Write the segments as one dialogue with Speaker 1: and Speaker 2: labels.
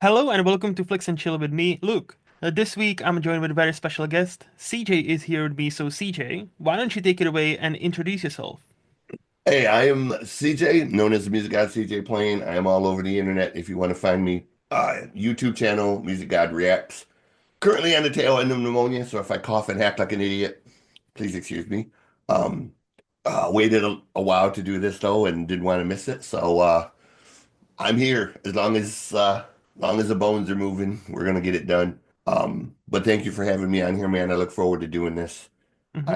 Speaker 1: Hello and welcome to Flicks and Chill with me, Luke. This week I'm joined with a very special guest. CJ is here with me, so CJ, why don't you take it away and introduce yourself?
Speaker 2: Hey, I am CJ, known as the Music God CJ Plain. I am all over the internet if you want to find me. YouTube channel, Music God Reacts. Currently on the tail end of pneumonia, so if I cough and act like an idiot, please excuse me. Um, waited a while to do this though and didn't want to miss it, so I'm here as long as the bones are moving, we're gonna get it done. But thank you for having me on here, man. I look forward to doing this.
Speaker 1: Hmm.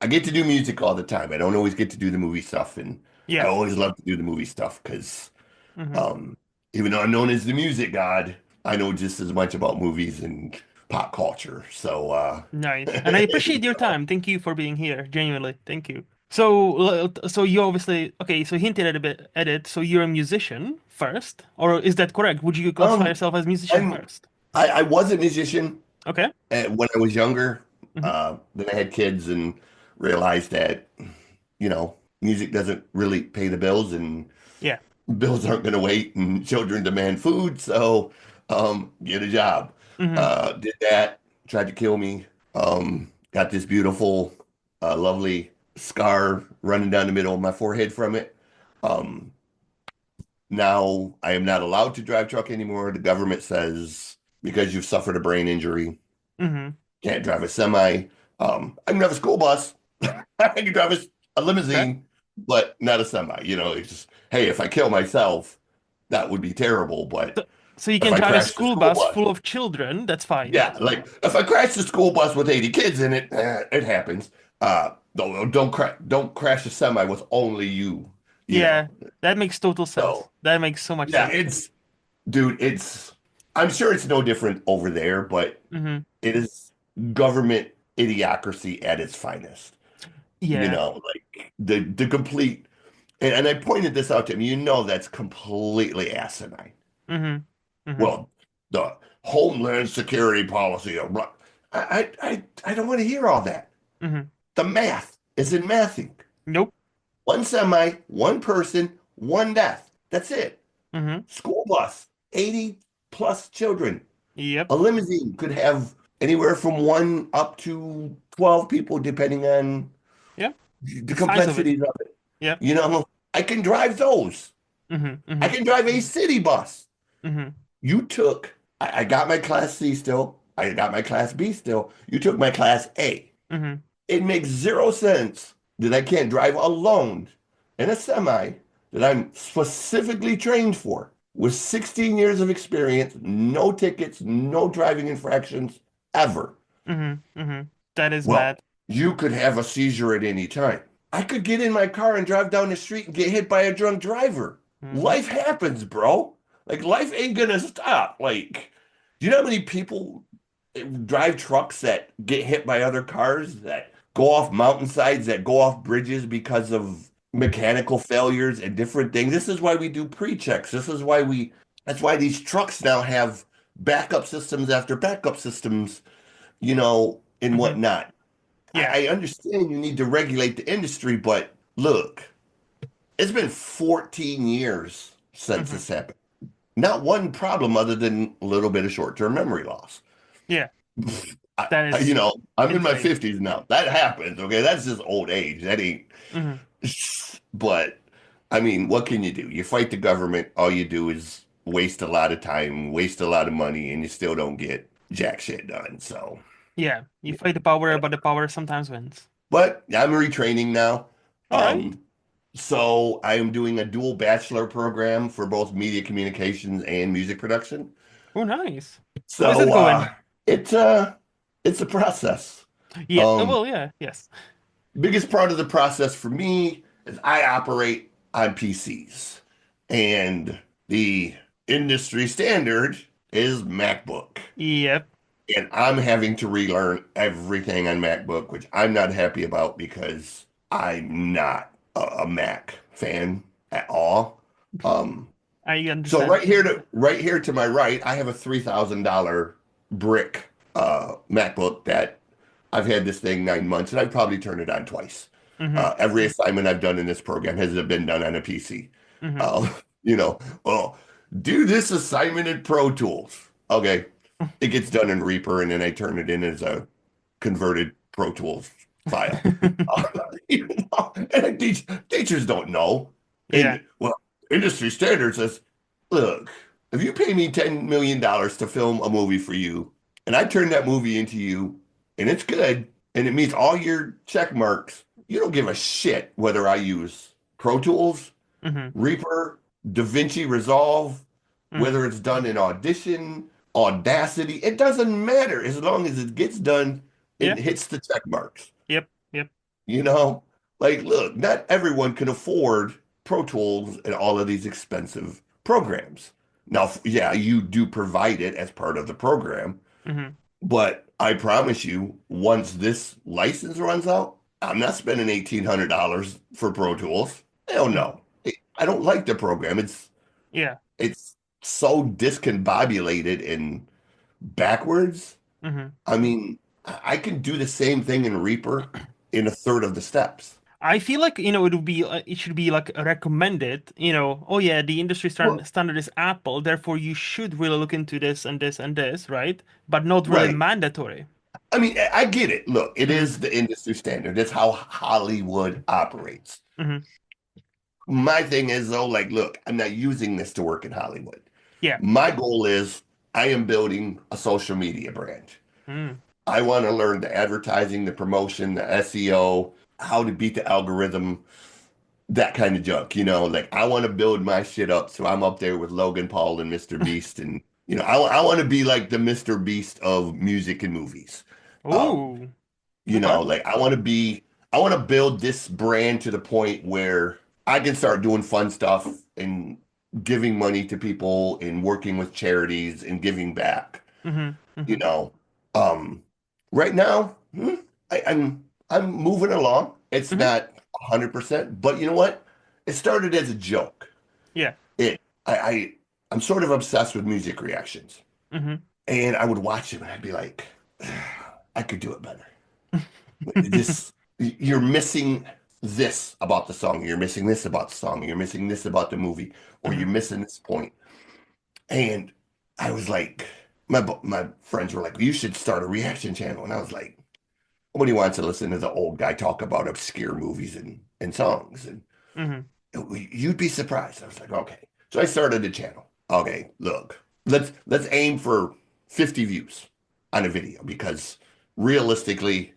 Speaker 2: I get to do music all the time. I don't always get to do the movie stuff, and I
Speaker 1: Yeah.
Speaker 2: always love to do the movie stuff because
Speaker 1: Hmm.
Speaker 2: um, even though I'm known as the music god, I know just as much about movies and pop culture. So
Speaker 1: Nice. And I appreciate your time. Thank you for being here. Genuinely. Thank you. So you obviously, okay, so hinted at a bit at it. So you're a musician first, or is that correct? Would you classify
Speaker 2: um,
Speaker 1: yourself as musician
Speaker 2: I'm
Speaker 1: first?
Speaker 2: I was a musician
Speaker 1: Okay.
Speaker 2: when I was younger.
Speaker 1: Hmm.
Speaker 2: Then I had kids and realized that music doesn't really pay the bills, and
Speaker 1: Yeah.
Speaker 2: bills aren't going to wait, and children demand food. So get a job.
Speaker 1: Hmm.
Speaker 2: Did that, tried to kill me. Got this beautiful, lovely scar running down the middle of my forehead from it. Um, Now I am not allowed to drive truck anymore. The government says because you've suffered a brain injury,
Speaker 1: Hmm.
Speaker 2: can't drive a semi. I can drive a school bus. I can drive a
Speaker 1: Okay.
Speaker 2: limousine, but not a semi. It's just, hey, if I kill myself, that would be terrible. But
Speaker 1: So, so you
Speaker 2: if
Speaker 1: can
Speaker 2: I
Speaker 1: drive a
Speaker 2: crash the
Speaker 1: school
Speaker 2: school
Speaker 1: bus
Speaker 2: bus,
Speaker 1: full of children. That's fine.
Speaker 2: yeah, like if I crash the school bus with 80 kids in it, it happens. Don't crash a semi with only you, you
Speaker 1: Yeah,
Speaker 2: know.
Speaker 1: that makes total sense.
Speaker 2: So
Speaker 1: That makes so much
Speaker 2: yeah,
Speaker 1: sense.
Speaker 2: dude, I'm sure it's no different over there, but
Speaker 1: Hmm.
Speaker 2: it is government idiocracy at its finest.
Speaker 1: Yeah.
Speaker 2: Like the complete, and I pointed this out to him, that's completely asinine.
Speaker 1: Hmm. Hmm.
Speaker 2: Well, the Homeland Security policy of I don't want to hear all that.
Speaker 1: Hmm.
Speaker 2: The math is in mathing.
Speaker 1: Nope.
Speaker 2: One semi, one person, one death. That's it.
Speaker 1: Hmm.
Speaker 2: School bus, 80 plus children.
Speaker 1: Yep.
Speaker 2: A limousine could have anywhere from one up to 12 people, depending on
Speaker 1: Yep.
Speaker 2: the
Speaker 1: The size of it.
Speaker 2: complexities of it.
Speaker 1: Yep.
Speaker 2: I can drive those.
Speaker 1: Hmm.
Speaker 2: I
Speaker 1: Hmm.
Speaker 2: can drive a city bus.
Speaker 1: Hmm.
Speaker 2: I got my class C still. I got my class B still. You took my class A.
Speaker 1: Hmm.
Speaker 2: It makes zero sense that I can't drive alone in a semi that I'm specifically trained for with 16 years of experience, no tickets, no driving infractions ever.
Speaker 1: Hmm. Hmm. That is
Speaker 2: Well,
Speaker 1: bad.
Speaker 2: you could have a seizure at any time. I could get in my car and drive down the street and get hit by a drunk driver.
Speaker 1: Hmm.
Speaker 2: Life happens, bro. Like, life ain't gonna stop. Like, do you know how many people drive trucks that get hit by other cars, that go off mountainsides, that go off bridges because of mechanical failures and different things? This is why we do pre-checks. That's why these trucks now have backup systems after backup systems, and
Speaker 1: Hmm.
Speaker 2: whatnot.
Speaker 1: Yeah.
Speaker 2: I understand you need to regulate the industry, but look, it's been 14 years since
Speaker 1: Hmm.
Speaker 2: this happened. Not one problem other than a little bit of short-term memory loss.
Speaker 1: Yeah. That is
Speaker 2: I'm in my
Speaker 1: insane.
Speaker 2: 50s now. That happens, okay? That's just old age. That ain't.
Speaker 1: Hmm.
Speaker 2: But I mean, what can you do? You fight the government, all you do is waste a lot of time, waste a lot of money, and you still don't get jack shit done. So,
Speaker 1: Yeah. You fight the power, but the power sometimes wins.
Speaker 2: but I'm retraining now.
Speaker 1: All right.
Speaker 2: Um, so I am doing a dual bachelor program for both media communications and music production.
Speaker 1: Oh, nice. How is that
Speaker 2: So
Speaker 1: going?
Speaker 2: it's uh it's a process.
Speaker 1: Yeah.
Speaker 2: Um,
Speaker 1: Well, yeah. Yes.
Speaker 2: Biggest part of the process for me is I operate on PCs, and the industry standard is MacBook.
Speaker 1: Yep.
Speaker 2: And I'm having to relearn everything on MacBook, which I'm not happy about because I'm not a Mac fan at all. Um,
Speaker 1: I
Speaker 2: so
Speaker 1: understand.
Speaker 2: right here to my right, I have a $3,000 brick MacBook that I've had this thing 9 months, and I've probably turned it on twice.
Speaker 1: Hmm.
Speaker 2: Every assignment I've done in this program has been done on a PC.
Speaker 1: Hmm.
Speaker 2: Uh, you know, well, Do this assignment in Pro Tools. Okay. It gets done in Reaper, and then I turn it in as a converted Pro Tools file. You know, and teachers don't know.
Speaker 1: Yeah.
Speaker 2: And well, industry standard says, look, if you pay me $10 million to film a movie for you, and I turn that movie into you, and it's good, and it meets all your check marks, you don't give a shit whether I use Pro Tools,
Speaker 1: Hmm.
Speaker 2: Reaper, DaVinci Resolve,
Speaker 1: Hmm.
Speaker 2: whether it's done in Audition, Audacity, it doesn't matter as long as it gets done and
Speaker 1: Yeah.
Speaker 2: hits the check marks.
Speaker 1: Yep. Yep.
Speaker 2: You know, like, look, not everyone can afford Pro Tools and all of these expensive programs. Now, yeah, you do provide it as part of the program,
Speaker 1: Hmm.
Speaker 2: but I promise you, once this license runs out, I'm not spending $1,800 for Pro Tools. Hell
Speaker 1: Hmm.
Speaker 2: no. I don't like the program.
Speaker 1: Yeah.
Speaker 2: It's so discombobulated and backwards.
Speaker 1: Hmm.
Speaker 2: I mean, I can do the same thing in Reaper in a third of the steps.
Speaker 1: I feel like, it should be like recommended, oh yeah, the industry
Speaker 2: Well,
Speaker 1: standard is Apple, therefore you should really look into this and this and this, right? But not really
Speaker 2: right.
Speaker 1: mandatory.
Speaker 2: I mean, I get it. Look, it
Speaker 1: Hmm.
Speaker 2: is the industry standard. That's how Hollywood operates.
Speaker 1: Hmm.
Speaker 2: My thing is, though, like, look, I'm not using this to work in Hollywood.
Speaker 1: Yeah.
Speaker 2: My goal is I am building a social media brand.
Speaker 1: Mm.
Speaker 2: I want to learn the advertising, the promotion, the SEO, how to beat the algorithm, that kind of junk. Like I want to build my shit up so I'm up there with Logan Paul and Mr. Beast. And, I want to be like the Mr. Beast of music and movies. Um,
Speaker 1: Oh, okay.
Speaker 2: like I want to build this brand to the point where I can start doing fun stuff and giving money to people and working with charities and giving back.
Speaker 1: Hmm.
Speaker 2: You
Speaker 1: Hmm.
Speaker 2: know, um, right now, I'm moving along. It's
Speaker 1: Hmm.
Speaker 2: not 100%, but you know what? It started as a joke.
Speaker 1: Yeah.
Speaker 2: It I'm sort of obsessed with music reactions,
Speaker 1: Hmm.
Speaker 2: and I would watch them and I'd be like, I could do it better. This you're missing this about the song, you're missing this about the song, you're missing this about the movie, or you're
Speaker 1: Hmm.
Speaker 2: missing this point. And I was like, my friends were like, you should start a reaction channel. And I was like, nobody wants to listen to the old guy talk about obscure movies and songs. And
Speaker 1: Hmm.
Speaker 2: you'd be surprised. I was like, okay. So I started a channel. Okay, look, let's aim for 50 views on a video because realistically,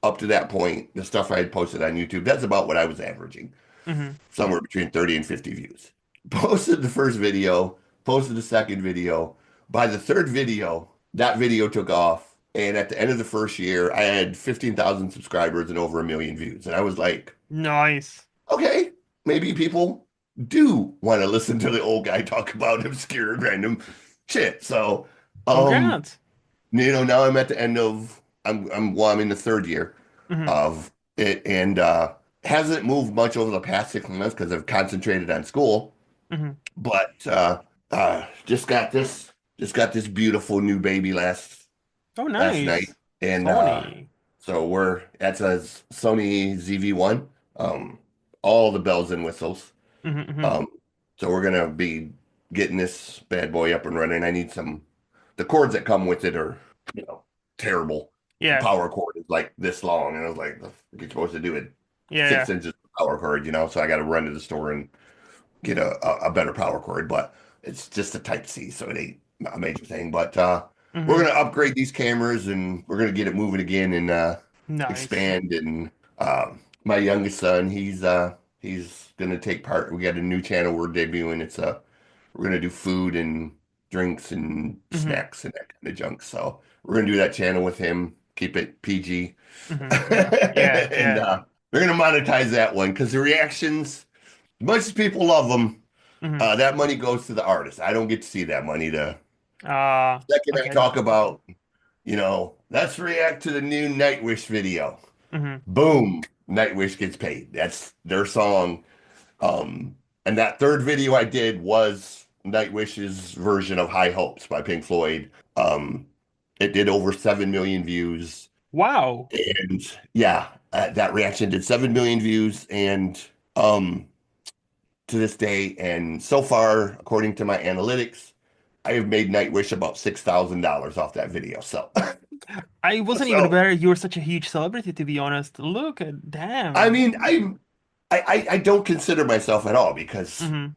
Speaker 2: up to that point, the stuff I had posted on YouTube, that's about what I was averaging,
Speaker 1: Hmm.
Speaker 2: somewhere between 30 and 50 views. Posted the first video, posted the second video. By the third video, that video took off. And at the end of the first year, I had 15,000 subscribers and over 1 million views. And I was like,
Speaker 1: Nice.
Speaker 2: okay, maybe people do want to listen to the old guy talk about obscure random shit. So, um,
Speaker 1: Congrats.
Speaker 2: now I'm at the end of I'm in the third year
Speaker 1: Hmm.
Speaker 2: of it and hasn't moved much over the past 6 months because I've concentrated on school.
Speaker 1: Hmm.
Speaker 2: But just got this beautiful new baby
Speaker 1: Oh,
Speaker 2: last night.
Speaker 1: nice.
Speaker 2: And
Speaker 1: Sony.
Speaker 2: so that's a Sony ZV-1. All the bells and whistles.
Speaker 1: Hmm. Hmm.
Speaker 2: Um, so we're gonna be getting this bad boy up and running. I need the cords that come with it are, you know, terrible. The
Speaker 1: Yeah.
Speaker 2: power cord is like this long, and I was like, you're supposed to do it
Speaker 1: Yeah.
Speaker 2: six
Speaker 1: Yeah.
Speaker 2: inches of power cord, so I got to run to the store and get a better power cord, but it's just a type C, so it ain't a major thing. But we're
Speaker 1: Hmm.
Speaker 2: gonna upgrade these cameras and we're gonna get it moving again and
Speaker 1: Nice.
Speaker 2: expand. And my youngest son, he's gonna take part. We got a new channel we're debuting. We're gonna do food and drinks and
Speaker 1: Hmm.
Speaker 2: snacks and that kind of junk. So we're gonna do that channel with him. Keep it PG,
Speaker 1: Hmm. Hmm. Yeah.
Speaker 2: and
Speaker 1: Yeah.
Speaker 2: we're gonna monetize that one because the reactions, as much as people love them,
Speaker 1: Hmm.
Speaker 2: that money goes to the artist. I don't get to see that money. The second I
Speaker 1: Okay.
Speaker 2: talk about, let's react to the new Nightwish video.
Speaker 1: Hmm.
Speaker 2: Boom, Nightwish gets paid. That's their song. Um, and that third video I did was Nightwish's version of High Hopes by Pink Floyd. Um, it did over 7 million views.
Speaker 1: Wow.
Speaker 2: And yeah, that reaction did 7 million views. And um, to this day. And so far, according to my analytics, I have made Nightwish about $6,000 off that video. So,
Speaker 1: I wasn't even
Speaker 2: so
Speaker 1: aware you were such a huge celebrity, to be honest. Look at
Speaker 2: I
Speaker 1: damn.
Speaker 2: mean, I don't consider myself at all because
Speaker 1: Hmm.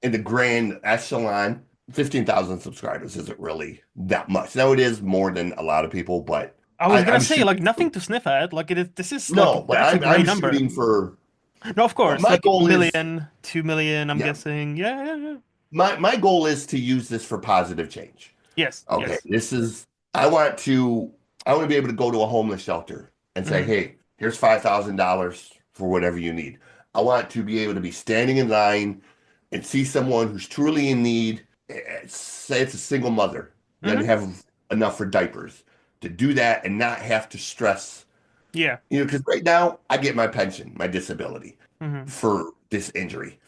Speaker 2: in the grand echelon, 15,000 subscribers isn't really that much. Now it is more than a lot of people, but
Speaker 1: I was gonna
Speaker 2: I'm
Speaker 1: say like
Speaker 2: shooting for,
Speaker 1: nothing to sniff at. Like it is, this is like
Speaker 2: no, but
Speaker 1: that's a
Speaker 2: I'm
Speaker 1: great number.
Speaker 2: shooting for
Speaker 1: No, of course,
Speaker 2: my
Speaker 1: like
Speaker 2: goal is,
Speaker 1: million, 2 million. I'm
Speaker 2: yeah,
Speaker 1: guessing. Yeah, yeah, yeah.
Speaker 2: my goal is to use this for positive change.
Speaker 1: Yes,
Speaker 2: Okay,
Speaker 1: yes.
Speaker 2: this is I want to I want to be able to go to a homeless shelter and say,
Speaker 1: Hmm.
Speaker 2: "Hey, here's $5,000 for whatever you need." I want to be able to be standing in line and see someone who's truly in need. Say it's a single mother, doesn't
Speaker 1: Hmm.
Speaker 2: have enough for diapers, to do that and not have to stress.
Speaker 1: Yeah.
Speaker 2: Because right now I get my pension, my disability
Speaker 1: Hmm.
Speaker 2: for this injury.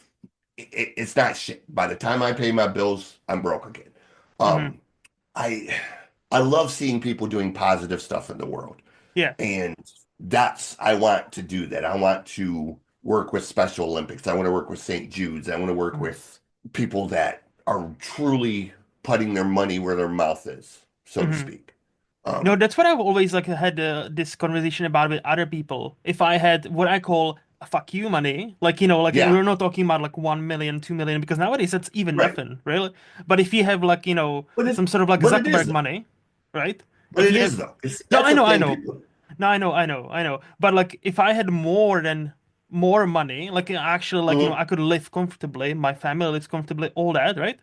Speaker 2: It's not shit. By the time I pay my bills, I'm broke again.
Speaker 1: Hmm.
Speaker 2: Um, I I love seeing people doing positive stuff in the world.
Speaker 1: Yeah.
Speaker 2: And I want to do that. I want to work with Special Olympics. I want to work with St. Jude's. I want to work
Speaker 1: Mhm.
Speaker 2: with people that are truly putting their money where their mouth is, so to
Speaker 1: Hmm.
Speaker 2: speak.
Speaker 1: No,
Speaker 2: Um,
Speaker 1: that's what I've always like had this conversation about with other people. If I had what I call a fuck you money, like like
Speaker 2: yeah,
Speaker 1: we're not talking about like 1 million, 2 million, because nowadays that's even
Speaker 2: right.
Speaker 1: nothing, really. But if you have like some sort of like
Speaker 2: But it is
Speaker 1: Zuckerberg
Speaker 2: though.
Speaker 1: money, right?
Speaker 2: But
Speaker 1: If
Speaker 2: it
Speaker 1: you have
Speaker 2: is though.
Speaker 1: no,
Speaker 2: That's
Speaker 1: I
Speaker 2: the
Speaker 1: know, I
Speaker 2: thing.
Speaker 1: know,
Speaker 2: People,
Speaker 1: no, I know. But like if I had more money, like actually like
Speaker 2: mhm,
Speaker 1: I could live comfortably, my family lives comfortably, all that, right?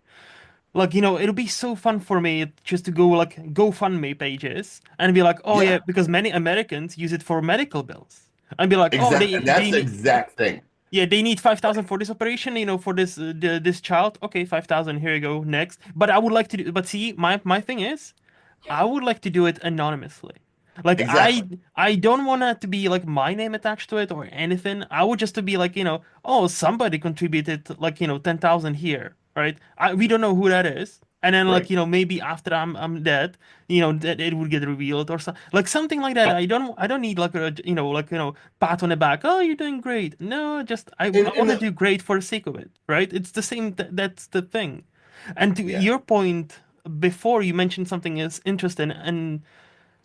Speaker 1: Like, it'll be so fun for me just to go like GoFundMe pages and be like, oh yeah,
Speaker 2: yeah,
Speaker 1: because many Americans use it for medical bills. And be like, oh,
Speaker 2: exactly. And that's the exact thing.
Speaker 1: yeah, they need 5,000 for this operation, for this child. Okay, 5,000, here you go, next. But I would like to do, but see, my thing is, I would like to do it anonymously. Like
Speaker 2: Exactly.
Speaker 1: I don't want it to be like my name attached to it or anything. I would just to be like, oh, somebody contributed like, 10,000 here, right? We don't know who that is. And then like,
Speaker 2: Right.
Speaker 1: maybe after I'm dead, that it would get revealed or something. Like something like that. I don't need like a pat on the back. Oh, you're doing great. No, just I
Speaker 2: And
Speaker 1: want to
Speaker 2: the
Speaker 1: do great for the sake of it, right? It's the same that's the thing. And to
Speaker 2: yeah.
Speaker 1: your point before, you mentioned something is interesting, and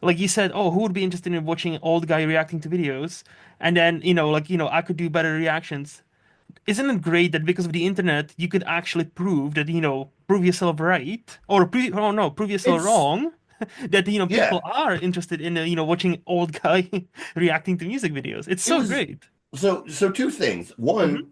Speaker 1: like you said, oh, who would be interested in watching old guy reacting to videos? And then, like, I could do better reactions. Isn't it great that because of the internet, you could actually prove that, prove yourself right, or oh no, prove yourself
Speaker 2: It's
Speaker 1: wrong, that,
Speaker 2: yeah.
Speaker 1: people are interested in, watching old guy reacting to music videos. It's
Speaker 2: It
Speaker 1: so
Speaker 2: was
Speaker 1: great.
Speaker 2: so two things.
Speaker 1: Hmm.
Speaker 2: One,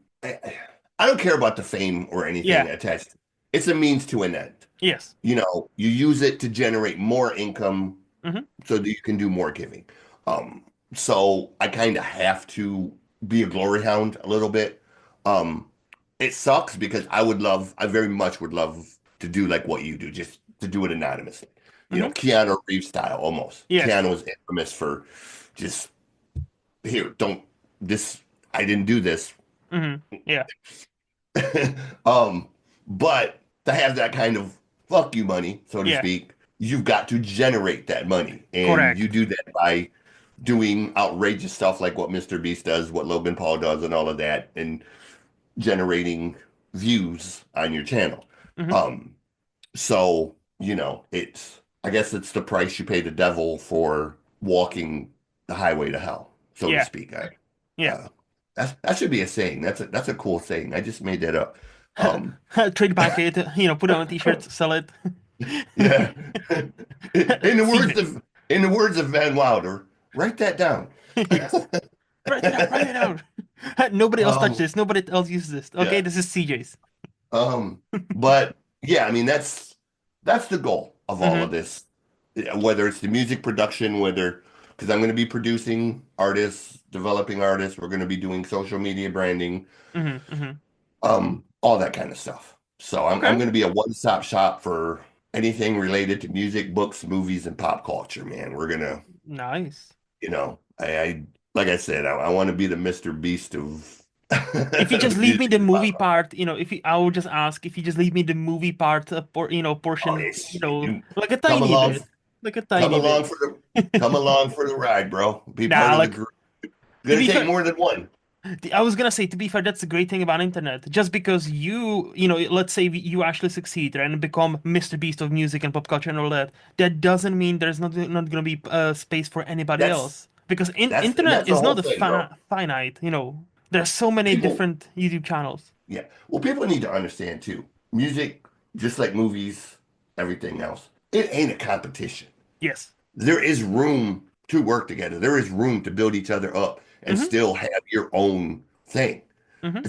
Speaker 2: I don't care about the fame or anything
Speaker 1: Yeah.
Speaker 2: attached. It's a means to an end.
Speaker 1: Yes.
Speaker 2: You use it to generate more income
Speaker 1: Hmm.
Speaker 2: so that you can do more giving. Um, so I kind of have to be a glory hound a little bit. Um, it sucks because I very much would love to do like what you do, just to do it anonymously.
Speaker 1: Hmm.
Speaker 2: Keanu Reeves style almost.
Speaker 1: Yes.
Speaker 2: Keanu was infamous for just here, don't this I didn't do this.
Speaker 1: Hmm. Yeah.
Speaker 2: um, but to have that kind of fuck you money, so to
Speaker 1: Yeah.
Speaker 2: speak, you've got to generate that money. And you
Speaker 1: Correct.
Speaker 2: do that by doing outrageous stuff like what Mr. Beast does, what Logan Paul does, and all of that, and generating views on your channel.
Speaker 1: Hmm.
Speaker 2: Um, I guess it's the price you pay the devil for walking the highway to hell, so to
Speaker 1: Yeah.
Speaker 2: speak.
Speaker 1: Yeah.
Speaker 2: Uh, that should be a saying. That's a cool saying. I just made that up. Um,
Speaker 1: Trademark it, put it on a t-shirt, sell it.
Speaker 2: yeah.
Speaker 1: CJ.
Speaker 2: In the words of Van Wilder, write that down.
Speaker 1: Yes. Write it out, write it out. Nobody else touched
Speaker 2: Um,
Speaker 1: this. Nobody else uses this. Okay,
Speaker 2: yeah.
Speaker 1: this is CJ's.
Speaker 2: Um, but yeah, I mean that's the goal of all
Speaker 1: Hmm.
Speaker 2: of this. Yeah, whether it's the music production, whether because I'm going to be producing artists, developing artists, we're going to be doing social media branding,
Speaker 1: Hmm. Hmm.
Speaker 2: all that kind of stuff. So I'm
Speaker 1: Okay.
Speaker 2: going to be a one-stop shop for anything related to music, books, movies, and pop culture, man. We're gonna,
Speaker 1: Nice.
Speaker 2: I like I said, I want to be the Mr. Beast of
Speaker 1: If you just
Speaker 2: the
Speaker 1: leave me
Speaker 2: music
Speaker 1: the
Speaker 2: and
Speaker 1: movie
Speaker 2: pop.
Speaker 1: part, if you, I would just ask if you just leave me the movie part,
Speaker 2: Oh,
Speaker 1: portion,
Speaker 2: you
Speaker 1: like a
Speaker 2: come
Speaker 1: tiny
Speaker 2: along,
Speaker 1: bit, like a
Speaker 2: come
Speaker 1: tiny
Speaker 2: along
Speaker 1: bit.
Speaker 2: for come along for the ride, bro. Be part
Speaker 1: Nah,
Speaker 2: of the
Speaker 1: like
Speaker 2: group. It's
Speaker 1: to
Speaker 2: gonna
Speaker 1: be
Speaker 2: take
Speaker 1: fair,
Speaker 2: more than one.
Speaker 1: I was gonna say, to be fair, that's the great thing about internet. Just because let's say you actually succeed, right, and become Mr. Beast of music and pop culture and all that, that doesn't mean there's not gonna be space for anybody
Speaker 2: That's
Speaker 1: else. Because
Speaker 2: and
Speaker 1: internet
Speaker 2: that's the
Speaker 1: is
Speaker 2: whole
Speaker 1: not a
Speaker 2: thing, bro.
Speaker 1: finite. There's so many
Speaker 2: People,
Speaker 1: different YouTube channels.
Speaker 2: yeah. Well, people need to understand too. Music, just like movies, everything else, it ain't a competition.
Speaker 1: Yes.
Speaker 2: There is room to work together. There is room to build each other up and
Speaker 1: Mm-hmm.
Speaker 2: still have your own thing.
Speaker 1: Mm-hmm.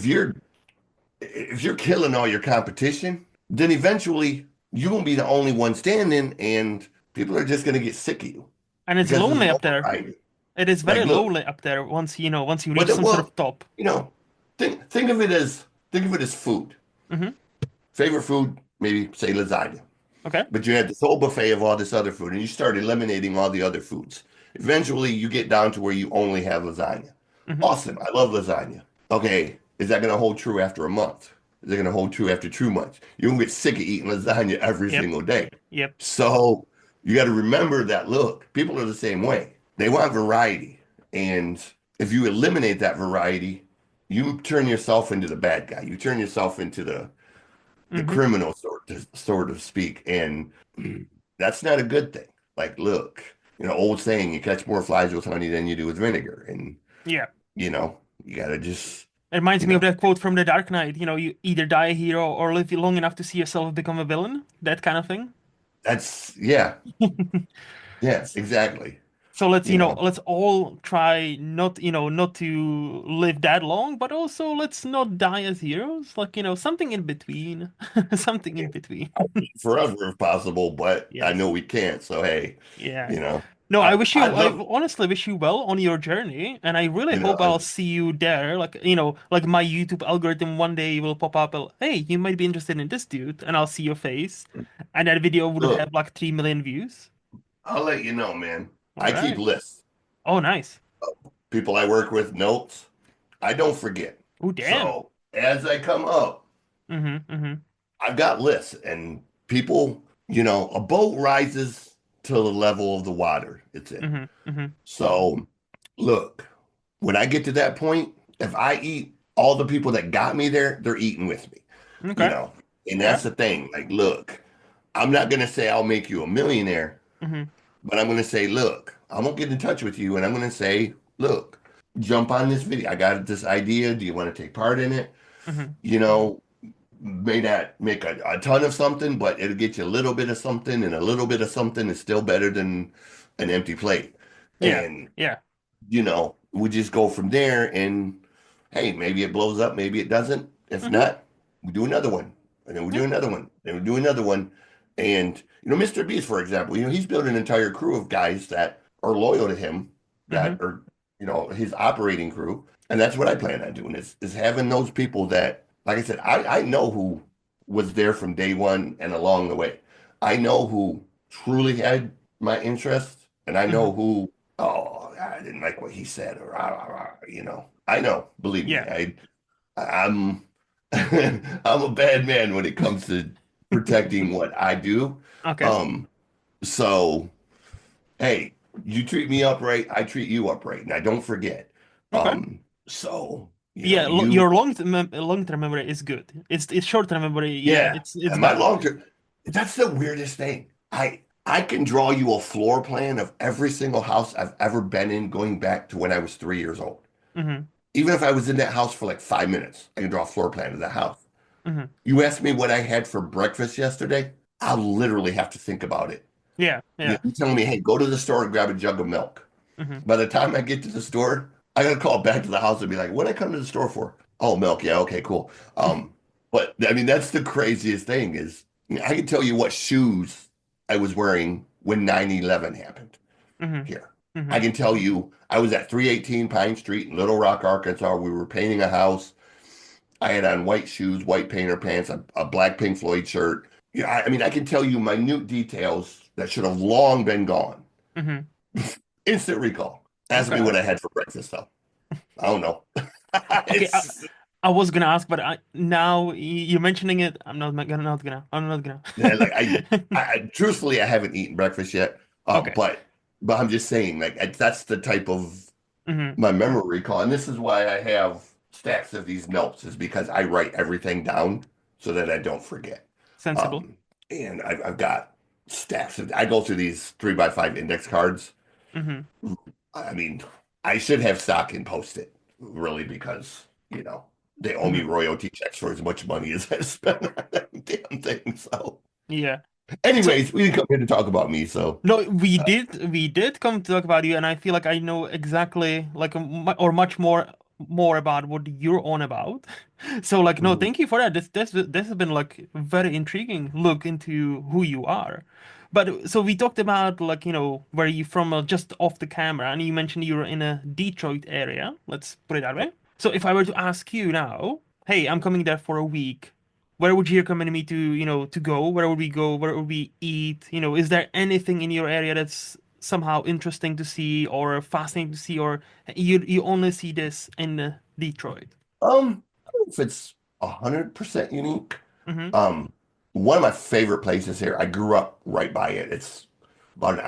Speaker 2: If you're killing all your competition, then eventually you're gonna be the only one standing, and people are just gonna get sick of you
Speaker 1: And it's
Speaker 2: because there's
Speaker 1: lonely
Speaker 2: no
Speaker 1: up there.
Speaker 2: variety.
Speaker 1: It is very
Speaker 2: Like, look,
Speaker 1: lonely up there once you reach
Speaker 2: well,
Speaker 1: some sort of
Speaker 2: well,
Speaker 1: top.
Speaker 2: you know, think of it as food.
Speaker 1: Mm-hmm.
Speaker 2: Favorite food, maybe say lasagna.
Speaker 1: Okay.
Speaker 2: But you had this whole buffet of all this other food, and you start eliminating all the other foods. Eventually, you get down to where you only have lasagna.
Speaker 1: Mm-hmm.
Speaker 2: Awesome. I love lasagna. Okay. Is that going to hold true after a month? Is it going to hold true after 2 months? You're going to get sick of eating lasagna every
Speaker 1: Yep.
Speaker 2: single day.
Speaker 1: Yep.
Speaker 2: So you got to remember that, look, people are the same way. They want variety. And if you eliminate that variety, you turn yourself into the bad guy. You turn yourself into the
Speaker 1: Mm-hmm.
Speaker 2: criminal sort of speak, and that's not a good thing. Like, look, old saying, you catch more flies with honey than you do with vinegar, and
Speaker 1: Yeah.
Speaker 2: you gotta just,
Speaker 1: It reminds
Speaker 2: you
Speaker 1: me of
Speaker 2: know,
Speaker 1: that quote from The Dark Knight. You either die a hero or live long enough to see yourself become a villain. That kind of thing.
Speaker 2: that's yeah, yeah, exactly.
Speaker 1: So let's,
Speaker 2: You know,
Speaker 1: let's all try not to live that long, but also let's not die as heroes. Like, something in between. Something in between.
Speaker 2: forever if possible, but I
Speaker 1: Yes.
Speaker 2: know we can't. So hey,
Speaker 1: Yeah.
Speaker 2: you know,
Speaker 1: No,
Speaker 2: I I
Speaker 1: I
Speaker 2: love,
Speaker 1: honestly wish you well on your journey, and I really hope
Speaker 2: I
Speaker 1: I'll see you there. Like, like my YouTube algorithm one day will pop up, hey, you might be interested in this dude, and I'll see your face, and that video would
Speaker 2: look.
Speaker 1: have like 3 million views.
Speaker 2: I'll let you know, man.
Speaker 1: All
Speaker 2: I keep
Speaker 1: right.
Speaker 2: lists.
Speaker 1: Oh, nice.
Speaker 2: People I work with, notes. I don't forget.
Speaker 1: Oh, damn.
Speaker 2: So as I come up,
Speaker 1: Mm-hmm. Mm-hmm.
Speaker 2: I've got lists, and people, a boat rises to the level of the water it's in.
Speaker 1: Mm-hmm. Mm-hmm.
Speaker 2: So look, when I get to that point, if I eat, all the people that got me there, they're eating with me, you
Speaker 1: Okay.
Speaker 2: know. And
Speaker 1: Okay.
Speaker 2: that's the thing. Like, look, I'm not gonna say I'll make you a millionaire,
Speaker 1: Mm-hmm.
Speaker 2: but I'm gonna say, look, I'm gonna get in touch with you, and I'm gonna say, look, jump on this video. I got this idea. Do you want to take part in it?
Speaker 1: Mm-hmm.
Speaker 2: You know, may not make a ton of something, but it'll get you a little bit of something, and a little bit of something is still better than an empty plate.
Speaker 1: Yeah.
Speaker 2: And,
Speaker 1: Yeah.
Speaker 2: we just go from there, and hey, maybe it blows up, maybe it doesn't. If
Speaker 1: Mm-hmm.
Speaker 2: not, we do another one. And then we
Speaker 1: Yeah.
Speaker 2: do another one. Then we do another one. And, Mr. Beast, for example, he's built an entire crew of guys that are loyal to him,
Speaker 1: Mm-hmm.
Speaker 2: that are, his operating crew. And that's what I plan on doing is having those people that, like I said, I know who was there from day one and along the way. I know who truly had my interest, and I
Speaker 1: Mm-hmm.
Speaker 2: know who, oh, I didn't like what he said, or I know, believe me,
Speaker 1: Yeah.
Speaker 2: I'm I'm a bad man when it comes to protecting what I do.
Speaker 1: Okay.
Speaker 2: Um, so hey, you treat me upright, I treat you upright, and I don't forget.
Speaker 1: Okay.
Speaker 2: So
Speaker 1: Yeah,
Speaker 2: you,
Speaker 1: your long-term memory is good. It's short-term memory. Yeah,
Speaker 2: yeah,
Speaker 1: it's
Speaker 2: and my
Speaker 1: bad.
Speaker 2: long term, that's the weirdest thing. I can draw you a floor plan of every single house I've ever been in, going back to when I was 3 years old.
Speaker 1: Mm-hmm.
Speaker 2: Even if I was in that house for like 5 minutes, I can draw a floor plan of the house.
Speaker 1: Mm-hmm.
Speaker 2: You asked me what I had for breakfast yesterday, I'll literally have to think about it.
Speaker 1: Yeah. Yeah.
Speaker 2: You're telling me, hey, go to the store and grab a jug of milk.
Speaker 1: Mm-hmm.
Speaker 2: By the time I get to the store, I gotta call back to the house and be like, what did I come to the store for? Oh, milk. Yeah, okay, cool. But I mean, that's the craziest thing is, I can tell you what shoes I was wearing when 9/11 happened
Speaker 1: Mm-hmm.
Speaker 2: here.
Speaker 1: Mm-hmm.
Speaker 2: I can tell you I was at 318 Pine Street in Little Rock, Arkansas. We were painting a house. I had on white shoes, white painter pants, a black Pink Floyd shirt. Yeah, I mean, I can tell you minute details that should have long been gone.
Speaker 1: Mm-hmm.
Speaker 2: Instant recall. Ask me
Speaker 1: Okay.
Speaker 2: what I had for breakfast, though. I don't know.
Speaker 1: Okay.
Speaker 2: It's
Speaker 1: I was gonna ask, but now you're mentioning it. I'm not gonna.
Speaker 2: yeah, like truthfully, I haven't eaten breakfast yet.
Speaker 1: Okay.
Speaker 2: But I'm just saying, like, that's the type of
Speaker 1: Hmm.
Speaker 2: my memory recall, and this is why I have stacks of these notes, is because I write everything down so that I don't forget.
Speaker 1: Sensible.
Speaker 2: Um, and I've got stacks of, I go through these 3x5 index cards.
Speaker 1: Hmm.
Speaker 2: I mean, I should have stock in Post-it, really, because, they owe me
Speaker 1: Hmm.
Speaker 2: royalty checks for as much money as I spent on that damn thing. So,
Speaker 1: Yeah. So
Speaker 2: anyways, we didn't come here to talk about me. So,
Speaker 1: no, we did come to talk about you, and I feel like I know exactly like or much more about what you're on about. So like, no,
Speaker 2: mhm.
Speaker 1: thank you for that. This has been like very intriguing look into who you are. But so we talked about like where you from just off the camera, and you mentioned you're in a Detroit area. Let's put it that way. So if I were to ask you now, hey, I'm coming there for a week. Where would you recommend me to go? Where would we go? Where would we eat? Is there anything in your area that's somehow interesting to see or fascinating to see, or you only see this in Detroit?
Speaker 2: I don't know if it's 100% unique.
Speaker 1: Mm-hmm.
Speaker 2: Um, One of my favorite places here, I grew up right by it. It's about an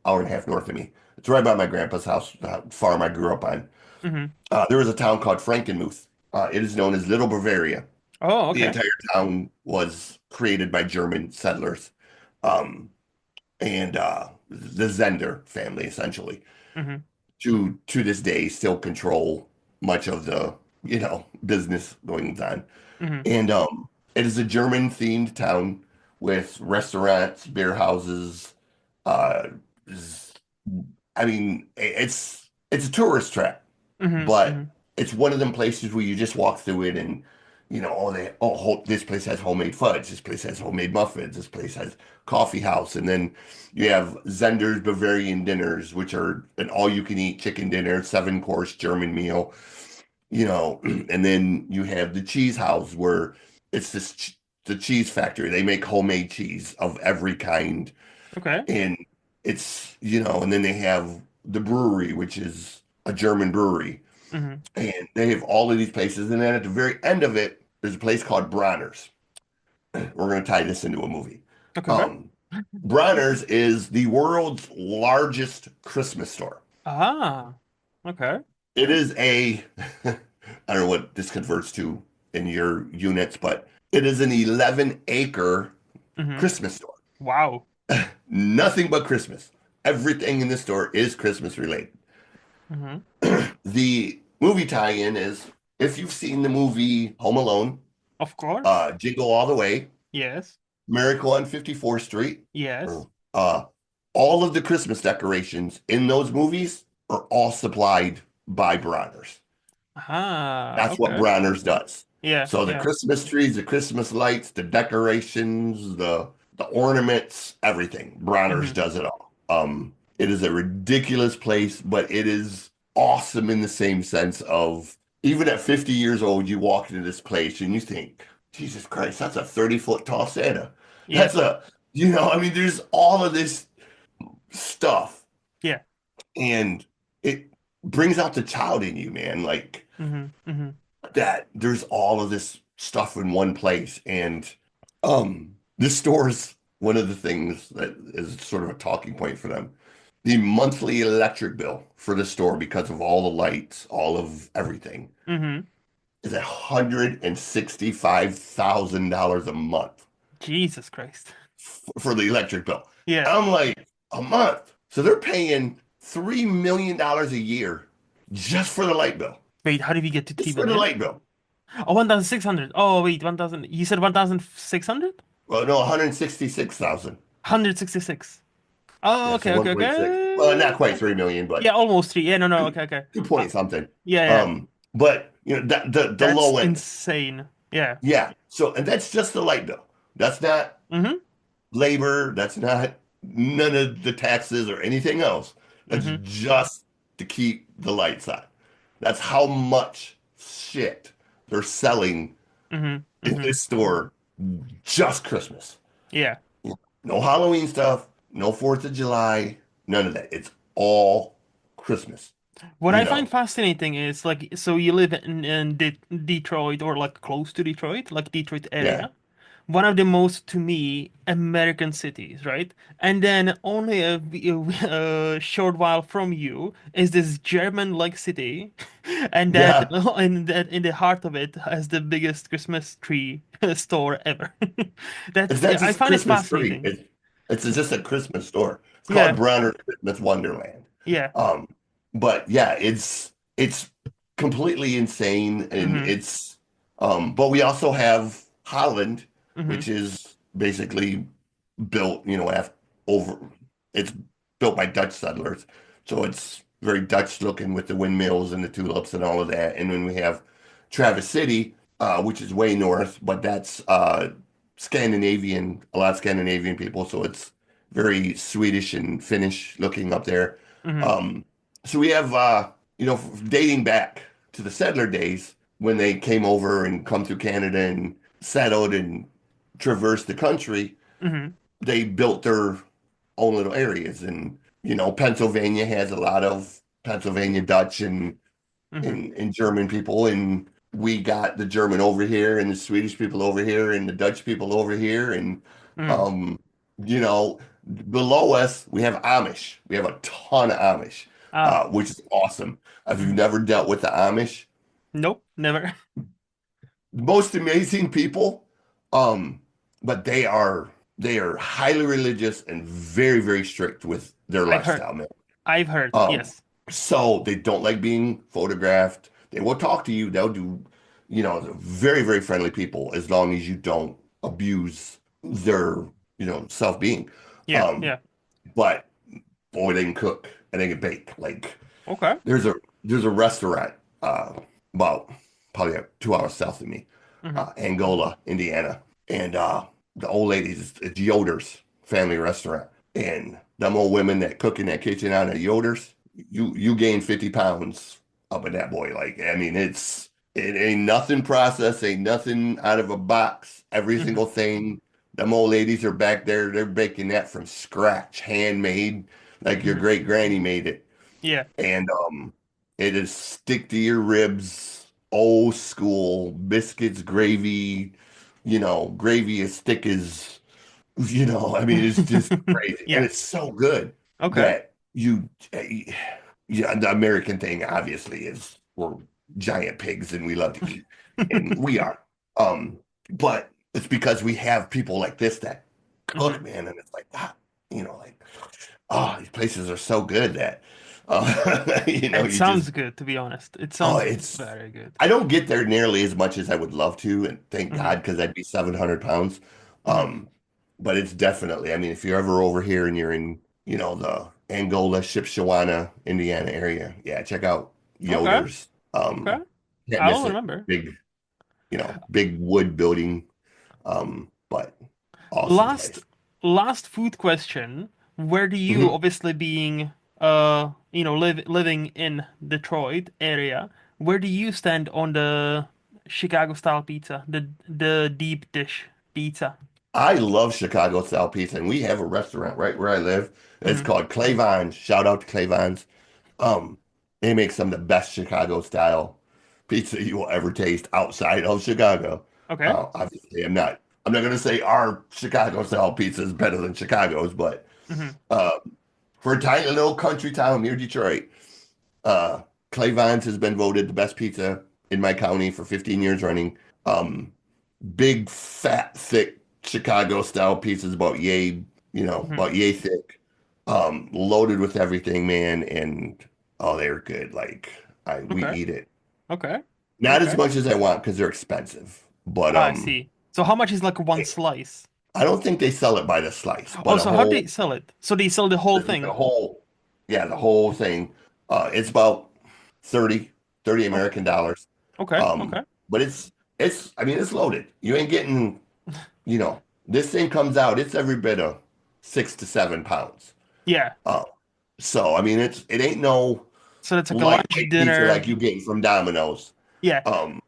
Speaker 2: hour and a half north of me. It's right by my grandpa's house, the farm I grew up on.
Speaker 1: Mm-hmm.
Speaker 2: There was a town called Frankenmuth. It is known as Little Bavaria.
Speaker 1: Oh,
Speaker 2: The
Speaker 1: okay.
Speaker 2: entire town was created by German settlers, um, and the Zender family, essentially,
Speaker 1: Mm-hmm.
Speaker 2: to this day, still control much of the, business goings on.
Speaker 1: Mm-hmm.
Speaker 2: And it is a German themed town with restaurants, beer houses. Uh, z- I mean, it's a tourist trap,
Speaker 1: Mm-hmm.
Speaker 2: but
Speaker 1: Mm-hmm.
Speaker 2: it's one of them places where you just walk through it and this place has homemade fudge, this place has homemade muffins, this place has coffee house, and then you have Zender's Bavarian dinners, which are an all-you-can-eat chicken dinner, seven-course German meal, and then you have the cheese house where it's the cheese factory. They make homemade cheese of every kind,
Speaker 1: Okay.
Speaker 2: and and then they have the brewery, which is a German brewery,
Speaker 1: Mm-hmm.
Speaker 2: and they have all of these places. And then at the very end of it, there's a place called Bronner's. We're going to tie this into a movie.
Speaker 1: Okay. Okay.
Speaker 2: Um, Bronner's is the world's largest Christmas store.
Speaker 1: Ah. Okay.
Speaker 2: It is I don't know what this converts to in your units, but it is an 11-acre
Speaker 1: Mm-hmm.
Speaker 2: Christmas store.
Speaker 1: Wow.
Speaker 2: Nothing but Christmas. Everything in the store is Christmas related.
Speaker 1: Mm-hmm.
Speaker 2: The movie tie-in is if you've seen the movie Home Alone,
Speaker 1: Of course.
Speaker 2: Jingle All the Way,
Speaker 1: Yes.
Speaker 2: Miracle on 54th Street,
Speaker 1: Yes.
Speaker 2: or, all of the Christmas decorations in those movies are all supplied by Bronner's.
Speaker 1: Ah.
Speaker 2: That's what
Speaker 1: Okay.
Speaker 2: Bronner's does.
Speaker 1: Yeah.
Speaker 2: So the
Speaker 1: Yeah.
Speaker 2: Christmas trees, the Christmas lights, the decorations, the ornaments, everything. Bronner's
Speaker 1: Mm-hmm.
Speaker 2: does it all. It is a ridiculous place, but it is awesome in the same sense of even at 50 years old, you walk into this place and you think, Jesus Christ, that's a 30-foot tall Santa.
Speaker 1: Yeah.
Speaker 2: That's I mean, there's all of this stuff,
Speaker 1: Yeah.
Speaker 2: and it brings out the child in you, man. Like,
Speaker 1: Mm-hmm. Mm-hmm.
Speaker 2: that there's all of this stuff in one place. And this store is one of the things that is sort of a talking point for them. The monthly electric bill for the store, because of all the lights, all of everything,
Speaker 1: Mm-hmm.
Speaker 2: is $165,000 a month
Speaker 1: Jesus Christ.
Speaker 2: for the electric bill.
Speaker 1: Yeah.
Speaker 2: I'm like, a month. So they're paying $3 million a year just for the light bill.
Speaker 1: Wait, how did we get to
Speaker 2: Just
Speaker 1: 3
Speaker 2: for the
Speaker 1: billion?
Speaker 2: light bill.
Speaker 1: Oh, 1,600. Oh, wait, 1,000. You said 1,600?
Speaker 2: Well, no, 166,000.
Speaker 1: 166. Oh,
Speaker 2: Yeah, so
Speaker 1: okay, okay,
Speaker 2: 1.6. Well, not
Speaker 1: okay.
Speaker 2: quite 3 million,
Speaker 1: Yeah,
Speaker 2: but
Speaker 1: almost three. Yeah, no, no.
Speaker 2: two,
Speaker 1: Okay, okay.
Speaker 2: two
Speaker 1: Uh,
Speaker 2: point something.
Speaker 1: yeah, yeah.
Speaker 2: But that the
Speaker 1: That's
Speaker 2: low end,
Speaker 1: insane. Yeah.
Speaker 2: yeah. So, and that's just the light bill. That's not
Speaker 1: Mm-hmm.
Speaker 2: labor. That's not none of the taxes or anything else. That's
Speaker 1: Mm-hmm.
Speaker 2: just to keep the lights on. That's how much shit they're selling
Speaker 1: Mm-hmm.
Speaker 2: in
Speaker 1: Mm-hmm.
Speaker 2: this store just Christmas.
Speaker 1: Yeah.
Speaker 2: No Halloween stuff, no 4th of July, none of that. It's all Christmas,
Speaker 1: What
Speaker 2: you
Speaker 1: I find
Speaker 2: know.
Speaker 1: fascinating is like, so you live in Detroit or like close to Detroit, like Detroit
Speaker 2: Yeah.
Speaker 1: area. one of the most, to me, American cities, right? And then only a short while from you is this German-like city, and that
Speaker 2: Yeah,
Speaker 1: in the heart of it has the biggest Christmas tree store ever.
Speaker 2: it's
Speaker 1: That's
Speaker 2: not
Speaker 1: I
Speaker 2: just a
Speaker 1: find it
Speaker 2: Christmas tree.
Speaker 1: fascinating.
Speaker 2: It's just a Christmas store. It's called
Speaker 1: Yeah,
Speaker 2: Bronner's Christmas Wonderland.
Speaker 1: yeah.
Speaker 2: Um, but yeah, it's completely insane, and
Speaker 1: Hmm.
Speaker 2: but we also have Holland,
Speaker 1: Hmm.
Speaker 2: which is basically built, after over. It's built by Dutch settlers, so it's very Dutch looking with the windmills and the tulips and all of that. And then we have Travis City, which is way north, but that's Scandinavian, a lot of Scandinavian people, so it's very Swedish and Finnish looking up there.
Speaker 1: Hmm.
Speaker 2: Um, so we have, dating back to the settler days when they came over and come through Canada and settled and traversed the country,
Speaker 1: Hmm.
Speaker 2: they built their own little areas. And, Pennsylvania has a lot of Pennsylvania Dutch and,
Speaker 1: Hmm.
Speaker 2: and German people. And we got the German over here and the Swedish people over here and the Dutch people over here. And,
Speaker 1: Hmm.
Speaker 2: um, you know, below us, we have Amish. We have a ton of Amish,
Speaker 1: Ah,
Speaker 2: which is awesome. If you've
Speaker 1: mhm.
Speaker 2: never dealt with the Amish,
Speaker 1: Nope, never.
Speaker 2: most amazing people, um, but they are highly religious and very, very strict with their
Speaker 1: I've heard.
Speaker 2: lifestyle, man.
Speaker 1: I've heard.
Speaker 2: Um,
Speaker 1: Yes.
Speaker 2: so they don't like being photographed. They will talk to you. They'll do, they're very, very friendly people as long as you don't abuse their, self-being.
Speaker 1: Yeah.
Speaker 2: Um,
Speaker 1: Yeah.
Speaker 2: but boy, they can cook and they can bake. Like
Speaker 1: Okay.
Speaker 2: there's a restaurant about probably 2 hours south of me,
Speaker 1: Hmm.
Speaker 2: Angola, Indiana, and the old ladies, it's Yoder's family restaurant, and them old women that cook in that kitchen out at Yoder's, you gain 50 pounds up in that boy. Like I mean, it ain't nothing processed, ain't nothing out of a box. Every
Speaker 1: Hmm.
Speaker 2: single thing. Them old ladies are back there, they're baking that from scratch, handmade, like your
Speaker 1: Hmm.
Speaker 2: great granny made it.
Speaker 1: Yeah.
Speaker 2: And it is stick to your ribs, old school biscuits, gravy, gravy as thick as, I mean, it's just crazy. And
Speaker 1: Yeah.
Speaker 2: it's so good
Speaker 1: Okay.
Speaker 2: that yeah, the American thing obviously is we're giant pigs and we love to eat, and we are. But it's because we have people like this that
Speaker 1: Hmm.
Speaker 2: cook, man, and it's like, like, oh, these places are so good that,
Speaker 1: It
Speaker 2: you just,
Speaker 1: sounds good, to be honest. It
Speaker 2: oh,
Speaker 1: sounds
Speaker 2: it's,
Speaker 1: very good.
Speaker 2: I don't get there nearly as much as I would love to, and thank
Speaker 1: Hmm.
Speaker 2: God, because I'd be 700 pounds.
Speaker 1: Hmm.
Speaker 2: Um, but it's definitely, I mean, if you're ever over here and you're in, the Angola, Shipshewana, Indiana area, yeah, check out
Speaker 1: Okay.
Speaker 2: Yoder's.
Speaker 1: Okay.
Speaker 2: Can't
Speaker 1: I
Speaker 2: miss
Speaker 1: will
Speaker 2: it.
Speaker 1: remember.
Speaker 2: Big wood building, but awesome
Speaker 1: Last
Speaker 2: place.
Speaker 1: last food question. Where do you,
Speaker 2: Mhm.
Speaker 1: obviously being living in Detroit area, where do you stand on the Chicago style pizza, the deep dish pizza?
Speaker 2: I love Chicago style pizza, and we have a restaurant right where I live. It's
Speaker 1: Hmm.
Speaker 2: called Clavon's. Shout out to Clavon's. Um, they make some of the best Chicago style pizza you will ever taste outside of Chicago.
Speaker 1: Okay.
Speaker 2: Obviously, I'm not gonna say our Chicago style pizza is better than Chicago's, but
Speaker 1: Hmm.
Speaker 2: uh, for a tiny little country town near Detroit, uh, Clavon's has been voted the best pizza in my county for 15 years running. Um, Big, fat, thick Chicago style pizzas
Speaker 1: Hmm.
Speaker 2: about yay thick, loaded with everything, man. And oh, they're good. Like we
Speaker 1: Okay.
Speaker 2: eat it.
Speaker 1: Okay.
Speaker 2: Not as
Speaker 1: Okay.
Speaker 2: much as I want because they're expensive, but
Speaker 1: I see. So how much is like one slice?
Speaker 2: I don't think they sell it by the slice,
Speaker 1: Oh,
Speaker 2: but a
Speaker 1: so how do they
Speaker 2: whole,
Speaker 1: sell it? So they sell the whole
Speaker 2: the
Speaker 1: thing.
Speaker 2: whole, yeah, the whole thing. It's about 30 30
Speaker 1: Oh,
Speaker 2: American dollars.
Speaker 1: okay.
Speaker 2: Um,
Speaker 1: Okay.
Speaker 2: but I mean, it's loaded. You ain't getting, this thing comes out, it's every bit of 6 to 7 pounds.
Speaker 1: Yeah.
Speaker 2: Uh, so I mean, it ain't no
Speaker 1: So that's like a lunch,
Speaker 2: lightweight pizza
Speaker 1: dinner.
Speaker 2: like you get from Domino's.
Speaker 1: Yeah.
Speaker 2: Um,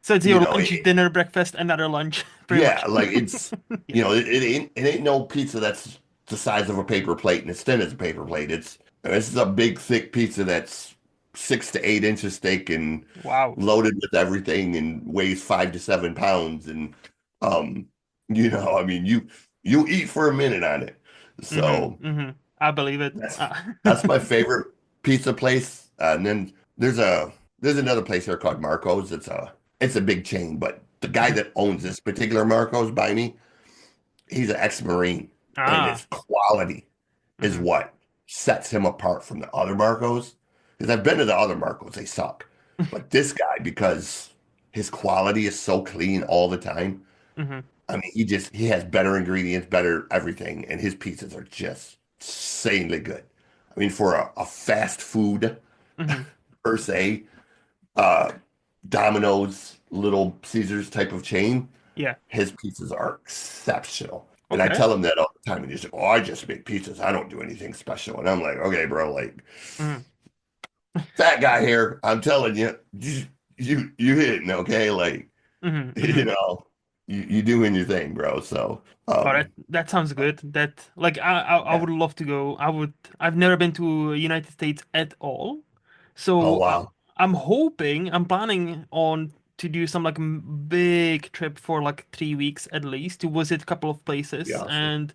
Speaker 1: So it's
Speaker 2: you
Speaker 1: your
Speaker 2: know,
Speaker 1: lunch,
Speaker 2: it,
Speaker 1: dinner, breakfast, another lunch, pretty
Speaker 2: yeah,
Speaker 1: much.
Speaker 2: like it's,
Speaker 1: Yeah.
Speaker 2: it ain't no pizza that's the size of a paper plate and as thin as a paper plate. This is a big, thick pizza that's 6 to 8 inches thick and
Speaker 1: Wow.
Speaker 2: loaded with everything and weighs 5 to 7 pounds. And um, I mean, you eat for a minute on it. So
Speaker 1: Mm-hmm. I believe it.
Speaker 2: that's that's my favorite pizza place. And then there's another place here called Marco's. It's a big chain, but the guy
Speaker 1: Mhm.
Speaker 2: that owns this particular Marco's by me, he's an ex-Marine, and
Speaker 1: Ah.
Speaker 2: his quality is
Speaker 1: Hmm.
Speaker 2: what sets him apart from the other Marcos. Because I've been to the other Marcos, they suck. But this guy, because his quality is so clean all the time,
Speaker 1: Hmm.
Speaker 2: I mean, he has better ingredients, better everything, and his pizzas are just insanely good. I mean, for a fast food
Speaker 1: Hmm.
Speaker 2: per se, uh, Domino's, Little Caesars type of chain,
Speaker 1: Yeah.
Speaker 2: his pizzas are exceptional. And I
Speaker 1: Okay.
Speaker 2: tell him that all the time, and he's like, "Oh, I just make pizzas. I don't do anything special." And I'm like, "Okay, bro, like
Speaker 1: Hmm.
Speaker 2: fat guy here. I'm telling you, you hitting okay? Like,
Speaker 1: Hmm.
Speaker 2: you
Speaker 1: Hmm.
Speaker 2: know, you doing your thing, bro." So,
Speaker 1: Oh, that sounds good. That like I
Speaker 2: yeah.
Speaker 1: would love to go. I've never been to United States at all.
Speaker 2: Oh
Speaker 1: So
Speaker 2: wow.
Speaker 1: I'm planning on to do some like big trip for like 3 weeks at least to visit a couple of
Speaker 2: Be
Speaker 1: places,
Speaker 2: awesome.
Speaker 1: and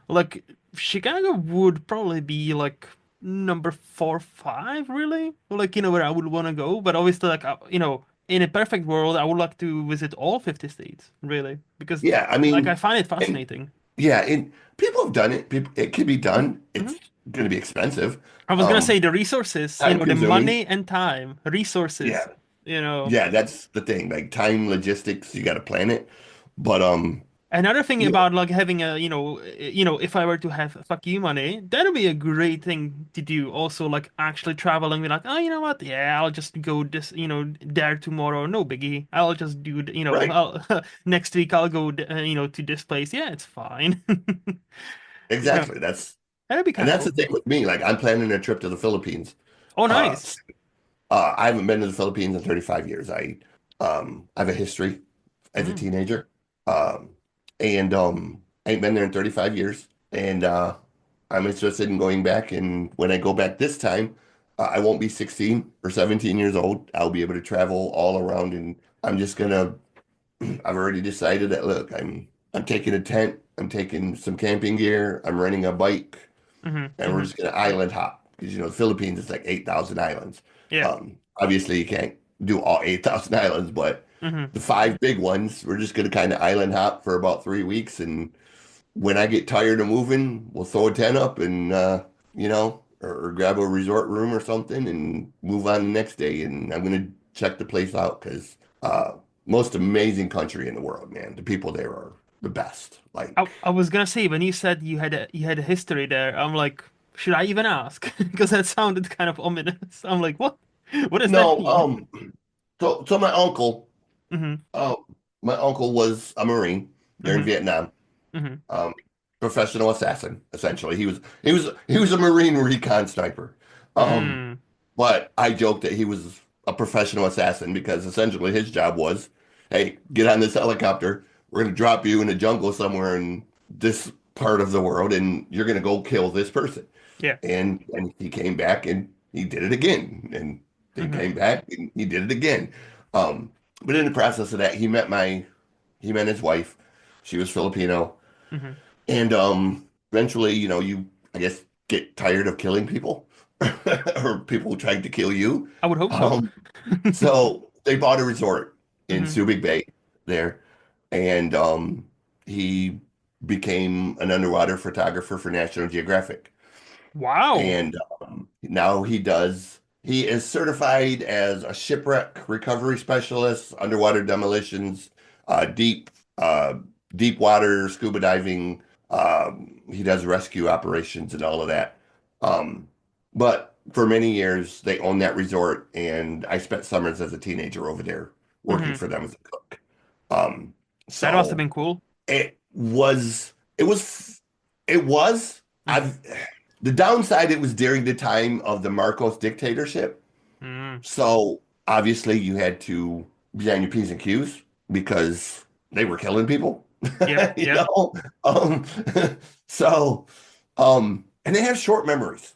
Speaker 1: like Chicago would probably be like number 4, 5, really. Like, where I would want to go. But obviously, like, in a perfect world, I would like to visit all 50 states, really, because
Speaker 2: Yeah, I
Speaker 1: like I
Speaker 2: mean,
Speaker 1: find it
Speaker 2: and
Speaker 1: fascinating.
Speaker 2: yeah, and people have done it. People, it can be done.
Speaker 1: Mhm.
Speaker 2: It's going to be expensive,
Speaker 1: I was gonna say the resources,
Speaker 2: time
Speaker 1: the
Speaker 2: consuming.
Speaker 1: money and time, resources,
Speaker 2: Yeah,
Speaker 1: you know.
Speaker 2: yeah, that's the thing. Like time, logistics, you got to plan it. But
Speaker 1: Another thing
Speaker 2: you know,
Speaker 1: about like having if I were to have fuck you money, that'd be a great thing to do. Also, like actually traveling, be like, oh, you know what? Yeah, I'll just go this, there tomorrow. No biggie. I'll just do,
Speaker 2: right?
Speaker 1: next week I'll go, to this place. Yeah, it's fine. You know,
Speaker 2: Exactly.
Speaker 1: that'd be
Speaker 2: And
Speaker 1: kind of
Speaker 2: that's the
Speaker 1: cool.
Speaker 2: thing with me. Like I'm planning a trip to the Philippines.
Speaker 1: Oh,
Speaker 2: Uh,
Speaker 1: nice.
Speaker 2: I haven't been to the Philippines in 35 years. I have a history as a
Speaker 1: Mm,
Speaker 2: teenager. Um, and I ain't been there in 35 years. And I'm interested in going back. And when I go back this time, I won't be 16 or 17 years old. I'll be able to travel all around, and I'm just gonna I've already decided that look, I'm taking a tent, I'm taking some camping gear, I'm renting a bike,
Speaker 1: hmm.
Speaker 2: and we're
Speaker 1: Hmm.
Speaker 2: just gonna island hop because the Philippines is like 8,000 islands.
Speaker 1: Yeah.
Speaker 2: Obviously you can't do all 8,000 islands, but
Speaker 1: Hmm.
Speaker 2: the five big ones, we're just gonna kind of island hop for about 3 weeks, and when I get tired of moving, we'll throw a tent up and or grab a resort room or something and move on the next day. And I'm gonna check the place out because most amazing country in the world, man. The people there are the best. Like,
Speaker 1: I was gonna say when you said you had a history there, I'm like, should I even ask? Because that sounded kind of ominous. I'm like, what? What does that
Speaker 2: no,
Speaker 1: mean?
Speaker 2: so
Speaker 1: Hmm.
Speaker 2: um, my uncle was a Marine there in
Speaker 1: Hmm.
Speaker 2: Vietnam.
Speaker 1: Hmm.
Speaker 2: Um, Professional assassin, essentially. He was a Marine recon sniper. Um,
Speaker 1: Mm.
Speaker 2: But I joke that he was a professional assassin because essentially his job was, hey, get on this helicopter. We're going to drop you in the jungle somewhere in this part of the world, and you're going to go kill this person.
Speaker 1: Yeah.
Speaker 2: And he came back and he did it again, and he
Speaker 1: Hmm.
Speaker 2: came back and he did it again. Um, but in the process of that, he met his wife. She was Filipino,
Speaker 1: Hmm.
Speaker 2: and eventually, you I guess get tired of killing people or people trying to kill you.
Speaker 1: I would hope so.
Speaker 2: Um, so they bought a resort in
Speaker 1: Hmm.
Speaker 2: Subic Bay there, and he became an underwater photographer for National Geographic.
Speaker 1: Wow.
Speaker 2: And now he is certified as a shipwreck recovery specialist, underwater demolitions, deep uh, deep water scuba diving. He does rescue operations and all of that. Um, but for many years, they owned that resort, and I spent summers as a teenager over there working
Speaker 1: Hmm.
Speaker 2: for them as a cook. Um,
Speaker 1: That must have
Speaker 2: so
Speaker 1: been cool.
Speaker 2: it was
Speaker 1: Hmm.
Speaker 2: I've the downside, it was during the time of the Marcos dictatorship.
Speaker 1: Hmm.
Speaker 2: So obviously you had to be on your P's and Q's because they were killing people.
Speaker 1: Yep.
Speaker 2: You
Speaker 1: Yep.
Speaker 2: know? Um, so and they have short memories.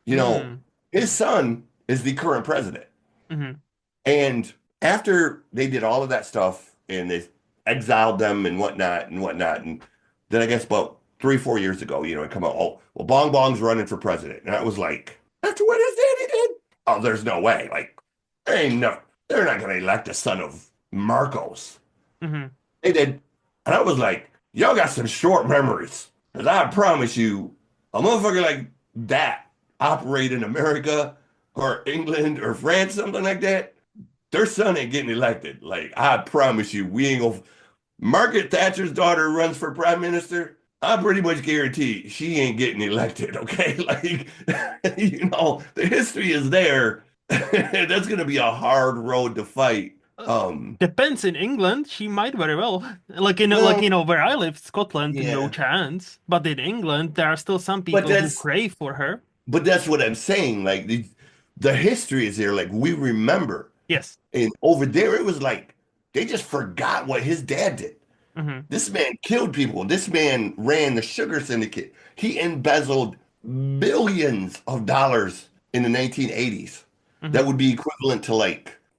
Speaker 2: You know,
Speaker 1: Hmm.
Speaker 2: his son is the current president.
Speaker 1: Hmm.
Speaker 2: And after they did all of that stuff and they exiled them and whatnot and whatnot. And then I guess about 3, 4 years ago, it come out, oh, well, Bong Bong's running for president. And I was like, that's what his daddy did? Oh, there's no way. Like, ain't no, they're not going to elect the son of Marcos.
Speaker 1: Hmm.
Speaker 2: They did. And I was like, y'all got some short memories. Because I promise you, a motherfucker like that operate in America or England or France, something like that, their son ain't getting elected. Like, I promise you, we ain't gonna. Margaret Thatcher's daughter runs for prime minister. I pretty much guarantee she ain't getting elected, okay? Like, the history is there. That's gonna be a hard road to fight.
Speaker 1: Uh,
Speaker 2: Um,
Speaker 1: Depends. In England, she might very well.
Speaker 2: well,
Speaker 1: Where I live, Scotland, no
Speaker 2: yeah,
Speaker 1: chance. But in England, there are still some
Speaker 2: but
Speaker 1: people who
Speaker 2: that's
Speaker 1: crave for her.
Speaker 2: but that's what I'm saying. Like the history is there. Like we remember,
Speaker 1: Yes.
Speaker 2: and over there it was like they just forgot what his dad did.
Speaker 1: Hmm.
Speaker 2: This man killed people. This man ran the sugar syndicate. He embezzled billions of dollars in the 1980s. That
Speaker 1: Hmm.
Speaker 2: would be equivalent to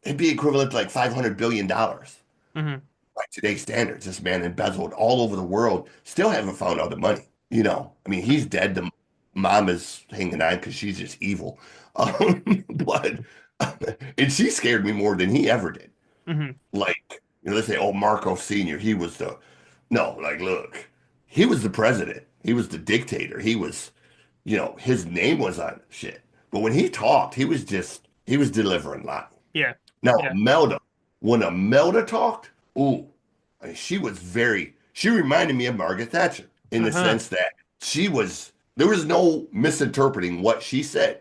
Speaker 2: it'd be equivalent to like $500 billion dollars
Speaker 1: Hmm.
Speaker 2: by today's standards. This man embezzled all over the world. Still haven't found all the money. I mean, he's dead. The mom is hanging on because she's just evil. But, and she scared me more than he ever did.
Speaker 1: Hmm.
Speaker 2: Like, let's say, oh, Marco Sr., he was no, like, look, he was the president. He was the dictator. He was, his name was on shit. But when he talked, he was delivering line.
Speaker 1: Yeah.
Speaker 2: Now,
Speaker 1: Yeah.
Speaker 2: when Imelda talked, ooh, I mean, she reminded me of Margaret Thatcher in the
Speaker 1: Uh-huh.
Speaker 2: sense that there was no misinterpreting what she said.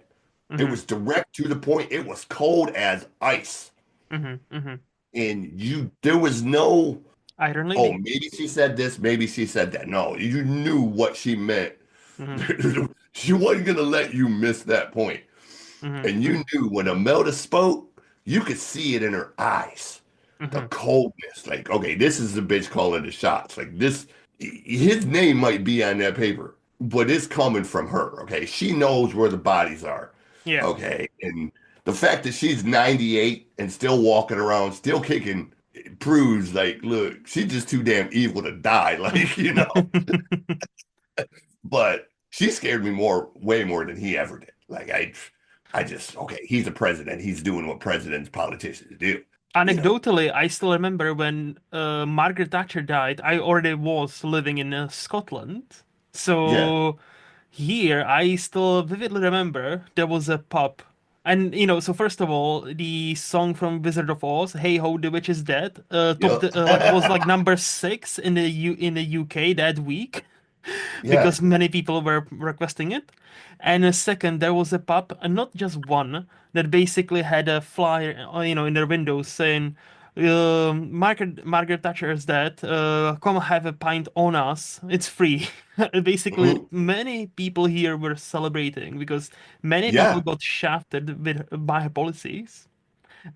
Speaker 2: It
Speaker 1: Hmm.
Speaker 2: was direct to the point. It was cold as ice.
Speaker 1: Hmm. Hmm.
Speaker 2: And there was no,
Speaker 1: Iron
Speaker 2: oh,
Speaker 1: Lady.
Speaker 2: maybe she said this, maybe she said that. No, you knew what she meant.
Speaker 1: Hmm.
Speaker 2: She wasn't going to let you miss that point.
Speaker 1: Hmm.
Speaker 2: And you knew when Imelda spoke, you could see it in her eyes. The
Speaker 1: Hmm.
Speaker 2: coldness. Like, okay, this is the bitch calling the shots. Like this, his name might be on that paper, but it's coming from her. Okay. She knows where the bodies are.
Speaker 1: Yeah.
Speaker 2: Okay. And the fact that she's 98 and still walking around, still kicking, proves like, look, she's just too damn evil to die. Like, but she scared me way more than he ever did. Like I just, okay, he's a president. He's doing what presidents, politicians do. You know,
Speaker 1: Anecdotally, I still remember when Margaret Thatcher died, I already was living in Scotland.
Speaker 2: yeah,
Speaker 1: So here, I still vividly remember there was a pub. And, so first of all, the song from Wizard of Oz, Hey Ho, the Witch is Dead,
Speaker 2: yep,
Speaker 1: was like number 6 in the UK that week
Speaker 2: yeah.
Speaker 1: because many people were requesting it. And a second, there was a pub, and not just one, that basically had a flyer, in their windows saying, Margaret Thatcher is dead. Come have a pint on us. It's free." Basically,
Speaker 2: Mhm.
Speaker 1: many people here were celebrating because many people
Speaker 2: Yeah.
Speaker 1: got shafted by her policies.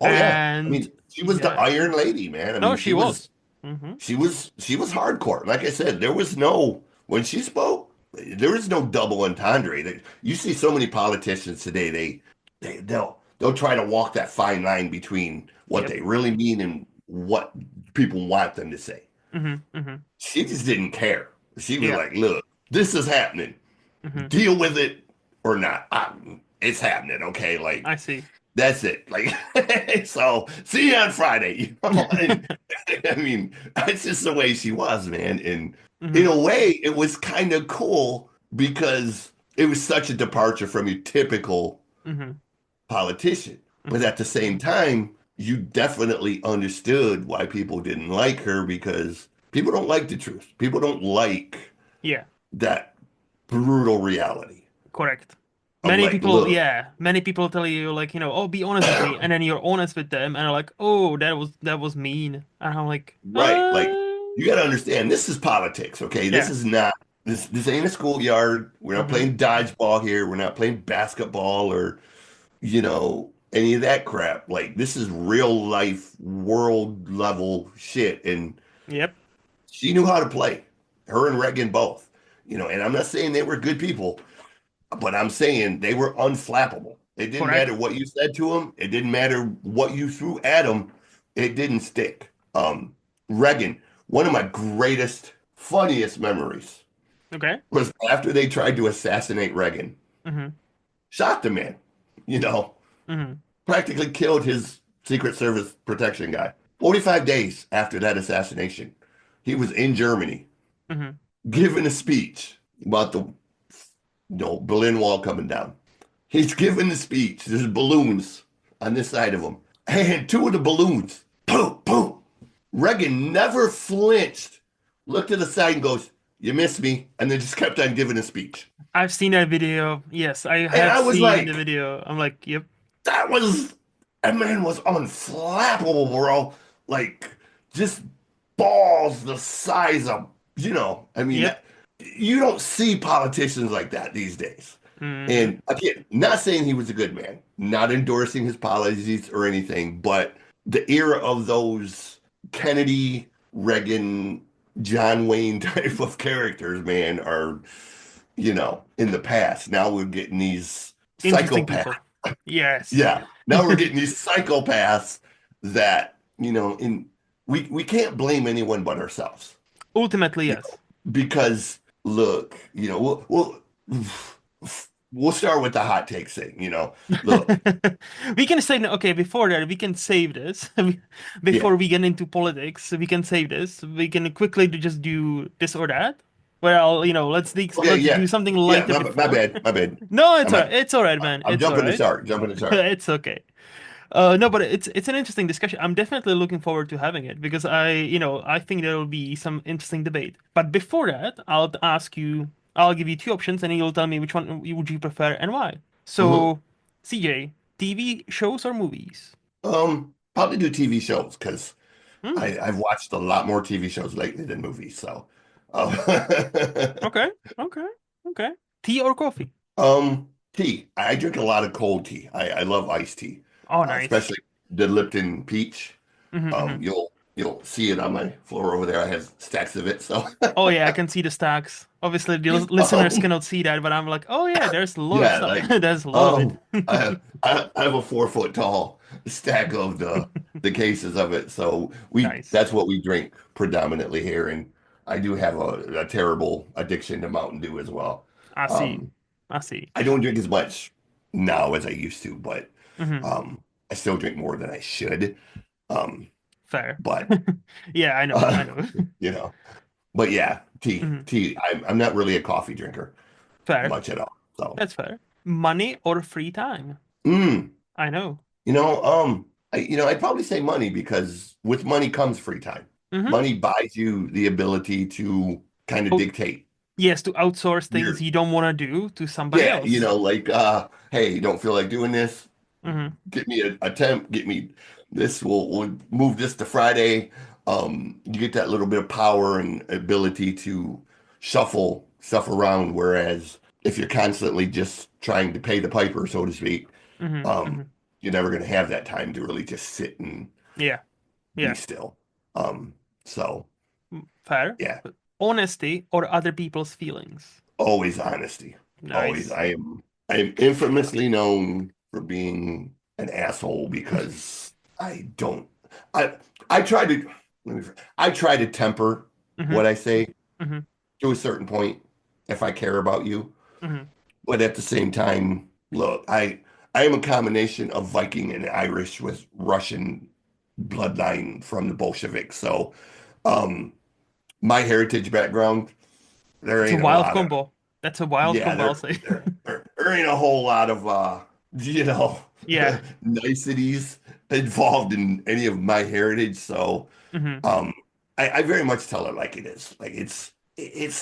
Speaker 2: Oh yeah. I
Speaker 1: And
Speaker 2: mean, she was the
Speaker 1: yeah,
Speaker 2: Iron Lady, man. I
Speaker 1: no,
Speaker 2: mean,
Speaker 1: she was. Hmm.
Speaker 2: she was hardcore. Like I said, there was no when she spoke, there is no double entendre. You see so many politicians today, they'll try to walk that fine line between what
Speaker 1: Yep.
Speaker 2: they really mean and what people want them to say.
Speaker 1: Hmm. Hmm.
Speaker 2: She just didn't care. She was
Speaker 1: Yeah.
Speaker 2: like, look, this is happening.
Speaker 1: Hmm.
Speaker 2: Deal with it or not. It's happening, okay?
Speaker 1: I
Speaker 2: Like
Speaker 1: see.
Speaker 2: that's it. Like, so see you on Friday. And, I mean, that's just the way she was, man. And in
Speaker 1: Hmm.
Speaker 2: a way, it was kind of cool because it was such a departure from your typical
Speaker 1: Hmm.
Speaker 2: politician. But
Speaker 1: Hmm.
Speaker 2: at the same time, you definitely understood why people didn't like her because people don't like the truth. People don't like
Speaker 1: Yeah.
Speaker 2: that brutal reality.
Speaker 1: Correct.
Speaker 2: I'm
Speaker 1: Many
Speaker 2: like,
Speaker 1: people,
Speaker 2: look,
Speaker 1: yeah, many people tell you like, oh, be honest with me, and then you're honest with them, and they're like, oh, that was mean, and I'm like,
Speaker 2: right. Like you got to understand this is politics, okay? This
Speaker 1: yeah,
Speaker 2: is not this ain't a schoolyard. We're not
Speaker 1: hmm,
Speaker 2: playing dodgeball here. We're not playing basketball or, any of that crap. Like this is real life world level shit and
Speaker 1: yep,
Speaker 2: she knew how to play. Her and Reagan both. And I'm not saying they were good people, but I'm saying they were unflappable. It didn't matter
Speaker 1: correct,
Speaker 2: what you said to them. It didn't matter what you threw at them. It didn't stick. Reagan one of my greatest, funniest memories
Speaker 1: Okay.
Speaker 2: was after they tried to assassinate Reagan.
Speaker 1: Mm-hmm.
Speaker 2: Shot the man, you know,
Speaker 1: Mm-hmm.
Speaker 2: practically killed his Secret Service protection guy. 45 days after that assassination, he was in Germany
Speaker 1: Mm-hmm.
Speaker 2: giving a speech about the Berlin Wall coming down. He's giving the speech. There's balloons on this side of him. And two of the balloons, boom, boom. Reagan never flinched, looked to the side and goes, "You missed me," and then just kept on giving a speech.
Speaker 1: I've seen that video. Yes, I
Speaker 2: And
Speaker 1: have
Speaker 2: I was
Speaker 1: seen the
Speaker 2: like,
Speaker 1: video. I'm like, yep.
Speaker 2: that was, that man was unflappable, bro. Like, just balls the size of, I mean,
Speaker 1: Yep.
Speaker 2: you don't see politicians like that these days.
Speaker 1: Mm-hmm.
Speaker 2: And again, not saying he was a good man, not endorsing his policies or anything, but the era of those Kennedy, Reagan, John Wayne type of characters, man, are, in the past. Now we're getting these
Speaker 1: Interesting
Speaker 2: psychopaths.
Speaker 1: people. Yes.
Speaker 2: Yeah. Now we're getting these psychopaths that, in we can't blame anyone but ourselves.
Speaker 1: Ultimately,
Speaker 2: You
Speaker 1: yes.
Speaker 2: because look, we'll start with the hot takes thing, Look,
Speaker 1: We can say, okay, before that, we can save this.
Speaker 2: yeah,
Speaker 1: Before we get into politics, we can save this. We can quickly just do this or that. Well,
Speaker 2: okay,
Speaker 1: let's do
Speaker 2: yeah,
Speaker 1: something
Speaker 2: yeah,
Speaker 1: lighter
Speaker 2: my
Speaker 1: before.
Speaker 2: bad, my bad.
Speaker 1: No, it's
Speaker 2: I'm
Speaker 1: all
Speaker 2: at,
Speaker 1: right. It's all right, man.
Speaker 2: I'm
Speaker 1: It's all
Speaker 2: jumping the
Speaker 1: right.
Speaker 2: shark, jumping the shark.
Speaker 1: It's okay. No, but it's an interesting discussion. I'm definitely looking forward to having it because I think there will be some interesting debate. But before that, I'll give you two options, and you'll tell me which one would you prefer and why.
Speaker 2: hmm
Speaker 1: So, CJ, TV shows or movies?
Speaker 2: Probably do TV shows because
Speaker 1: Hmm.
Speaker 2: I've watched a lot more TV shows lately than movies. So, um,
Speaker 1: Okay, okay, okay. Tea or coffee?
Speaker 2: tea. I drink a lot of cold tea. I love iced tea,
Speaker 1: Oh, nice.
Speaker 2: especially the Lipton Peach.
Speaker 1: Hmm.
Speaker 2: You'll see it on my floor over there. I have stacks of it. So,
Speaker 1: Oh yeah, I can see the stacks. Obviously, the listeners
Speaker 2: um,
Speaker 1: cannot see that, but I'm like, oh yeah, there's a lot of
Speaker 2: yeah,
Speaker 1: stuff.
Speaker 2: like,
Speaker 1: There's a lot of
Speaker 2: oh,
Speaker 1: it.
Speaker 2: I have a 4 foot tall stack of the cases of it. So
Speaker 1: Nice.
Speaker 2: that's what we drink predominantly here, and I do have a terrible addiction to Mountain Dew as well.
Speaker 1: I see.
Speaker 2: Um,
Speaker 1: I see.
Speaker 2: I don't drink as much now as I used to, but
Speaker 1: Hmm.
Speaker 2: um, I still drink more than I should. Um,
Speaker 1: Fair.
Speaker 2: but
Speaker 1: Yeah, I know. I
Speaker 2: uh,
Speaker 1: know.
Speaker 2: you know, but yeah, tea,
Speaker 1: Mhm.
Speaker 2: tea. I'm not really a coffee drinker
Speaker 1: Fair.
Speaker 2: much at all. So,
Speaker 1: That's fair. Money or free time?
Speaker 2: mm,
Speaker 1: I know.
Speaker 2: I'd probably say money because with money comes free time.
Speaker 1: Hmm.
Speaker 2: Money buys you the ability to kind of
Speaker 1: Oh,
Speaker 2: dictate
Speaker 1: yes, to outsource things
Speaker 2: your,
Speaker 1: you don't want to do to somebody
Speaker 2: yeah,
Speaker 1: else.
Speaker 2: like, hey, you don't feel like doing this?
Speaker 1: Hmm.
Speaker 2: Get me a temp, get me this, we'll move this to Friday. You get that little bit of power and ability to shuffle stuff around. Whereas if you're constantly just trying to pay the piper, so to speak,
Speaker 1: Hmm.
Speaker 2: um,
Speaker 1: Hmm.
Speaker 2: you're never going to have that time to really just sit and
Speaker 1: Yeah.
Speaker 2: be
Speaker 1: Yeah.
Speaker 2: still. So
Speaker 1: Fair.
Speaker 2: yeah,
Speaker 1: Honesty or other people's feelings?
Speaker 2: always honesty. Always.
Speaker 1: Nice.
Speaker 2: I am infamously known for being an asshole because I don't I I try to let me I try to temper
Speaker 1: Hmm.
Speaker 2: what I say
Speaker 1: Hmm.
Speaker 2: to a certain point if I care about you.
Speaker 1: Hmm.
Speaker 2: But at the same time, look, I am a combination of Viking and Irish with Russian bloodline from the Bolsheviks. So um my heritage background, there
Speaker 1: That's a
Speaker 2: ain't a
Speaker 1: wild
Speaker 2: lot of
Speaker 1: combo. That's a wild
Speaker 2: yeah,
Speaker 1: combo, I'll say.
Speaker 2: there ain't a whole lot of you know
Speaker 1: Yeah.
Speaker 2: niceties involved in any of my heritage. So
Speaker 1: Hmm.
Speaker 2: um I very much tell it like it is. Like it's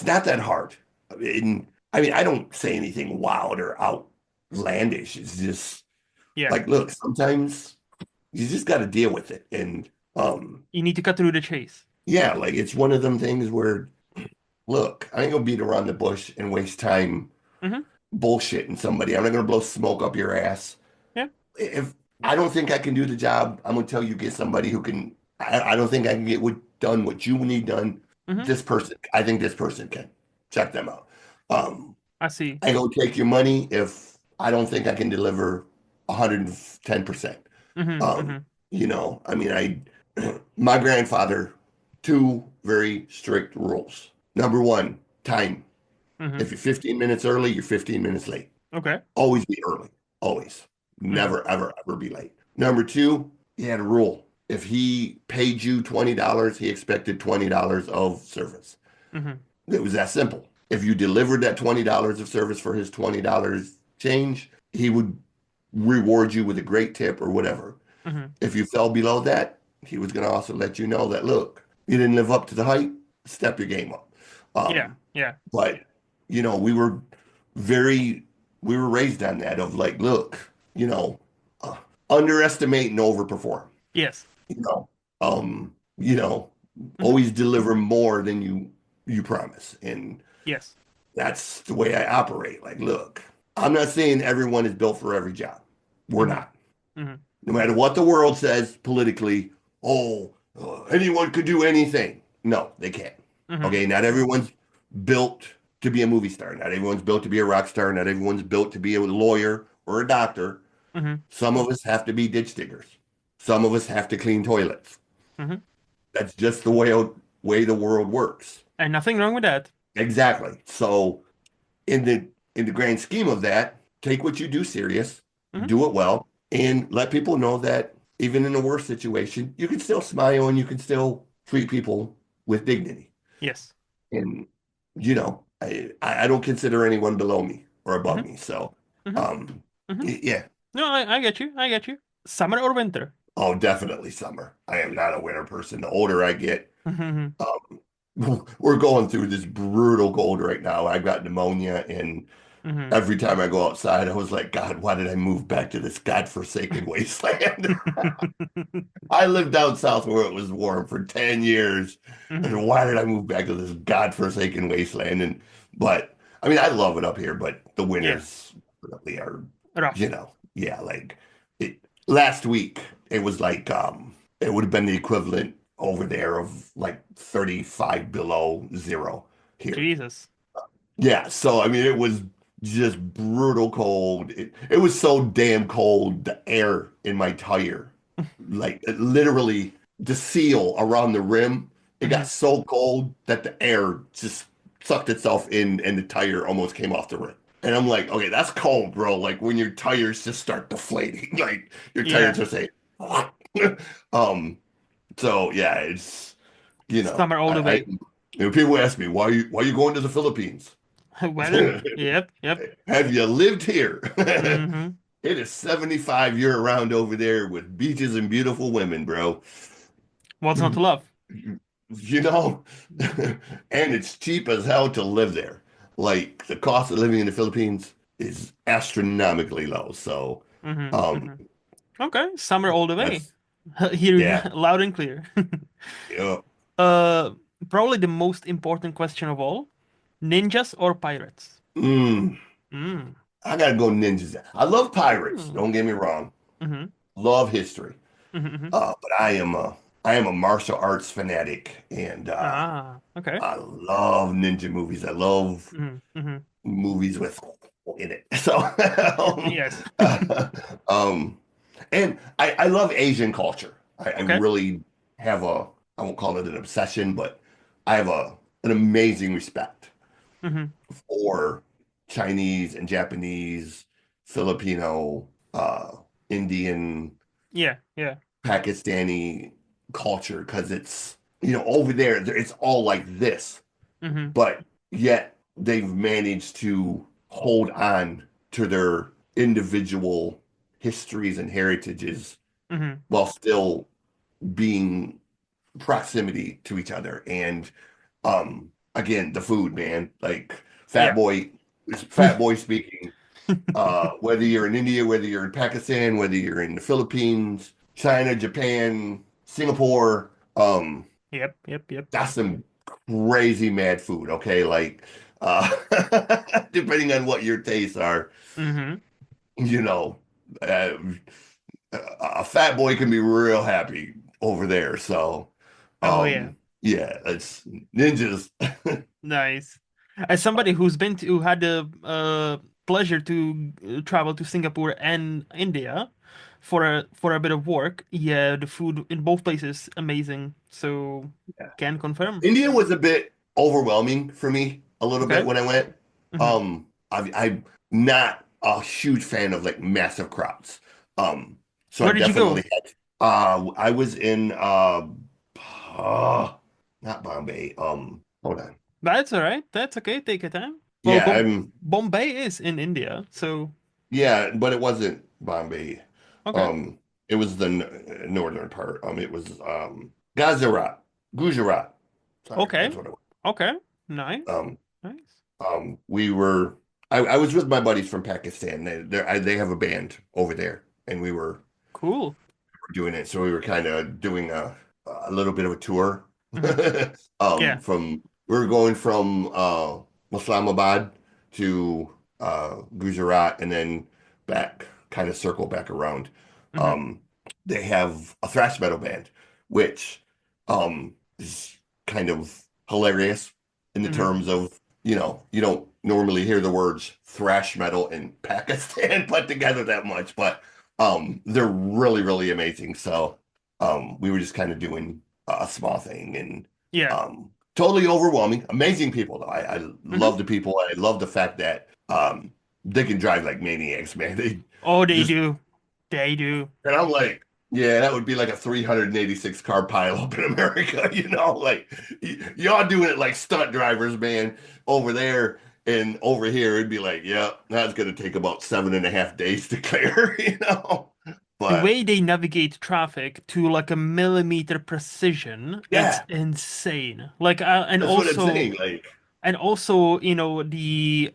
Speaker 2: not that hard. I mean, I don't say anything wild or outlandish. It's just
Speaker 1: Yeah.
Speaker 2: like, look, sometimes you just got to deal with it. And
Speaker 1: You need to cut through the chase.
Speaker 2: yeah, like it's one of them things where, look, I ain't gonna beat around the bush and waste time
Speaker 1: Hmm.
Speaker 2: bullshitting somebody. I'm not gonna blow smoke up your ass.
Speaker 1: Yeah.
Speaker 2: If I don't think I can do the job, I'm gonna tell you get somebody who can. I don't think I can get done what you need done.
Speaker 1: Hmm.
Speaker 2: This person, I think this person can. Check them out. Um,
Speaker 1: I see.
Speaker 2: I ain't gonna take your money if I don't think I can deliver 110%.
Speaker 1: Hmm.
Speaker 2: Um,
Speaker 1: Hmm.
Speaker 2: I mean, my grandfather. two very strict rules. Number one, time.
Speaker 1: Mm-hmm.
Speaker 2: If you're 15 minutes early, you're 15 minutes late.
Speaker 1: Okay.
Speaker 2: Always be early. Always.
Speaker 1: Mm-hmm.
Speaker 2: Never, ever, ever be late. Number two, he had a rule. If he paid you $20, he expected $20 of service.
Speaker 1: Mm-hmm.
Speaker 2: It was that simple. If you delivered that $20 of service for his $20 change, he would reward you with a great tip or whatever.
Speaker 1: Mm-hmm.
Speaker 2: If you fell below that, he was going to also let you know that, look, you didn't live up to the hype, step your game up.
Speaker 1: Yeah.
Speaker 2: Um,
Speaker 1: Yeah.
Speaker 2: but, we were very, we were raised on that of like, look, you know, uh, underestimate and overperform,
Speaker 1: Yes.
Speaker 2: you know, um, you know,
Speaker 1: Mm-hmm.
Speaker 2: always deliver more than you promise. And
Speaker 1: Yes.
Speaker 2: that's the way I operate. Like, look, I'm not saying everyone is built for every job. We're
Speaker 1: Mm-hmm.
Speaker 2: not.
Speaker 1: Mm-hmm.
Speaker 2: No matter what the world says politically, oh, anyone could do anything. No, they can't.
Speaker 1: Mm-hmm.
Speaker 2: Okay, not everyone's built to be a movie star. Not everyone's built to be a rock star. Not everyone's built to be a lawyer or a doctor.
Speaker 1: Mm-hmm.
Speaker 2: Some of us have to be ditch diggers. Some of us have to clean toilets.
Speaker 1: Mm-hmm.
Speaker 2: That's just the way the world works.
Speaker 1: And nothing wrong with that.
Speaker 2: Exactly. So in the grand scheme of that, take what you do serious,
Speaker 1: Mm-hmm.
Speaker 2: do it well, and let people know that even in a worse situation, you can still smile and you can still treat people with dignity.
Speaker 1: Yes.
Speaker 2: And I don't consider anyone below me or above
Speaker 1: Mm-hmm.
Speaker 2: me. So
Speaker 1: Mm-hmm.
Speaker 2: um
Speaker 1: Mm-hmm.
Speaker 2: yeah.
Speaker 1: No, I get you. I get you. Summer or winter?
Speaker 2: Oh, definitely summer. I am not a winter person. The older I get,
Speaker 1: Mm-hmm.
Speaker 2: we're going through this brutal cold right now. I've got pneumonia, and
Speaker 1: Mm-hmm.
Speaker 2: every time I go outside, I was like, God, why did I move back to this godforsaken wasteland? I lived down south where it was warm for 10 years.
Speaker 1: Mm-hmm.
Speaker 2: And why did I move back to this godforsaken wasteland? But I mean, I love it up here, but the
Speaker 1: Yeah.
Speaker 2: winters really are,
Speaker 1: Rough.
Speaker 2: yeah, like it last week, it was like, it would have been the equivalent over there of like 35 below zero here.
Speaker 1: Jesus.
Speaker 2: Yeah, so I mean, it was just brutal cold. It was so damn cold, the air in my tire, like literally the seal around the rim, it got
Speaker 1: Mm-hmm.
Speaker 2: so cold that the air just sucked itself in and the tire almost came off the rim. And I'm like, okay, that's cold, bro. Like when your tires just start deflating, like your tires
Speaker 1: Yeah.
Speaker 2: just say, um, so yeah, it's
Speaker 1: Summer all the
Speaker 2: I
Speaker 1: way.
Speaker 2: people ask me why you going to the Philippines?
Speaker 1: Weather. Yep. Yep.
Speaker 2: Have you lived here?
Speaker 1: Mm-hmm.
Speaker 2: It is 75 year round over there with beaches and beautiful women, bro.
Speaker 1: What's not to love?
Speaker 2: You know, and it's cheap as hell to live there. Like the cost of living in the Philippines is astronomically low. So,
Speaker 1: Mm-hmm.
Speaker 2: um,
Speaker 1: Mm-hmm. Okay. Summer all the way.
Speaker 2: that's
Speaker 1: Hear
Speaker 2: yeah,
Speaker 1: loud and clear.
Speaker 2: yeah.
Speaker 1: Uh, Probably the most important question of all: ninjas or pirates?
Speaker 2: Mm,
Speaker 1: Mm.
Speaker 2: I gotta go ninjas. I love pirates.
Speaker 1: Mm.
Speaker 2: Don't get me wrong.
Speaker 1: Mm-hmm.
Speaker 2: Love history.
Speaker 1: Mm-hmm.
Speaker 2: But I am a martial arts fanatic, and
Speaker 1: Ah, okay.
Speaker 2: I love ninja movies. I love
Speaker 1: Mm-hmm.
Speaker 2: movies with in it. So,
Speaker 1: Yes.
Speaker 2: um, and I love Asian culture. I
Speaker 1: Okay.
Speaker 2: really have I won't call it an obsession, but I have an amazing respect
Speaker 1: Mm-hmm.
Speaker 2: for Chinese and Japanese, Filipino, Indian,
Speaker 1: Yeah. Yeah.
Speaker 2: Pakistani culture because it's, over there, it's all like this,
Speaker 1: Mm-hmm.
Speaker 2: but yet they've managed to hold on to their individual histories and heritages
Speaker 1: Mm-hmm.
Speaker 2: while still being proximity to each other. And again, the food, man, like
Speaker 1: Yeah.
Speaker 2: fat boy speaking. Whether you're in India, whether you're in Pakistan, whether you're in the Philippines, China, Japan, Singapore,
Speaker 1: Yep. Yep. Yep.
Speaker 2: that's some crazy mad food, okay? Like, uh, depending on what your tastes are,
Speaker 1: Mm-hmm.
Speaker 2: you know, uh, a fat boy can be real happy over there. So,
Speaker 1: Oh yeah.
Speaker 2: yeah, it's ninjas.
Speaker 1: Nice. As somebody who had the pleasure to travel to Singapore and India, for a bit of work, yeah, the food in both places amazing. So
Speaker 2: Yeah.
Speaker 1: can confirm.
Speaker 2: India was a bit overwhelming for me a little bit
Speaker 1: Okay.
Speaker 2: when I went.
Speaker 1: Hmm.
Speaker 2: I'm not a huge fan of like massive crowds. Um, so I
Speaker 1: Where did you
Speaker 2: definitely
Speaker 1: go?
Speaker 2: had, I was in, uh, not Bombay. Hold on.
Speaker 1: That's all right. That's okay. Take your time. Well,
Speaker 2: Yeah, I'm,
Speaker 1: Bombay is in India, so
Speaker 2: yeah, but it wasn't Bombay.
Speaker 1: okay.
Speaker 2: Um, it was the northern part. It was, Gujarat, Gujarat. Sorry,
Speaker 1: Okay.
Speaker 2: that's what it was.
Speaker 1: Okay. Nice.
Speaker 2: Um,
Speaker 1: Nice.
Speaker 2: we were I was with my buddies from Pakistan. They have a band over there, and we were
Speaker 1: Cool.
Speaker 2: doing it. So we were kind of doing a little bit of a tour.
Speaker 1: Hmm. Yeah.
Speaker 2: From we were going from Islamabad to Gujarat, and then back, kind of circle back around.
Speaker 1: Hmm.
Speaker 2: Um, they have a thrash metal band, which is kind of hilarious in the
Speaker 1: Hmm.
Speaker 2: terms of, you don't normally hear the words thrash metal in Pakistan put together that much, but they're really, really amazing. So we were just kind of doing a small thing, and
Speaker 1: Yeah.
Speaker 2: totally overwhelming. Amazing people though. I
Speaker 1: Hmm.
Speaker 2: love the people. I love the fact that they can drive like maniacs, man. They
Speaker 1: Oh, they
Speaker 2: just,
Speaker 1: do. They do.
Speaker 2: and I'm like, yeah, that would be like a 386 car pileup in America, like y'all doing it like stunt drivers, man, over there. And over here, it'd be like, yeah, that's gonna take about 7.5 days to clear,
Speaker 1: The
Speaker 2: But
Speaker 1: way they navigate traffic to like a millimeter precision, it's
Speaker 2: yeah,
Speaker 1: insane. Like,
Speaker 2: that's what I'm saying. Like,
Speaker 1: and also, the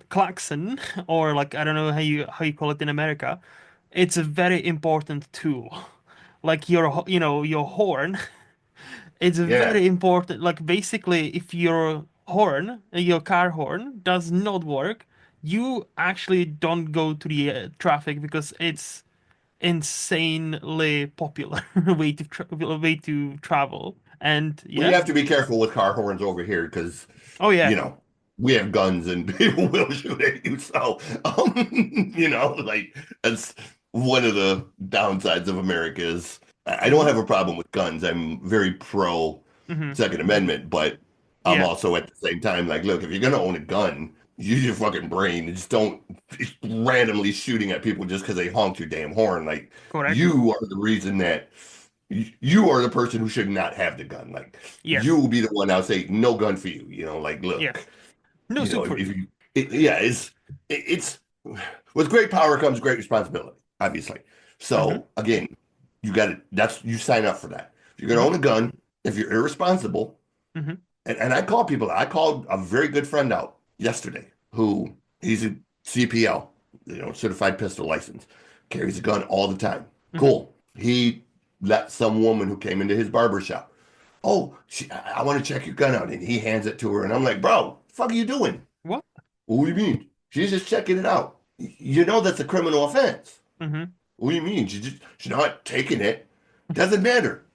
Speaker 1: klaxon, or like I don't know how you call it in America. It's a very important tool. Like your horn. It's
Speaker 2: yeah,
Speaker 1: very important. Like basically, if your car horn does not work, you actually don't go to the traffic because it's insanely popular way to travel. And
Speaker 2: we
Speaker 1: yeah,
Speaker 2: have to be careful with car horns over here because,
Speaker 1: oh
Speaker 2: you
Speaker 1: yeah,
Speaker 2: know, we have guns and people will shoot at you. So, like that's one of the downsides of America is I don't
Speaker 1: hmm
Speaker 2: have a problem with guns. I'm very pro
Speaker 1: hmm
Speaker 2: Second Amendment, but I'm
Speaker 1: yeah,
Speaker 2: also at the same time like, look, if you're gonna own a gun, use your fucking brain and just don't just randomly shooting at people just because they honk your damn horn. Like
Speaker 1: correct,
Speaker 2: you are the reason that you are the person who should not have the gun. Like you
Speaker 1: yes,
Speaker 2: will be the one I'll say no gun for you. Like
Speaker 1: yeah,
Speaker 2: look,
Speaker 1: no soup for
Speaker 2: if
Speaker 1: you.
Speaker 2: you, yeah, it's with great power comes great responsibility, obviously.
Speaker 1: Hmm.
Speaker 2: So again, you got to that's you sign up for that. If you're gonna
Speaker 1: Hmm.
Speaker 2: own a gun, if you're irresponsible,
Speaker 1: Hmm.
Speaker 2: and I call people. I called a very good friend out yesterday who he's a CPL, certified pistol license, carries a gun all the time.
Speaker 1: Hmm.
Speaker 2: Cool. He let some woman who came into his barber shop. Oh, I want to check your gun out, and he hands it to her, and I'm like, bro, what the fuck are you doing?
Speaker 1: What?
Speaker 2: What do you mean? She's just checking it out. You know that's a criminal offense.
Speaker 1: Hmm.
Speaker 2: What do you mean? She's not taking it. Doesn't matter.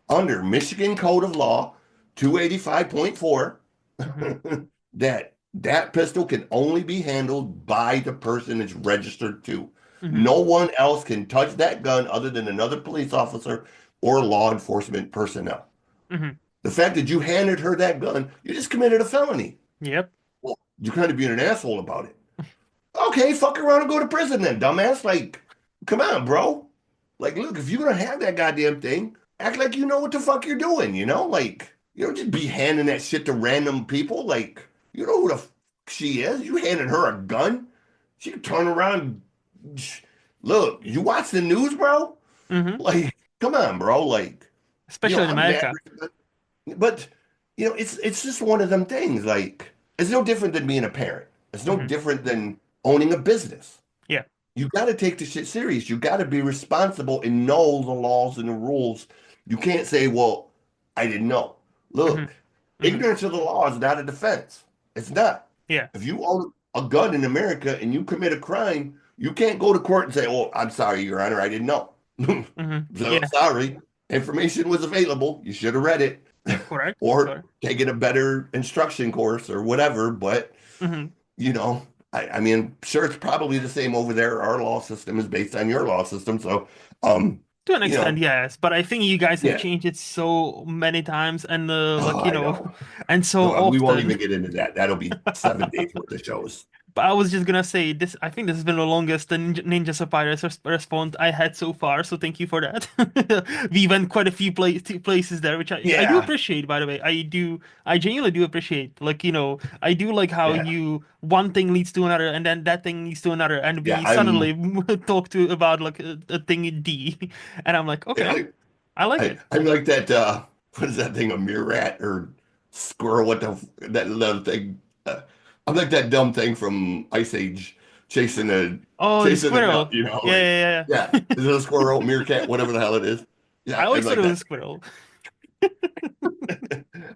Speaker 2: Under Michigan Code of Law 285.4
Speaker 1: Hmm.
Speaker 2: that pistol can only be handled by the person it's registered to.
Speaker 1: Hmm.
Speaker 2: No one else can touch that gun other than another police officer or law enforcement personnel.
Speaker 1: Hmm.
Speaker 2: The fact that you handed her that gun, you just committed a felony.
Speaker 1: Yep.
Speaker 2: Well, you're kind of being an asshole about it. Okay, fuck around and go to prison then, dumbass. Like, come on, bro. Like, look, if you're gonna have that goddamn thing, act like you know what the fuck you're doing, Like, you don't just be handing that shit to random people. Like, you know who the she is. You handing her a gun, she can turn around. Look, you watch the news, bro?
Speaker 1: Hmm.
Speaker 2: Like, come on, bro. Like,
Speaker 1: Especially in
Speaker 2: I'm mad,
Speaker 1: America.
Speaker 2: but it's just one of them things. Like, it's no different than being a parent. It's no
Speaker 1: Hmm.
Speaker 2: different than owning a business.
Speaker 1: Yeah.
Speaker 2: You got to take the shit serious. You got to be responsible and know the laws and the rules. You can't say, well, I didn't know.
Speaker 1: Hmm.
Speaker 2: Look,
Speaker 1: Hmm.
Speaker 2: ignorance of the law is not a defense. It's not.
Speaker 1: Yeah.
Speaker 2: If you own a gun in America and you commit a crime, you can't go to court and say, oh, I'm sorry, Your Honor, I didn't know.
Speaker 1: Hmm.
Speaker 2: So
Speaker 1: Yeah.
Speaker 2: sorry. Information was available. You should have read it
Speaker 1: Correct.
Speaker 2: or
Speaker 1: Correct.
Speaker 2: taken a better instruction course or whatever. But,
Speaker 1: Hmm.
Speaker 2: you know, I mean, sure, it's probably the same over there. Our law system is based on your law system, so um,
Speaker 1: To an
Speaker 2: you
Speaker 1: extent,
Speaker 2: know,
Speaker 1: yes, but I think you guys have
Speaker 2: yeah.
Speaker 1: changed it so many times and
Speaker 2: Oh,
Speaker 1: like
Speaker 2: I know.
Speaker 1: and so
Speaker 2: No, we won't
Speaker 1: often.
Speaker 2: even get into that. That'll be 7 days worth of shows.
Speaker 1: But I was just gonna say this. I think this has been the longest Ninja Sapphires response I had so far. So thank you for that. We went quite a few places there, which I do
Speaker 2: Yeah,
Speaker 1: appreciate. By the way, I genuinely do appreciate. Like I do like how
Speaker 2: yeah,
Speaker 1: you one thing leads to another, and then that thing leads to another, and
Speaker 2: yeah.
Speaker 1: we suddenly talk to about like a thing in D, and I'm like,
Speaker 2: Yeah,
Speaker 1: okay, I like it.
Speaker 2: I'm like that. What is that thing? A meerkat or squirrel? That little thing? Uh, I'm like that dumb thing from Ice Age, chasing a
Speaker 1: Oh, the
Speaker 2: chasing a duck.
Speaker 1: squirrel. Yeah,
Speaker 2: Like
Speaker 1: yeah, yeah.
Speaker 2: yeah, is it a squirrel, meerkat, whatever the hell it is?
Speaker 1: I
Speaker 2: Yeah, I'm
Speaker 1: always thought
Speaker 2: like
Speaker 1: it was
Speaker 2: that.
Speaker 1: a squirrel.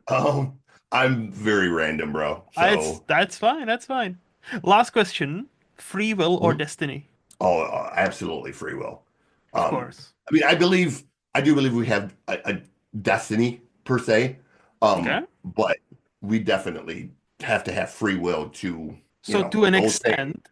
Speaker 2: Um, I'm very random, bro. So,
Speaker 1: That's fine. That's fine. Last question: free will or
Speaker 2: mhm.
Speaker 1: destiny?
Speaker 2: Oh, absolutely free will.
Speaker 1: Of
Speaker 2: Um,
Speaker 1: course.
Speaker 2: I mean, I do believe we have a destiny per se,
Speaker 1: Okay.
Speaker 2: but we definitely have to have free will to,
Speaker 1: So to an
Speaker 2: those things.
Speaker 1: extent,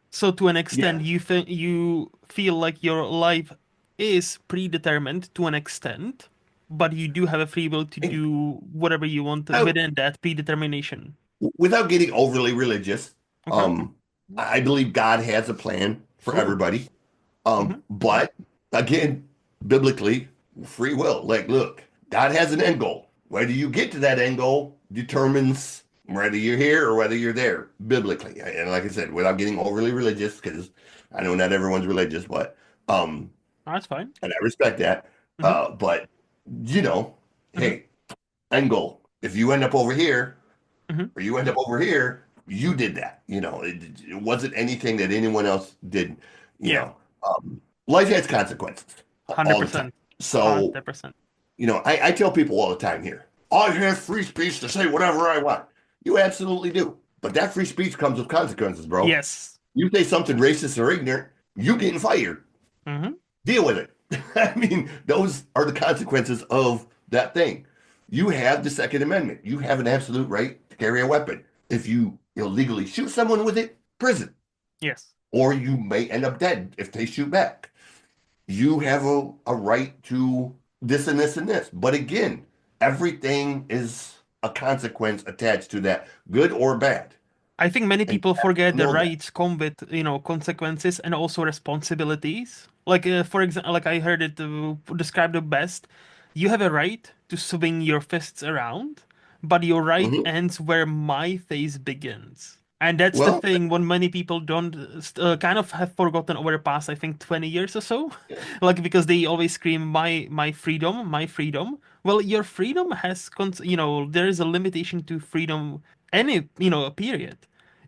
Speaker 2: Yeah.
Speaker 1: you feel like your life is predetermined to an extent, but you do have a free will to
Speaker 2: And
Speaker 1: do whatever you want
Speaker 2: I,
Speaker 1: within that predetermination.
Speaker 2: without getting overly religious,
Speaker 1: Okay.
Speaker 2: um, I believe God has a plan for
Speaker 1: Cool.
Speaker 2: everybody.
Speaker 1: Hmm.
Speaker 2: But again, biblically, free will. Like, look, God has an end goal. Whether you get to that end goal determines whether you're here or whether you're there, biblically. And like I said, without getting overly religious, because I know not everyone's religious, but um,
Speaker 1: That's fine.
Speaker 2: and I respect that.
Speaker 1: Hmm.
Speaker 2: But you know,
Speaker 1: Hmm.
Speaker 2: hey, end goal. If you end up over here
Speaker 1: Hmm.
Speaker 2: or you end up over here, you did that. It wasn't anything that anyone else did. You
Speaker 1: Yeah.
Speaker 2: know, life has consequences all the time.
Speaker 1: 100%.
Speaker 2: So,
Speaker 1: 100%.
Speaker 2: I tell people all the time here, I have free speech to say whatever I want. You absolutely do. But that free speech comes with consequences, bro.
Speaker 1: Yes.
Speaker 2: You say something racist or ignorant, you getting fired.
Speaker 1: Hmm.
Speaker 2: Deal with it. I mean, those are the consequences of that thing. You have the Second Amendment. You have an absolute right to carry a weapon. If you illegally shoot someone with it, prison.
Speaker 1: Yes.
Speaker 2: Or you may end up dead if they shoot back. You have a right to this and this and this. But again, everything is a consequence attached to that, good or bad.
Speaker 1: I think many
Speaker 2: And
Speaker 1: people
Speaker 2: you have
Speaker 1: forget
Speaker 2: to
Speaker 1: the
Speaker 2: know that.
Speaker 1: rights come with, consequences and also responsibilities. Like, for example, like I heard it described the best. You have a right to swing your fists around, but your right
Speaker 2: Mhm.
Speaker 1: ends where my face begins. And that's the
Speaker 2: Well,
Speaker 1: thing when many people don't kind of have forgotten over the past, I think, 20 years or so.
Speaker 2: yeah.
Speaker 1: Like, because they always scream, my freedom, my freedom. Well, your freedom has, there is a limitation to freedom any period.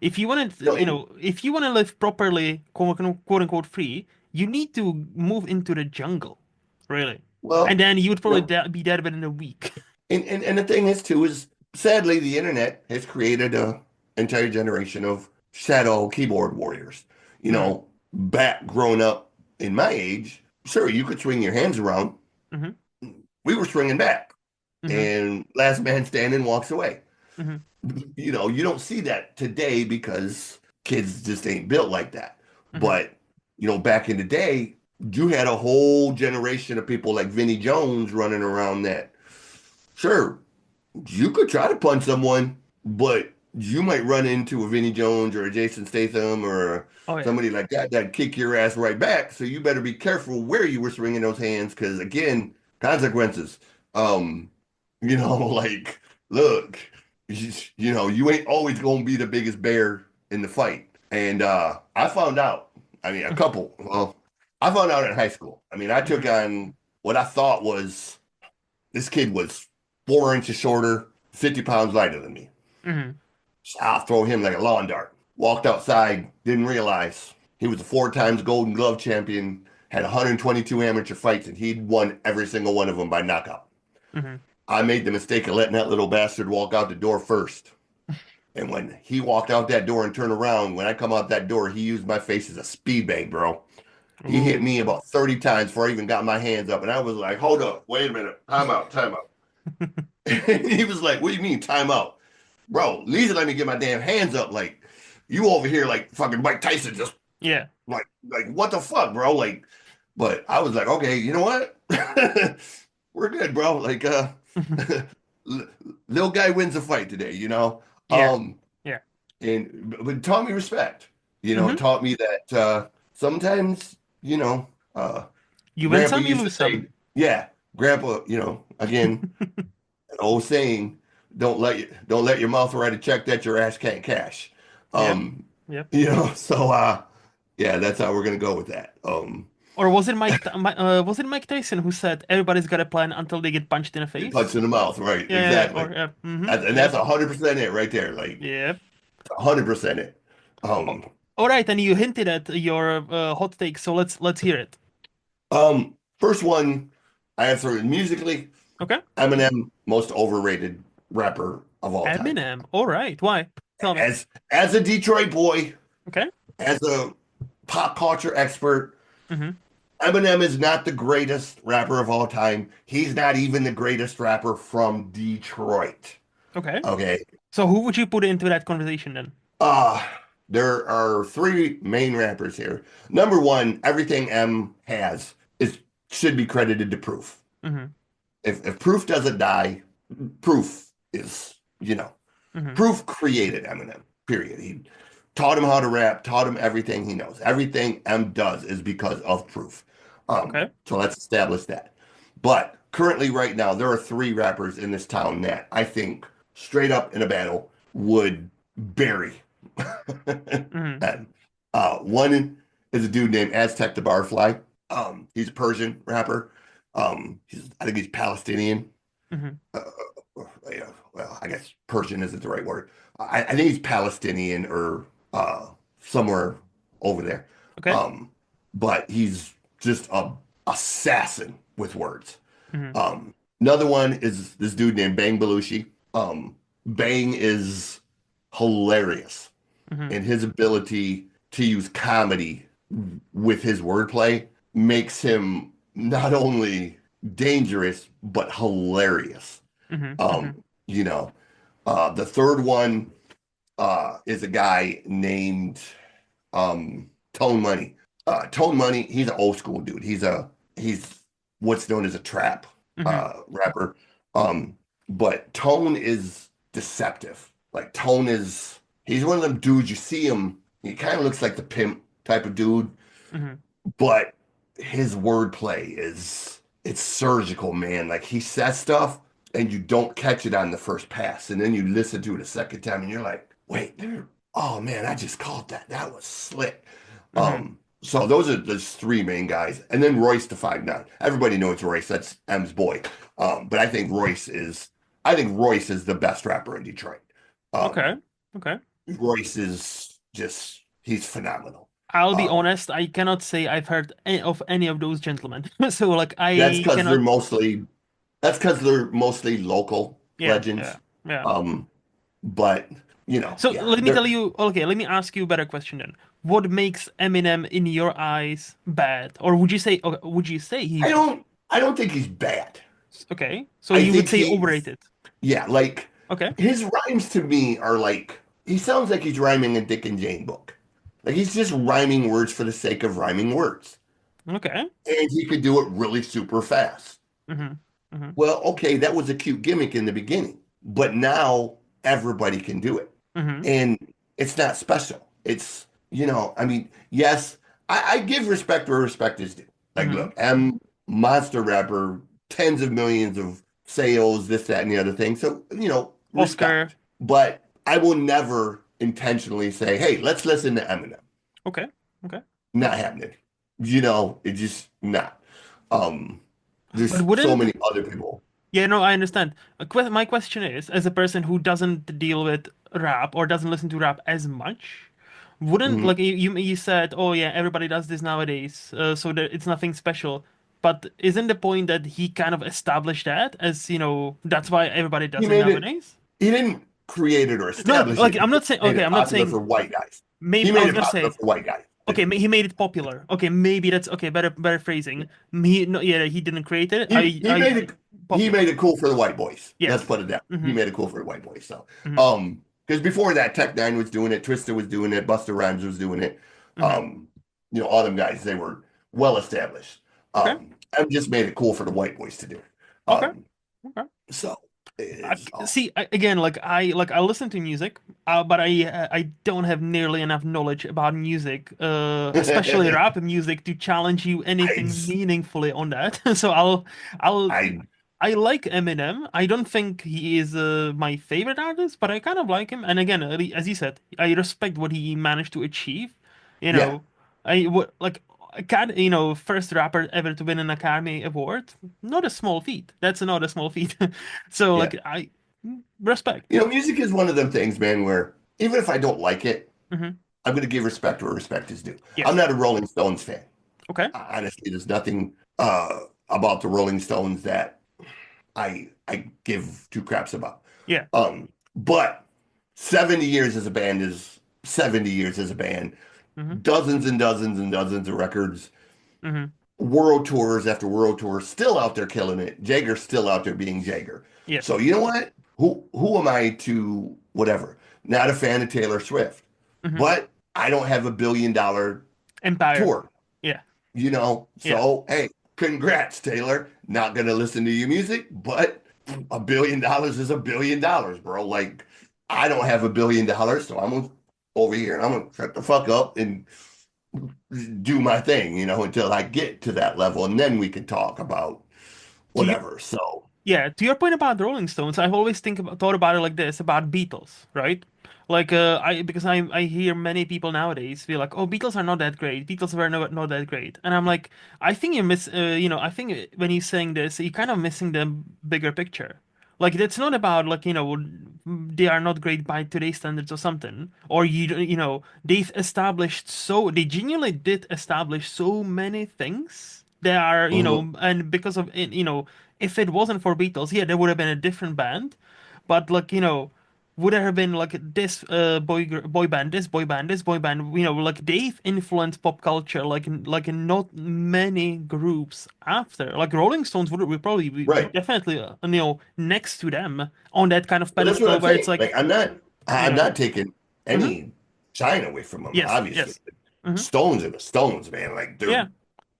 Speaker 1: If you want to
Speaker 2: And
Speaker 1: if you want to live properly, quote unquote free, you need to move into the jungle, really, and
Speaker 2: well,
Speaker 1: then you would
Speaker 2: you
Speaker 1: probably
Speaker 2: know,
Speaker 1: be dead within a week.
Speaker 2: and the thing is too is sadly the internet has created a entire generation of shadow keyboard warriors.
Speaker 1: Hmm.
Speaker 2: Back growing up in my age, sure you could swing your hands around.
Speaker 1: Hmm.
Speaker 2: We were swinging back,
Speaker 1: Hmm.
Speaker 2: and last man standing walks away.
Speaker 1: Hmm.
Speaker 2: You don't see that today because kids just ain't built like that.
Speaker 1: Hmm.
Speaker 2: But back in the day, you had a whole generation of people like Vinnie Jones running around that. Sure, you could try to punch someone, but you might run into a Vinnie Jones or a Jason Statham or
Speaker 1: Oh yeah.
Speaker 2: somebody like that kick your ass right back. So you better be careful where you were swinging those hands, because again, consequences. Um, like, look, you ain't always gonna be the biggest bear in the fight. And I found out. I mean, a couple. Well, I found out in high school. I mean, I took
Speaker 1: Hmm.
Speaker 2: on what I thought was this kid was 4 inches shorter, 50 pounds lighter than me.
Speaker 1: Hmm.
Speaker 2: So I'll throw him like a lawn dart. Walked outside, didn't realize he was a 4 times Golden Glove champion, had 122 amateur fights, and he'd won every single one of them by knockout.
Speaker 1: Hmm.
Speaker 2: I made the mistake of letting that little bastard walk out the door first. And when he walked out that door and turned around, when I come out that door, he used my face as a speed bag, bro. He hit me
Speaker 1: Ooh.
Speaker 2: about 30 times before I even got my hands up. And I was like, hold up, wait a minute, time out, time out. And he was like, what do you mean, time out? Bro, at least let me get my damn hands up. Like, You over here like fucking Mike Tyson, just
Speaker 1: Yeah.
Speaker 2: like what the fuck, bro? Like, but I was like, okay, you know what? We're good, bro. Like, little guy wins a fight today, you know.
Speaker 1: Yeah.
Speaker 2: Um,
Speaker 1: Yeah.
Speaker 2: and but it taught me respect. You know, it
Speaker 1: Hmm.
Speaker 2: taught me that sometimes, you know,
Speaker 1: You win
Speaker 2: Grandpa
Speaker 1: some, you
Speaker 2: used to
Speaker 1: lose some.
Speaker 2: say, yeah, Grandpa, you know, again, an old saying, don't let your mouth write a check that your ass can't cash.
Speaker 1: Yep.
Speaker 2: Um,
Speaker 1: Yep.
Speaker 2: you know, so yeah, that's how we're gonna go with that.
Speaker 1: Or was it Mike Tyson who said everybody's got a plan until they get punched in the
Speaker 2: Get punched
Speaker 1: face?
Speaker 2: in the mouth, right?
Speaker 1: Yeah.
Speaker 2: Exactly.
Speaker 1: Or yeah.
Speaker 2: And that's
Speaker 1: Yep.
Speaker 2: 100% it right there. Like
Speaker 1: Yep.
Speaker 2: 100% it.
Speaker 1: Oh,
Speaker 2: Um,
Speaker 1: all right, and you hinted at your hot take, so let's hear it.
Speaker 2: First one I answer musically,
Speaker 1: Okay.
Speaker 2: Eminem, most overrated rapper of all time.
Speaker 1: Eminem. All right. Why? Tell me.
Speaker 2: As a Detroit boy,
Speaker 1: Okay.
Speaker 2: as a pop culture expert,
Speaker 1: Hmm.
Speaker 2: Eminem is not the greatest rapper of all time. He's not even the greatest rapper from Detroit.
Speaker 1: Okay.
Speaker 2: Okay.
Speaker 1: So who would you put into that conversation then?
Speaker 2: Uh, there are three main rappers here. Number one, everything M has is should be credited to Proof.
Speaker 1: Hmm.
Speaker 2: If Proof doesn't die, Proof is, you know,
Speaker 1: Hmm.
Speaker 2: Proof created Eminem, period. He taught him how to rap, taught him everything he knows. Everything M does is because of Proof.
Speaker 1: Okay.
Speaker 2: So let's establish that. But currently, right now, there are three rappers in this town that I think straight up in a battle would bury.
Speaker 1: Hmm.
Speaker 2: And one is a dude named Aztec the Barfly. He's a Persian rapper. I think he's Palestinian.
Speaker 1: Hmm.
Speaker 2: Uh, yeah, well, I guess Persian isn't the right word. I think he's Palestinian or somewhere over there.
Speaker 1: Okay.
Speaker 2: Um, but he's just a assassin with words.
Speaker 1: Hmm.
Speaker 2: Another one is this dude named Bang Belushi. Bang is hilarious
Speaker 1: Hmm.
Speaker 2: and his ability to use comedy with his wordplay makes him not only dangerous but hilarious.
Speaker 1: Hmm. Hmm.
Speaker 2: Um, you know, the third one is a guy named Tone Money. Tone Money, he's an old school dude. He's what's known as a trap
Speaker 1: Hmm.
Speaker 2: rapper. Um, but Tone is deceptive. Like Tone is he's one of them dudes you see him, he kind of looks like the pimp type of dude,
Speaker 1: Hmm.
Speaker 2: but his wordplay is it's surgical, man. Like he says stuff and you don't catch it on the first pass, and then you listen to it a second time and you're like, wait, there, oh man, I just called that. That was slick.
Speaker 1: Hmm.
Speaker 2: So those are the three main guys, and then Royce the 5'9". Everybody knows Royce. That's M's boy. But I think Royce is the best rapper in Detroit.
Speaker 1: Okay.
Speaker 2: Um,
Speaker 1: Okay.
Speaker 2: Royce is just he's phenomenal.
Speaker 1: I'll be
Speaker 2: Um,
Speaker 1: honest, I cannot say I've heard of any of those gentlemen. So like
Speaker 2: that's
Speaker 1: I
Speaker 2: because
Speaker 1: cannot.
Speaker 2: they're mostly local
Speaker 1: Yeah. Yeah.
Speaker 2: legends.
Speaker 1: Yeah.
Speaker 2: Um, but
Speaker 1: So
Speaker 2: yeah,
Speaker 1: let me
Speaker 2: they're
Speaker 1: tell you, okay, let me ask you a better question then. What makes Eminem in your eyes bad? Or would you say
Speaker 2: I
Speaker 1: he's
Speaker 2: don't I don't think he's bad.
Speaker 1: okay? So
Speaker 2: I
Speaker 1: you would
Speaker 2: think
Speaker 1: say
Speaker 2: he's
Speaker 1: overrated.
Speaker 2: yeah, like
Speaker 1: Okay.
Speaker 2: his rhymes to me are like he sounds like he's rhyming a Dick and Jane book. Like he's just rhyming words for the sake of rhyming words.
Speaker 1: Okay.
Speaker 2: And he could do it really super fast.
Speaker 1: Mm-hmm. Mm-hmm.
Speaker 2: Well, okay, that was a cute gimmick in the beginning, but now everybody can do it.
Speaker 1: Mm-hmm.
Speaker 2: And it's not special. It's, I mean, yes, I give respect where respect is due. Like,
Speaker 1: Mm-hmm.
Speaker 2: look, I'm monster rapper, tens of millions of sales, this, that, and the other thing. So,
Speaker 1: Oscar.
Speaker 2: respect. But I will never intentionally say, hey, let's listen to Eminem.
Speaker 1: Okay. Okay.
Speaker 2: Not happening. It's just not. Um,
Speaker 1: But
Speaker 2: there's so
Speaker 1: wouldn't
Speaker 2: many other people.
Speaker 1: yeah, no, I understand. My question is, as a person who doesn't deal with rap or doesn't listen to rap as much, wouldn't
Speaker 2: Mhm.
Speaker 1: like you said, oh yeah, everybody does this nowadays, so that it's nothing special. But isn't the point that he kind of established that as, that's why everybody
Speaker 2: He
Speaker 1: does it
Speaker 2: made it,
Speaker 1: nowadays?
Speaker 2: he didn't create it or
Speaker 1: No,
Speaker 2: establish
Speaker 1: like
Speaker 2: it.
Speaker 1: I'm
Speaker 2: He
Speaker 1: not saying
Speaker 2: made
Speaker 1: okay,
Speaker 2: it
Speaker 1: I'm not
Speaker 2: popular
Speaker 1: saying
Speaker 2: for white guys. He
Speaker 1: maybe I
Speaker 2: made
Speaker 1: was
Speaker 2: it
Speaker 1: gonna
Speaker 2: popular
Speaker 1: say
Speaker 2: for white guys.
Speaker 1: okay, he made it popular. Okay, maybe that's okay, better phrasing. He no, yeah, he didn't create it.
Speaker 2: He he
Speaker 1: I
Speaker 2: made it he
Speaker 1: popular.
Speaker 2: made it cool for the white boys. Let's
Speaker 1: Yes.
Speaker 2: put it down. He
Speaker 1: Mm-hmm.
Speaker 2: made it cool for the white boys. So
Speaker 1: Mm-hmm.
Speaker 2: um Because before that, Tech Nine was doing it, Twista was doing it, Busta Rhymes was doing it.
Speaker 1: Hmm.
Speaker 2: Um, all them guys, they were well established.
Speaker 1: Okay.
Speaker 2: I just made it cool for the white boys to do.
Speaker 1: Okay.
Speaker 2: Um,
Speaker 1: Okay.
Speaker 2: so
Speaker 1: I,
Speaker 2: it's all
Speaker 1: see, again, I listen to music, but I don't have nearly enough knowledge about music, especially
Speaker 2: I
Speaker 1: rap music, to challenge you anything meaningfully on that. So I'll
Speaker 2: I
Speaker 1: I like Eminem. I don't think he is my favorite artist, but I kind of like him. And again, as you said, I respect what he managed to achieve. You
Speaker 2: yeah,
Speaker 1: know, I what like. First rapper ever to win an Academy Award. Not a small feat. That's not a small feat. So
Speaker 2: yeah.
Speaker 1: like I respect.
Speaker 2: Music is one of them things, man, where even if I don't like it,
Speaker 1: Hmm.
Speaker 2: I'm going to give respect where respect is due. I'm
Speaker 1: Yes.
Speaker 2: not a Rolling Stones fan.
Speaker 1: Okay.
Speaker 2: Honestly, there's nothing about the Rolling Stones that I give two craps about.
Speaker 1: Yeah.
Speaker 2: But 70 years as a band is 70 years as a band.
Speaker 1: Hmm.
Speaker 2: Dozens and dozens and dozens of records,
Speaker 1: Hmm.
Speaker 2: world tours after world tours, still out there killing it. Jagger's still out there being Jagger.
Speaker 1: Yes.
Speaker 2: So you know what? Who am I to whatever? Not a fan of Taylor Swift,
Speaker 1: Hmm.
Speaker 2: but I don't have $1 billion
Speaker 1: Empire.
Speaker 2: tour.
Speaker 1: Yeah. Yeah.
Speaker 2: So hey, congrats, Taylor. Not gonna listen to your music, but $1 billion is $1 billion, bro. Like, I don't have $1 billion, so I'm gonna over here and I'm gonna shut the fuck up and do my thing, until I get to that level, and then we can talk about
Speaker 1: To you,
Speaker 2: whatever. So,
Speaker 1: yeah. To your point about the Rolling Stones, I've always thought about it like this about Beatles, right? Like I because I hear many people nowadays feel like, oh, Beatles are not that great. Beatles were not that great, and I'm like, I think you miss. I think when you're saying this, you're kind of missing the bigger picture. Like it's not about like they are not great by today's standards or something, or they genuinely did establish so many things. They are
Speaker 2: mhm.
Speaker 1: and because of it, if it wasn't for Beatles, yeah, there would have been a different band, but like would there have been like this boy band, this boy band, this boy band? Like they've influenced pop culture like in not many groups after. Like Rolling Stones would probably be
Speaker 2: Right.
Speaker 1: definitely next to them on that kind of
Speaker 2: Well, that's what
Speaker 1: pedestal
Speaker 2: I'm
Speaker 1: where it's
Speaker 2: saying.
Speaker 1: like
Speaker 2: Like, I'm not taking
Speaker 1: hmm
Speaker 2: any shine away from them.
Speaker 1: yes,
Speaker 2: Obviously,
Speaker 1: yes, hmm
Speaker 2: Stones are the Stones, man. Like,
Speaker 1: yeah.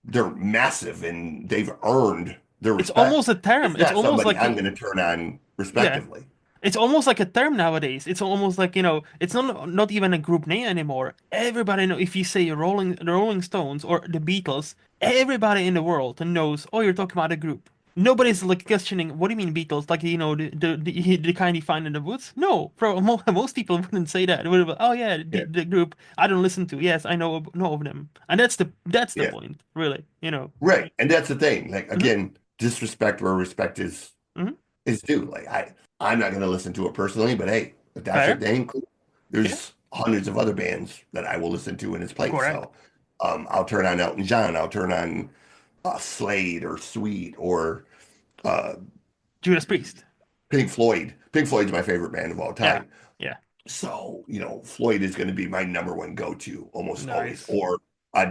Speaker 2: they're massive and they've earned their
Speaker 1: It's almost
Speaker 2: respect.
Speaker 1: a term.
Speaker 2: It's
Speaker 1: It's
Speaker 2: not
Speaker 1: almost
Speaker 2: somebody
Speaker 1: like
Speaker 2: I'm going to turn on
Speaker 1: yeah.
Speaker 2: respectively.
Speaker 1: It's almost like a term nowadays. It's almost like, it's not even a group name anymore. Everybody know if you say the Rolling Stones or the Beatles, everybody in the world knows, oh, you're talking about a group. Nobody's like questioning, what do you mean Beatles? Like, the kind you find in the woods? No, most people wouldn't say that. It would have, oh yeah,
Speaker 2: Yeah.
Speaker 1: the group I don't listen to. Yes, I know of them. And that's the
Speaker 2: Yeah.
Speaker 1: point, really.
Speaker 2: Right. And that's the thing. Like,
Speaker 1: Hmm.
Speaker 2: again, disrespect where respect
Speaker 1: Hmm.
Speaker 2: is due. Like, I'm not going to listen to it personally, but hey, if that's your
Speaker 1: Fair.
Speaker 2: thing, cool.
Speaker 1: Yeah,
Speaker 2: There's hundreds of other bands that I will listen to in its place.
Speaker 1: correct.
Speaker 2: So, I'll turn on Elton John. I'll turn on Slade or Sweet or uh,
Speaker 1: Judas Priest.
Speaker 2: Pink Floyd. Pink Floyd's my favorite band of all
Speaker 1: Yeah,
Speaker 2: time.
Speaker 1: yeah.
Speaker 2: So, Floyd is going to be my number one go-to almost always.
Speaker 1: Nice.
Speaker 2: Or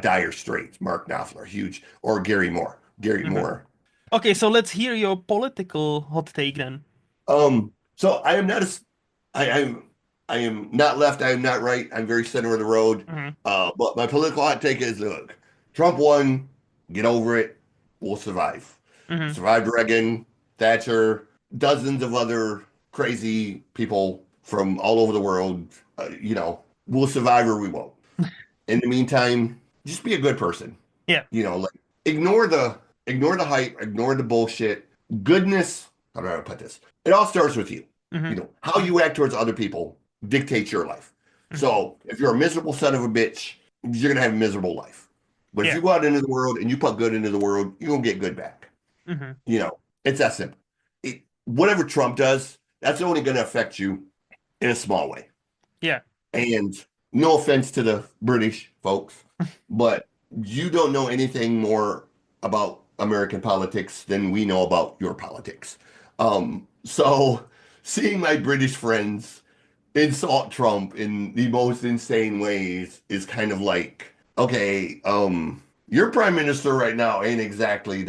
Speaker 2: Dire Straits, Mark Knopfler, huge, or Gary Moore. Gary
Speaker 1: Mhm.
Speaker 2: Moore.
Speaker 1: Okay, so let's hear your political hot take then.
Speaker 2: So I am not I am not left, I am not right. I'm very center of the road.
Speaker 1: Hmm.
Speaker 2: But my political hot take is look, Trump won, get over it, we'll survive.
Speaker 1: Hmm.
Speaker 2: Survived Reagan, Thatcher, dozens of other crazy people from all over the world. We'll survive or we won't. In the meantime, just be a good person.
Speaker 1: Yeah.
Speaker 2: Like ignore the ignore the hype, ignore the bullshit. Goodness, how do I put this? It all starts with you.
Speaker 1: Hmm.
Speaker 2: How you act towards other people dictates your life.
Speaker 1: Hmm.
Speaker 2: So if you're a miserable son of a bitch, you're gonna have a miserable life. But if
Speaker 1: Yeah.
Speaker 2: you go out into the world and you put good into the world, you're gonna get good back.
Speaker 1: Hmm.
Speaker 2: It's that simple. Whatever Trump does, that's only gonna affect you in a small way.
Speaker 1: Yeah.
Speaker 2: And no offense to the British folks, but you don't know anything more about American politics than we know about your politics. So seeing my British friends insult Trump in the most insane ways is kind of like, okay, your prime minister right now ain't exactly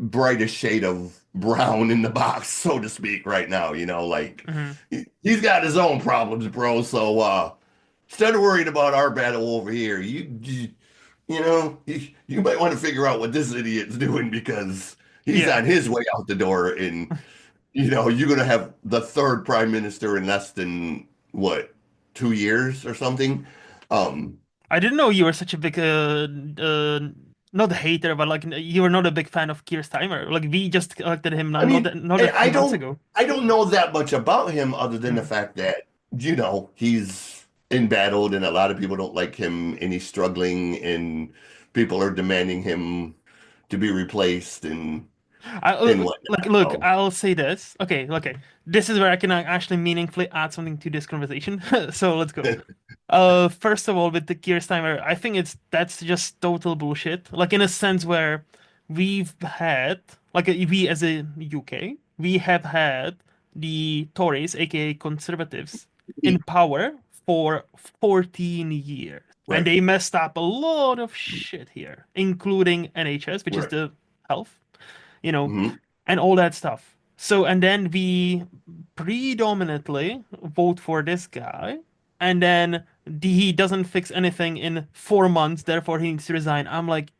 Speaker 2: brightest shade of brown in the box, so to speak, right now. Like
Speaker 1: Hmm.
Speaker 2: he's got his own problems, bro. So instead of worrying about our battle over here, you might want to figure out what this idiot's doing because he's
Speaker 1: Yeah.
Speaker 2: on his way out the door, and you're gonna have the third prime minister in less than what, 2 years or something. Um,
Speaker 1: I didn't know you were such a big, not hater, but like you were not a big fan of Keir Starmer. Like we just elected him
Speaker 2: I mean,
Speaker 1: not a
Speaker 2: I
Speaker 1: few
Speaker 2: I
Speaker 1: months
Speaker 2: don't
Speaker 1: ago.
Speaker 2: I don't know that much about him other than the
Speaker 1: Mm.
Speaker 2: fact that, he's embattled and a lot of people don't like him and he's struggling and people are demanding him to be replaced and
Speaker 1: Like,
Speaker 2: whatnot.
Speaker 1: look,
Speaker 2: So
Speaker 1: I'll say this. Okay. This is where I can actually meaningfully add something to this conversation. So let's go. First of all, with the Keir Starmer, I think that's just total bullshit. Like in a sense where we've had, like we as a UK, we have had the Tories, aka Conservatives, in power for 14 years. And
Speaker 2: right,
Speaker 1: they messed up a lot of shit here, including NHS, which is
Speaker 2: right.
Speaker 1: the health, you know,
Speaker 2: Hmm.
Speaker 1: and all that stuff. So, and then we predominantly vote for this guy, and then he doesn't fix anything in 4 months, therefore he needs to resign. I'm like,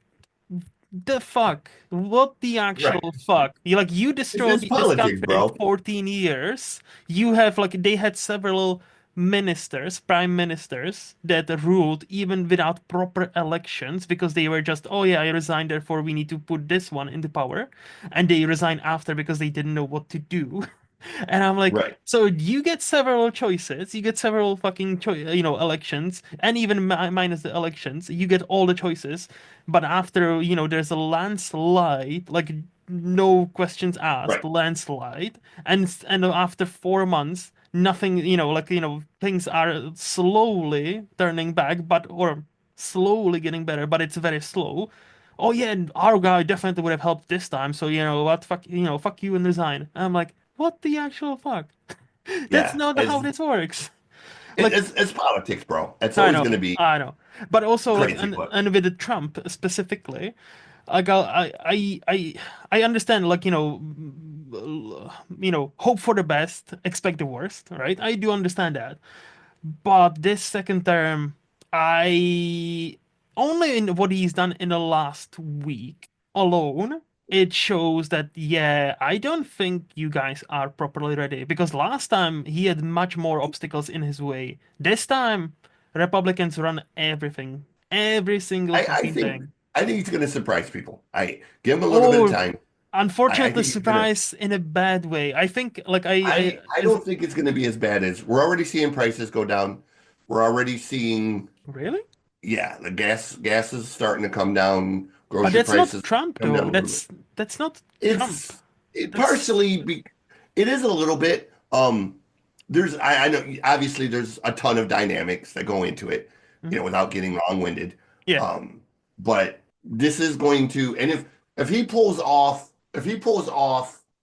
Speaker 1: the fuck? What the
Speaker 2: Right.
Speaker 1: actual fuck? You
Speaker 2: It's
Speaker 1: destroyed this
Speaker 2: politics,
Speaker 1: country in
Speaker 2: bro.
Speaker 1: 14 years. You have like they had several ministers, prime ministers that ruled even without proper elections because they were just, oh yeah, I resigned, therefore we need to put this one into power. And they resigned after because they didn't know what to do. And I'm like,
Speaker 2: Right,
Speaker 1: so you get several choices, you get several fucking elections, and even minus the elections, you get all the choices. But after, there's a landslide, like no questions asked,
Speaker 2: right.
Speaker 1: landslide, and after 4 months, nothing, things are slowly turning back, but or slowly getting better, but it's very slow. Oh yeah, and our guy definitely would have helped this time. So you know what, fuck you and resign. I'm like, what the actual fuck? That's
Speaker 2: Yeah.
Speaker 1: not how
Speaker 2: It's
Speaker 1: this works.
Speaker 2: it,
Speaker 1: Like,
Speaker 2: it's it's politics, bro. It's always gonna be
Speaker 1: I know, but also like,
Speaker 2: crazy, but
Speaker 1: and with the Trump specifically, like I understand, like hope for the best, expect the worst, right? I do understand that, but this second term, I only in what he's done in the last week alone, it shows that, yeah, I don't think you guys are properly ready because last time he had much more obstacles in his way. This time, Republicans run everything, every single
Speaker 2: I, I
Speaker 1: fucking
Speaker 2: think
Speaker 1: thing.
Speaker 2: I think he's gonna surprise people. I give him a little bit of
Speaker 1: Oh,
Speaker 2: time. I
Speaker 1: unfortunately,
Speaker 2: think he's gonna.
Speaker 1: surprise in a bad way. I think, like,
Speaker 2: I don't think it's gonna be as bad as we're already seeing prices go down. We're already seeing,
Speaker 1: really?
Speaker 2: yeah, the gas is starting to come down.
Speaker 1: But
Speaker 2: Grocery
Speaker 1: that's not
Speaker 2: prices
Speaker 1: Trump,
Speaker 2: come down
Speaker 1: though.
Speaker 2: a little bit.
Speaker 1: That's not Trump.
Speaker 2: It's it
Speaker 1: That's
Speaker 2: partially be, it is a little bit. There's I know obviously there's a ton of dynamics that go into it,
Speaker 1: Mhm.
Speaker 2: without getting long-winded.
Speaker 1: Yeah.
Speaker 2: But this is going to, and if he pulls off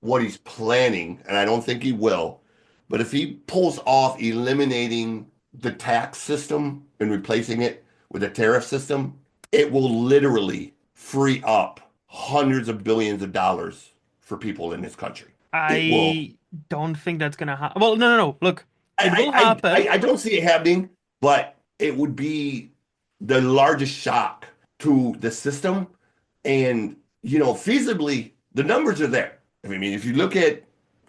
Speaker 2: what he's planning, and I don't think he will, but if he pulls off eliminating the tax system and replacing it with a tariff system, it will literally free up hundreds of billions of dollars for people in this country. It will.
Speaker 1: I don't think that's gonna happen. Well, no. Look, it will
Speaker 2: I, I,
Speaker 1: happen.
Speaker 2: I I don't see it happening, but it would be the largest shock to the system. And, feasibly, the numbers are there. I mean, if you look at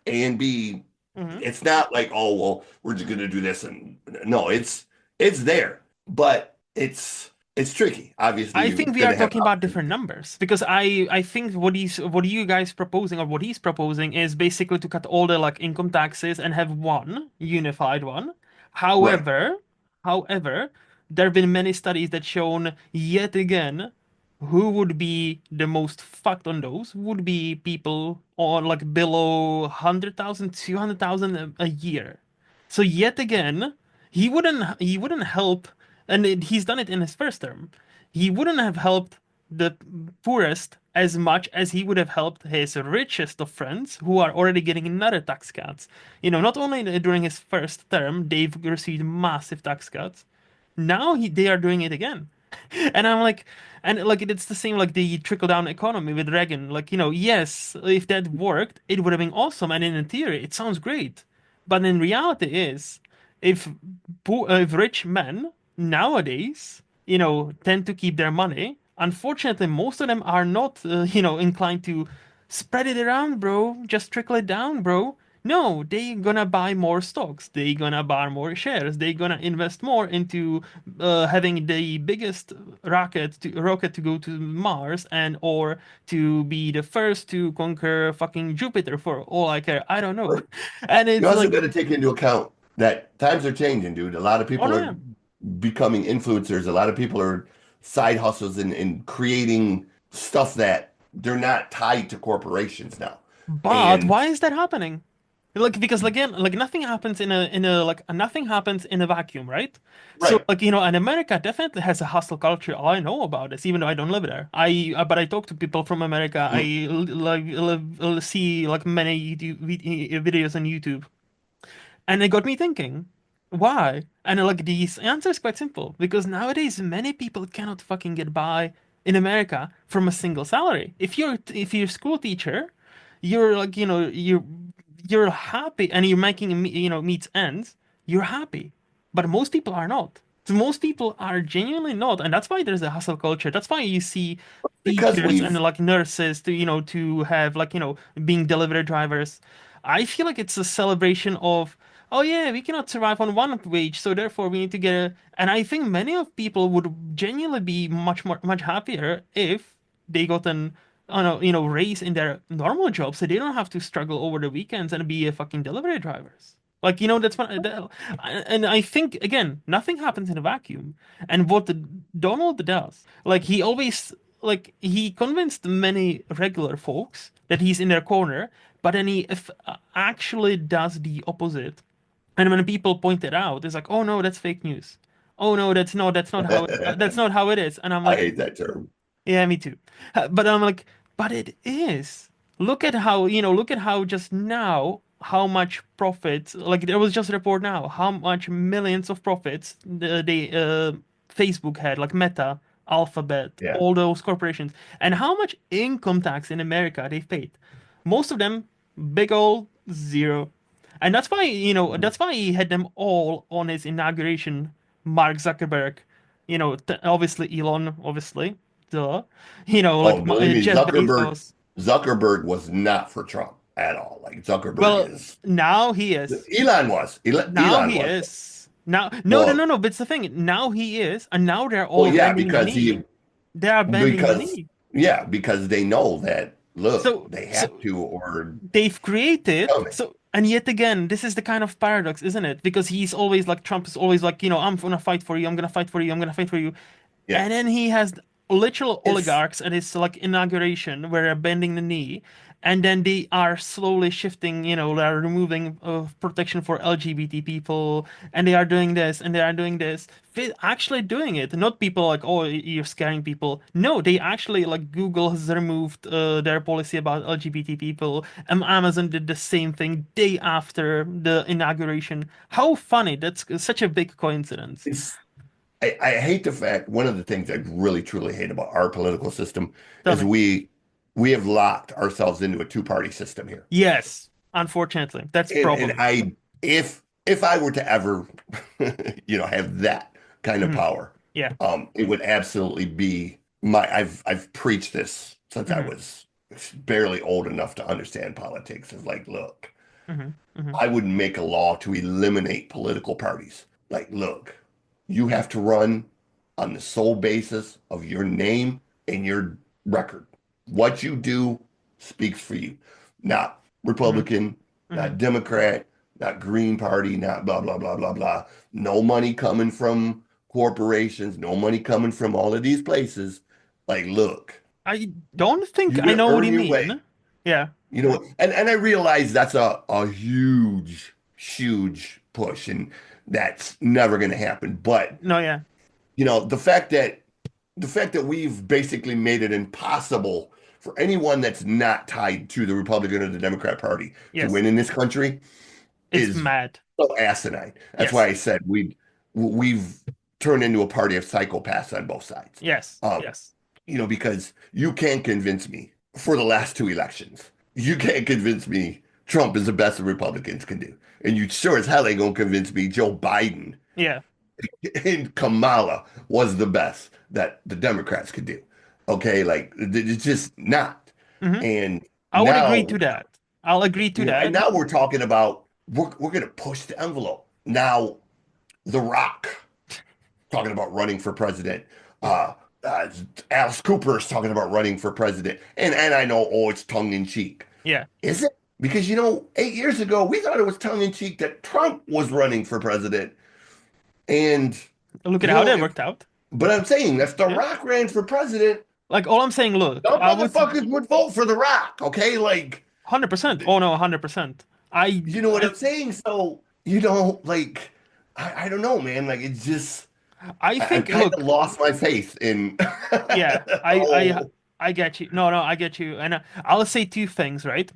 Speaker 2: A and B,
Speaker 1: Mhm.
Speaker 2: it's not like, oh, well, we're just going to do this. And no, it's there, but it's tricky. Obviously,
Speaker 1: I
Speaker 2: you're
Speaker 1: think we
Speaker 2: going
Speaker 1: are
Speaker 2: to have
Speaker 1: talking about different numbers because I think what you guys proposing or what he's proposing is basically to cut all the like income taxes and have one unified one.
Speaker 2: right,
Speaker 1: However, however, there have been many studies that shown yet again who would be the most fucked on those would be people on like below 100,000, 200,000 a year. So yet again, he wouldn't help, and he's done it in his first term. He wouldn't have helped the poorest as much as he would have helped his richest of friends who are already getting another tax cuts. Not only during his first term, they've received massive tax cuts. Now they are doing it again. And I'm like, and like it's the same like the trickle down economy with Reagan. Like, yes, if that worked, it would have been awesome. And in theory, it sounds great. But in reality is if if rich men nowadays, tend to keep their money, unfortunately, most of them are not, inclined to spread it around, bro. Just trickle it down, bro. No, they gonna buy more stocks. They gonna buy more shares. They gonna invest more into having the biggest rocket to go to Mars and or to be the first to conquer fucking Jupiter for all I care. I don't know.
Speaker 2: But
Speaker 1: And
Speaker 2: you
Speaker 1: it's
Speaker 2: also
Speaker 1: like,
Speaker 2: got to take into account that times are changing, dude. A lot of
Speaker 1: oh
Speaker 2: people
Speaker 1: no,
Speaker 2: are
Speaker 1: yeah.
Speaker 2: becoming influencers. A lot of people are side hustles and creating stuff that they're not tied to corporations now.
Speaker 1: But
Speaker 2: And
Speaker 1: why is that happening? Like because again, like nothing happens in a like nothing happens in a vacuum, right? So
Speaker 2: right.
Speaker 1: like and America definitely has a hustle culture. I know about this, even though I don't live there. But I talk to people from America.
Speaker 2: Mm.
Speaker 1: See like many YouTube videos on YouTube, and it got me thinking, why? And like the answer is quite simple because nowadays many people cannot fucking get by in America from a single salary. If you're a school teacher, you're like you're happy and you're making meets ends. You're happy, but most people are not. So most people are genuinely not, and that's why there's a hustle culture. That's why you see
Speaker 2: Because
Speaker 1: teachers and
Speaker 2: we've
Speaker 1: like nurses to have like being delivery drivers. I feel like it's a celebration of, oh yeah, we cannot survive on one wage, so therefore we need to get a. And I think many of people would genuinely be much happier if they got an raise in their normal job, so they don't have to struggle over the weekends and be a fucking delivery drivers. Like that's what, and I think again, nothing happens in a vacuum. And what Donald does, like he convinced many regular folks that he's in their corner, but then he actually does the opposite. And when people point it out, it's like, oh no, that's fake news. Oh no, that's not how it is. And I'm
Speaker 2: I
Speaker 1: like,
Speaker 2: hate that term.
Speaker 1: yeah, me too. But I'm like, but it is. Look at how just now, how much profits, like there was just a report now, how much millions of profits Facebook had, like Meta, Alphabet,
Speaker 2: Yeah.
Speaker 1: all those corporations, and how much income tax in America they've paid. Most of them, big old zero. And that's why he had them all on his inauguration. Mark Zuckerberg, obviously Elon, obviously, duh.
Speaker 2: Oh,
Speaker 1: Like
Speaker 2: believe me,
Speaker 1: Jeff Bezos.
Speaker 2: Zuckerberg was not for Trump at all. Like Zuckerberg
Speaker 1: Well,
Speaker 2: is
Speaker 1: now he is.
Speaker 2: Elon was.
Speaker 1: Now
Speaker 2: Elon
Speaker 1: he
Speaker 2: was.
Speaker 1: is. Now, no, no, no,
Speaker 2: Well,
Speaker 1: no. But it's the thing. Now he is, and now they're
Speaker 2: well,
Speaker 1: all
Speaker 2: yeah,
Speaker 1: bending the
Speaker 2: because
Speaker 1: knee.
Speaker 2: he
Speaker 1: They are bending the
Speaker 2: because
Speaker 1: knee.
Speaker 2: yeah, because they know that look,
Speaker 1: So,
Speaker 2: they have
Speaker 1: so
Speaker 2: to or
Speaker 1: they've created
Speaker 2: coming.
Speaker 1: so. And yet again, this is the kind of paradox, isn't it? Because he's always like Trump is always like, I'm gonna fight for you. I'm gonna fight for you. I'm gonna fight for you.
Speaker 2: Yeah.
Speaker 1: And then he has literal
Speaker 2: It's
Speaker 1: oligarchs at his like inauguration where they're bending the knee, and then they are slowly shifting. They're removing protection for LGBT people, and they are doing this and they are doing this. Actually doing it, not people like, oh, you're scaring people. No, they actually like Google has removed their policy about LGBT people, and Amazon did the same thing day after the inauguration. How funny! That's such a big coincidence.
Speaker 2: it's I hate the fact one of the things I really truly hate about our political system
Speaker 1: Tell
Speaker 2: is
Speaker 1: me.
Speaker 2: we have locked ourselves into a two-party system here.
Speaker 1: Yes, unfortunately, that's the
Speaker 2: And
Speaker 1: problem.
Speaker 2: I if I were to ever have that kind of
Speaker 1: Mhm.
Speaker 2: power,
Speaker 1: Yeah.
Speaker 2: it would absolutely be my I've preached this since I
Speaker 1: Hmm.
Speaker 2: was barely old enough to understand politics. It's like, look,
Speaker 1: Hmm. Hmm.
Speaker 2: I would make a law to eliminate political parties. Like, look, you have to run on the sole basis of your name and your record. What you do speaks for you, not
Speaker 1: Hmm.
Speaker 2: Republican,
Speaker 1: Hmm.
Speaker 2: not Democrat, not Green Party, not blah, blah, blah, blah, blah. No money coming from corporations, no money coming from all of these places. Like, look,
Speaker 1: I don't think
Speaker 2: you're
Speaker 1: I
Speaker 2: going to
Speaker 1: know what
Speaker 2: earn
Speaker 1: you
Speaker 2: your way.
Speaker 1: mean. Yeah.
Speaker 2: You know, and I realize that's a huge, huge push, and that's never going to happen. But
Speaker 1: No, yeah.
Speaker 2: the fact that we've basically made it impossible for anyone that's not tied to the Republican or the Democrat Party to
Speaker 1: Yes.
Speaker 2: win in this country
Speaker 1: It's
Speaker 2: is
Speaker 1: mad.
Speaker 2: so asinine. That's why
Speaker 1: Yes.
Speaker 2: I said we've turn into a party of psychopaths on both sides.
Speaker 1: Yes.
Speaker 2: Um,
Speaker 1: Yes.
Speaker 2: because you can't convince me for the last two elections. You can't convince me Trump is the best the Republicans can do. And you sure as hell ain't gonna convince me Joe Biden
Speaker 1: Yeah.
Speaker 2: and Kamala was the best that the Democrats could do. Okay, like it's just not.
Speaker 1: Hmm.
Speaker 2: And
Speaker 1: I would agree
Speaker 2: now,
Speaker 1: to that. I'll agree to
Speaker 2: and
Speaker 1: that.
Speaker 2: now we're talking about we're gonna push the envelope. Now, The Rock talking about running for president. Uh, uh, Alice Cooper is talking about running for president. And I know, oh, it's tongue in cheek.
Speaker 1: Yeah.
Speaker 2: Is it? Because 8 years ago, we thought it was tongue in cheek that Trump was running for president. And
Speaker 1: Look at
Speaker 2: you
Speaker 1: how
Speaker 2: know,
Speaker 1: that
Speaker 2: if,
Speaker 1: worked out.
Speaker 2: but I'm saying if The
Speaker 1: Yeah.
Speaker 2: Rock ran for president,
Speaker 1: Like all I'm saying, look,
Speaker 2: dumb
Speaker 1: I would
Speaker 2: motherfuckers would vote for The Rock. Okay, like
Speaker 1: 100%. Oh no, 100%.
Speaker 2: you know what
Speaker 1: I
Speaker 2: I'm saying? So like I don't know, man. Like it's just
Speaker 1: I
Speaker 2: I've
Speaker 1: think
Speaker 2: kind of
Speaker 1: look,
Speaker 2: lost my faith in
Speaker 1: yeah,
Speaker 2: oh
Speaker 1: I get you. No, no, I get you. And I'll say two things, right?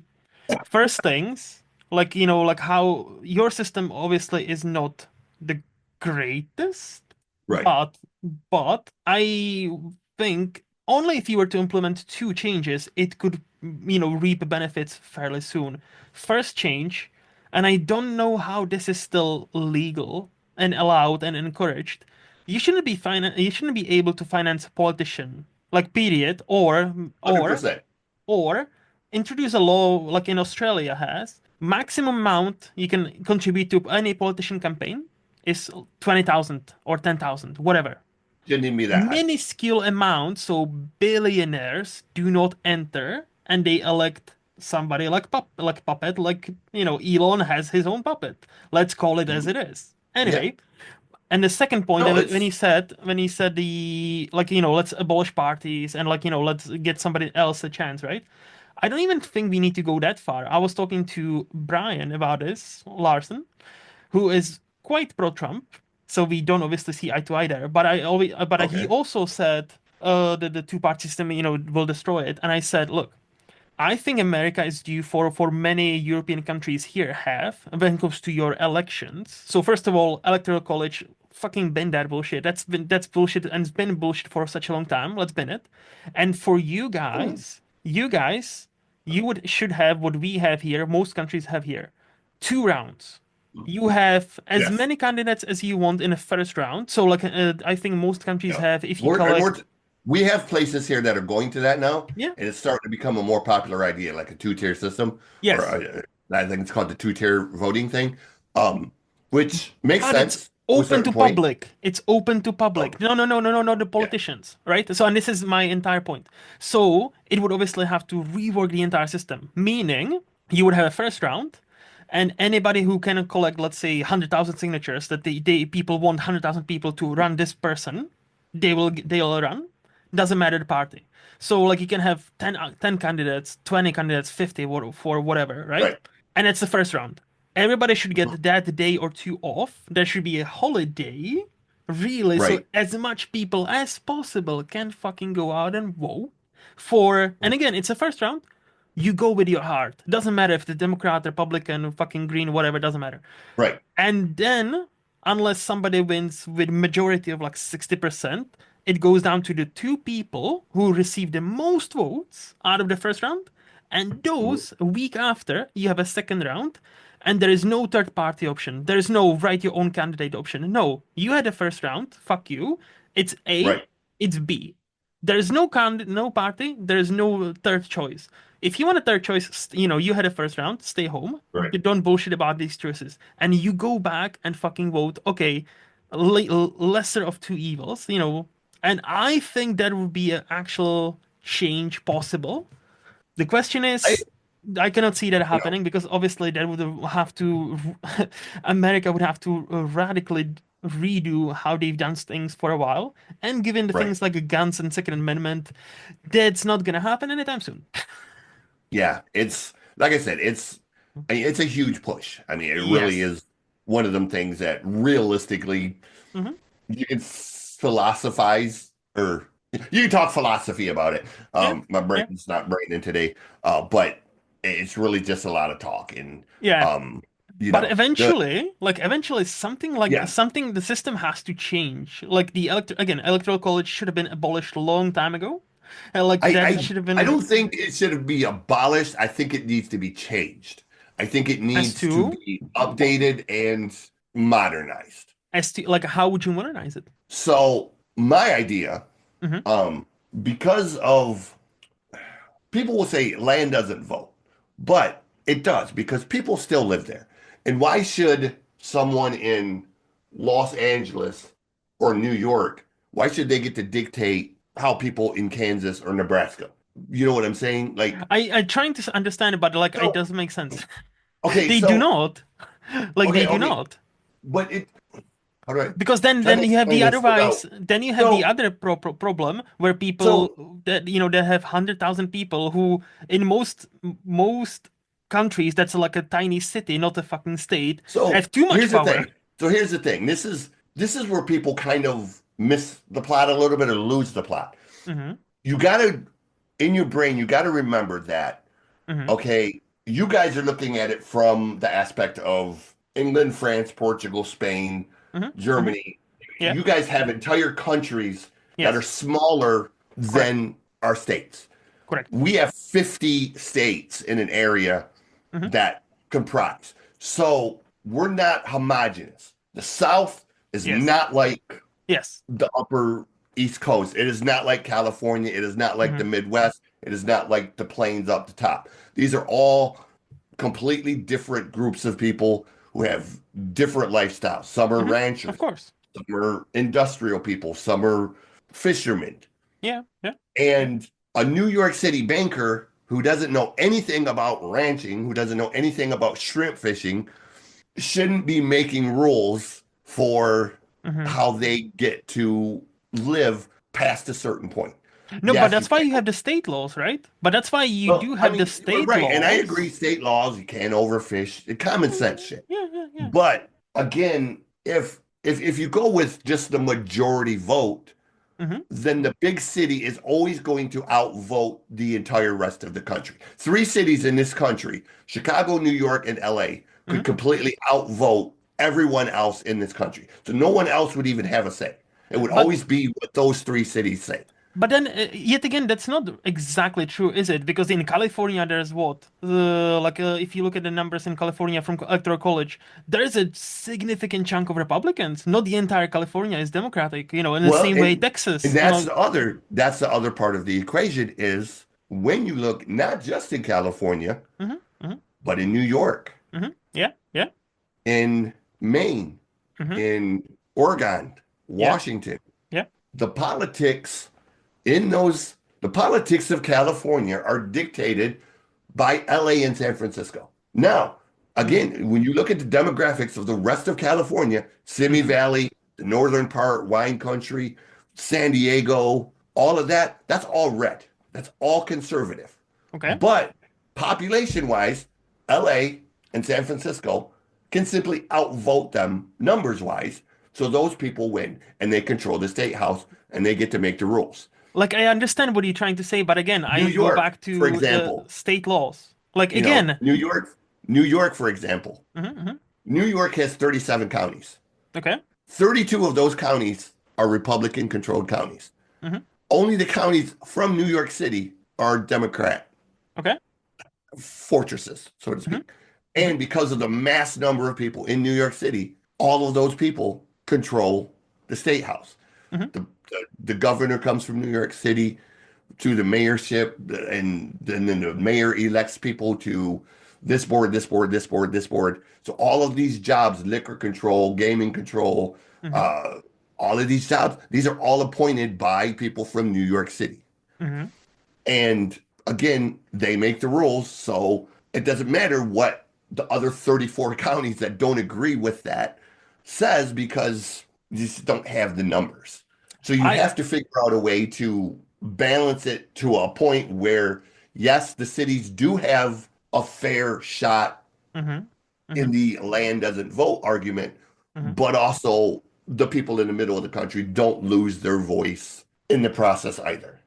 Speaker 1: First things, like like how your system obviously is not the greatest,
Speaker 2: right.
Speaker 1: but I think only if you were to implement two changes, it could reap benefits fairly soon. First change, and I don't know how this is still legal and allowed and encouraged. You shouldn't be able to finance a politician, like period, or
Speaker 2: 100%.
Speaker 1: or introduce a law like in Australia has. Maximum amount you can contribute to any politician campaign is 20,000 or 10,000, whatever.
Speaker 2: Shouldn't even be that high.
Speaker 1: Minuscule amount, so billionaires do not enter and they elect somebody like puppet, like Elon has his own puppet. Let's call it as it is.
Speaker 2: Yeah.
Speaker 1: Anyway, and the second point,
Speaker 2: No,
Speaker 1: when he said the like let's abolish parties and let's get somebody else a chance, right? I don't even think we need to go that far. I was talking to Brian about this, Larson, who is quite pro-Trump, so we don't obviously see eye to eye there. But he
Speaker 2: okay.
Speaker 1: also said the two-party system, will destroy it. And I said, look, I think America is due for many European countries here have when it comes to your elections. So first of all, electoral college fucking bin that bullshit. That's bullshit and it's been bullshit for such a long time. Let's bin it. And for you would should have what we have here, most countries have here. Two rounds. You have as
Speaker 2: Yes.
Speaker 1: many candidates as you want in a first round. So like I think most countries
Speaker 2: Yeah.
Speaker 1: have if you
Speaker 2: We're and we're
Speaker 1: collect
Speaker 2: we have places here that are going to that now,
Speaker 1: yeah.
Speaker 2: and it's starting to become a more popular idea, like a two-tier system, or
Speaker 1: Yes.
Speaker 2: I think it's called the two-tier voting thing, um, which makes
Speaker 1: But it's
Speaker 2: sense to a
Speaker 1: open
Speaker 2: certain
Speaker 1: to
Speaker 2: point.
Speaker 1: public. It's open to public.
Speaker 2: Okay.
Speaker 1: No, no, no, no, no, no, the
Speaker 2: Yeah.
Speaker 1: politicians, right? So, and this is my entire point. So, it would obviously have to rework the entire system, meaning you would have a first round, and anybody who can collect, let's say, 100,000 signatures that people want 100,000 people to run this person, they'll run. Doesn't matter the party. So, like, you can have 10 candidates, 20 candidates, 50 for whatever, right?
Speaker 2: Right.
Speaker 1: And it's the first round. Everybody should get that day or two off. There should be a holiday, really, so
Speaker 2: Right.
Speaker 1: as much people as possible can fucking go out and vote for. And again, it's a first round. You go with your heart. Doesn't matter if the Democrat, Republican, fucking Green, whatever. Doesn't matter.
Speaker 2: Right.
Speaker 1: And then, unless somebody wins with majority of like 60%, it goes down to the two people who receive the most votes out of the first round. And those, a week after, you have a second round, and there is no third party option. There is no write your own candidate option. No, you had a first round. Fuck you. It's A,
Speaker 2: Right.
Speaker 1: it's B. There is no party. There is no third choice. If you want a third choice, you had a first round, stay home.
Speaker 2: Right.
Speaker 1: You don't bullshit about these choices. And you go back and fucking vote, okay, lesser of two evils. And I think that would be an actual change possible. The question
Speaker 2: I,
Speaker 1: is, I cannot see that
Speaker 2: you know,
Speaker 1: happening because obviously that would have to, America would have to radically redo how they've done things for a while. And given the
Speaker 2: right.
Speaker 1: things like guns and Second Amendment, that's not gonna happen anytime soon.
Speaker 2: Yeah. It's like I said, it's a huge push. I mean, it really
Speaker 1: Yes.
Speaker 2: is one of them things that realistically
Speaker 1: Hmm.
Speaker 2: you can philosophize or you can talk philosophy about it.
Speaker 1: Yeah.
Speaker 2: My
Speaker 1: Yeah.
Speaker 2: brain's not braining today, but it's really just a lot of talk. And
Speaker 1: Yeah.
Speaker 2: um, You
Speaker 1: But
Speaker 2: know, the
Speaker 1: eventually,
Speaker 2: yeah,
Speaker 1: something, the system has to change. Like electoral college should have been abolished a long time ago, and like
Speaker 2: I,
Speaker 1: then it
Speaker 2: I
Speaker 1: should have
Speaker 2: I
Speaker 1: been
Speaker 2: don't think it should be abolished. I think it needs to be changed. I think it
Speaker 1: as
Speaker 2: needs to
Speaker 1: to
Speaker 2: be updated and modernized.
Speaker 1: like how would you modernize it?
Speaker 2: So my idea,
Speaker 1: Hmm.
Speaker 2: um, because of people will say land doesn't vote, but it does because people still live there. And why should someone in Los Angeles or New York, why should they get to dictate how people in Kansas or Nebraska? You know what I'm saying? Like,
Speaker 1: I trying to understand it, but like it
Speaker 2: so,
Speaker 1: doesn't make sense.
Speaker 2: okay,
Speaker 1: They do
Speaker 2: so,
Speaker 1: not. Like they
Speaker 2: okay,
Speaker 1: do
Speaker 2: okay,
Speaker 1: not.
Speaker 2: but it, all right,
Speaker 1: Because then
Speaker 2: try to
Speaker 1: you have
Speaker 2: explain
Speaker 1: the
Speaker 2: this
Speaker 1: otherwise
Speaker 2: without.
Speaker 1: then you have the
Speaker 2: So,
Speaker 1: other problem where
Speaker 2: so,
Speaker 1: people that that have 100,000 people who in most countries that's like a tiny city, not a fucking state,
Speaker 2: so
Speaker 1: have too much
Speaker 2: here's the
Speaker 1: power.
Speaker 2: thing. So here's the thing. This is where people kind of miss the plot a little bit or lose the plot.
Speaker 1: Hmm.
Speaker 2: You gotta, in your brain, you gotta remember that,
Speaker 1: Hmm.
Speaker 2: okay, you guys are looking at it from the aspect of England, France, Portugal, Spain,
Speaker 1: Hmm. Hmm.
Speaker 2: Germany.
Speaker 1: Yeah.
Speaker 2: You guys have entire countries that are
Speaker 1: Yes.
Speaker 2: smaller
Speaker 1: Correct.
Speaker 2: than our states.
Speaker 1: Correct.
Speaker 2: We have 50 states in an area
Speaker 1: Hmm.
Speaker 2: that comprise. So we're not homogenous. The South is
Speaker 1: Yes.
Speaker 2: not like
Speaker 1: Yes.
Speaker 2: the upper East Coast. It is not like California. It is not like the
Speaker 1: Hmm.
Speaker 2: Midwest. It is not like the plains up the top. These are all completely different groups of people who have different lifestyles. Some are
Speaker 1: Hmm. Of
Speaker 2: ranchers,
Speaker 1: course.
Speaker 2: some are industrial people, some are fishermen.
Speaker 1: Yeah. Yeah.
Speaker 2: And a New York City banker who doesn't know anything about ranching, who doesn't know anything about shrimp fishing, shouldn't be making rules for
Speaker 1: Hmm.
Speaker 2: how they get to live past a certain point.
Speaker 1: No, but
Speaker 2: Yes, you
Speaker 1: that's why
Speaker 2: can't.
Speaker 1: you have the state laws, right? But that's why you
Speaker 2: Well,
Speaker 1: do
Speaker 2: I
Speaker 1: have the
Speaker 2: mean,
Speaker 1: state
Speaker 2: right, and I agree.
Speaker 1: laws.
Speaker 2: State laws, you can't overfish, common sense
Speaker 1: Mm,
Speaker 2: shit.
Speaker 1: yeah. Yeah. Yeah.
Speaker 2: But again, if you go with just the majority vote,
Speaker 1: Hmm.
Speaker 2: then the big city is always going to outvote the entire rest of the country. Three cities in this country, Chicago, New York, and LA, could
Speaker 1: Hmm.
Speaker 2: completely outvote everyone else in this country. So no one else would even have a say. It would
Speaker 1: But
Speaker 2: always be what those three cities say.
Speaker 1: then yet again, that's not exactly true, is it? Because in California, there's what? If you look at the numbers in California from Electoral College, there's a significant chunk of Republicans. Not the entire California is Democratic, in the
Speaker 2: Well,
Speaker 1: same way
Speaker 2: and
Speaker 1: Texas,
Speaker 2: that's the other part of the equation is when you look not just in California,
Speaker 1: Hmm. Hmm.
Speaker 2: but in New York,
Speaker 1: Hmm. Yeah, yeah,
Speaker 2: in Maine,
Speaker 1: hmm,
Speaker 2: in Oregon,
Speaker 1: yeah,
Speaker 2: Washington,
Speaker 1: yeah.
Speaker 2: the politics the politics of California are dictated by LA and San Francisco. Now,
Speaker 1: Hmm.
Speaker 2: again, when you look at the demographics of the rest of California, Simi
Speaker 1: Hmm.
Speaker 2: Valley, the northern part, wine country, San Diego, all of that, that's all red. That's all conservative.
Speaker 1: Okay.
Speaker 2: But population wise, LA and San Francisco can simply outvote them numbers wise. So those people win and they control the state house and they get to make the rules.
Speaker 1: Like I understand what you're trying to say, but again,
Speaker 2: New
Speaker 1: I go
Speaker 2: York,
Speaker 1: back
Speaker 2: for
Speaker 1: to the
Speaker 2: example,
Speaker 1: state laws. Like again.
Speaker 2: New York, for example,
Speaker 1: Hmm. Hmm.
Speaker 2: New York has 37 counties.
Speaker 1: Okay.
Speaker 2: 32 of those counties are Republican controlled counties.
Speaker 1: Hmm.
Speaker 2: Only the counties from New York City are Democrat
Speaker 1: Okay.
Speaker 2: fortresses, so to
Speaker 1: Hmm.
Speaker 2: speak.
Speaker 1: Hmm.
Speaker 2: And because of the mass number of people in New York City, all of those people control the state house.
Speaker 1: Hmm.
Speaker 2: The governor comes from New York City to the mayorship, and then the mayor elects people to this board, this board, this board, this board. So all of these jobs, liquor control, gaming control,
Speaker 1: Hmm.
Speaker 2: uh, all of these jobs, these are all appointed by people from New York City.
Speaker 1: Hmm.
Speaker 2: And again, they make the rules. So it doesn't matter what the other 34 counties that don't agree with that says because you just don't have the numbers. So you
Speaker 1: I.
Speaker 2: have to figure out a way to balance it to a point where, yes, the cities do have a fair shot
Speaker 1: Hmm.
Speaker 2: in
Speaker 1: Hmm.
Speaker 2: the land doesn't vote argument,
Speaker 1: Hmm.
Speaker 2: but also the people in the middle of the country don't lose their voice in the process either.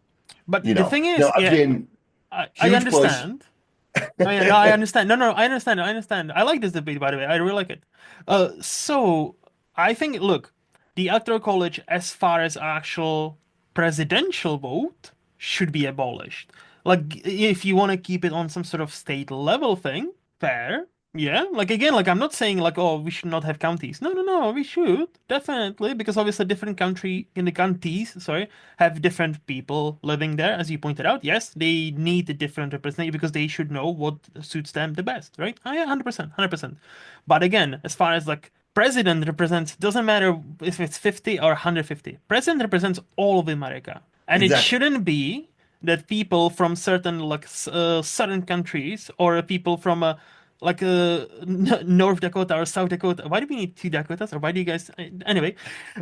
Speaker 1: But the thing
Speaker 2: Now
Speaker 1: is, yeah,
Speaker 2: again,
Speaker 1: I
Speaker 2: huge push.
Speaker 1: understand. Oh yeah, no, I understand. No, I understand. I understand. I like this debate, by the way. I really like it. So I think, look, the electoral college, as far as actual presidential vote, should be abolished. Like, if you want to keep it on some sort of state level thing, fair. Yeah, like again, like I'm not saying like, oh, we should not have counties. No, no, no, we should definitely, because obviously different country in the counties, sorry, have different people living there, as you pointed out. Yes, they need a different representation because they should know what suits them the best, right? Oh, yeah, 100%, 100%. But again, as far as like president represents, doesn't matter if it's 50 or 150. President represents all of America. And it
Speaker 2: Exactly.
Speaker 1: shouldn't be that people from certain like southern countries or people from like North Dakota or South Dakota. Why do we need two Dakotas? Or why do you guys anyway?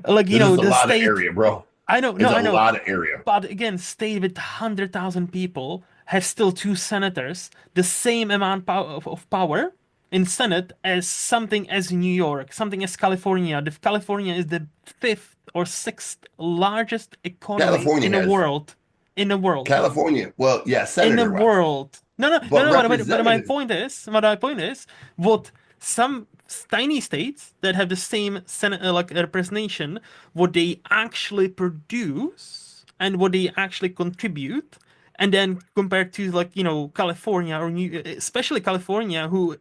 Speaker 1: Like
Speaker 2: This is a
Speaker 1: the
Speaker 2: lot of
Speaker 1: state.
Speaker 2: area, bro.
Speaker 1: I know, no,
Speaker 2: It's a
Speaker 1: I know.
Speaker 2: lot of area.
Speaker 1: But again, state with 100,000 people have still two senators, the same amount of power in Senate as something as New York, something as California. The California is the fifth or sixth largest economy
Speaker 2: California
Speaker 1: in the
Speaker 2: has
Speaker 1: world. In the world.
Speaker 2: California. Well, yeah,
Speaker 1: In the
Speaker 2: senator wise,
Speaker 1: world. No, no, no,
Speaker 2: but
Speaker 1: no. But my
Speaker 2: representative,
Speaker 1: point is, what some tiny states that have the same Senate like representation, what they actually produce and what they actually contribute, and then compared to like California or especially California, who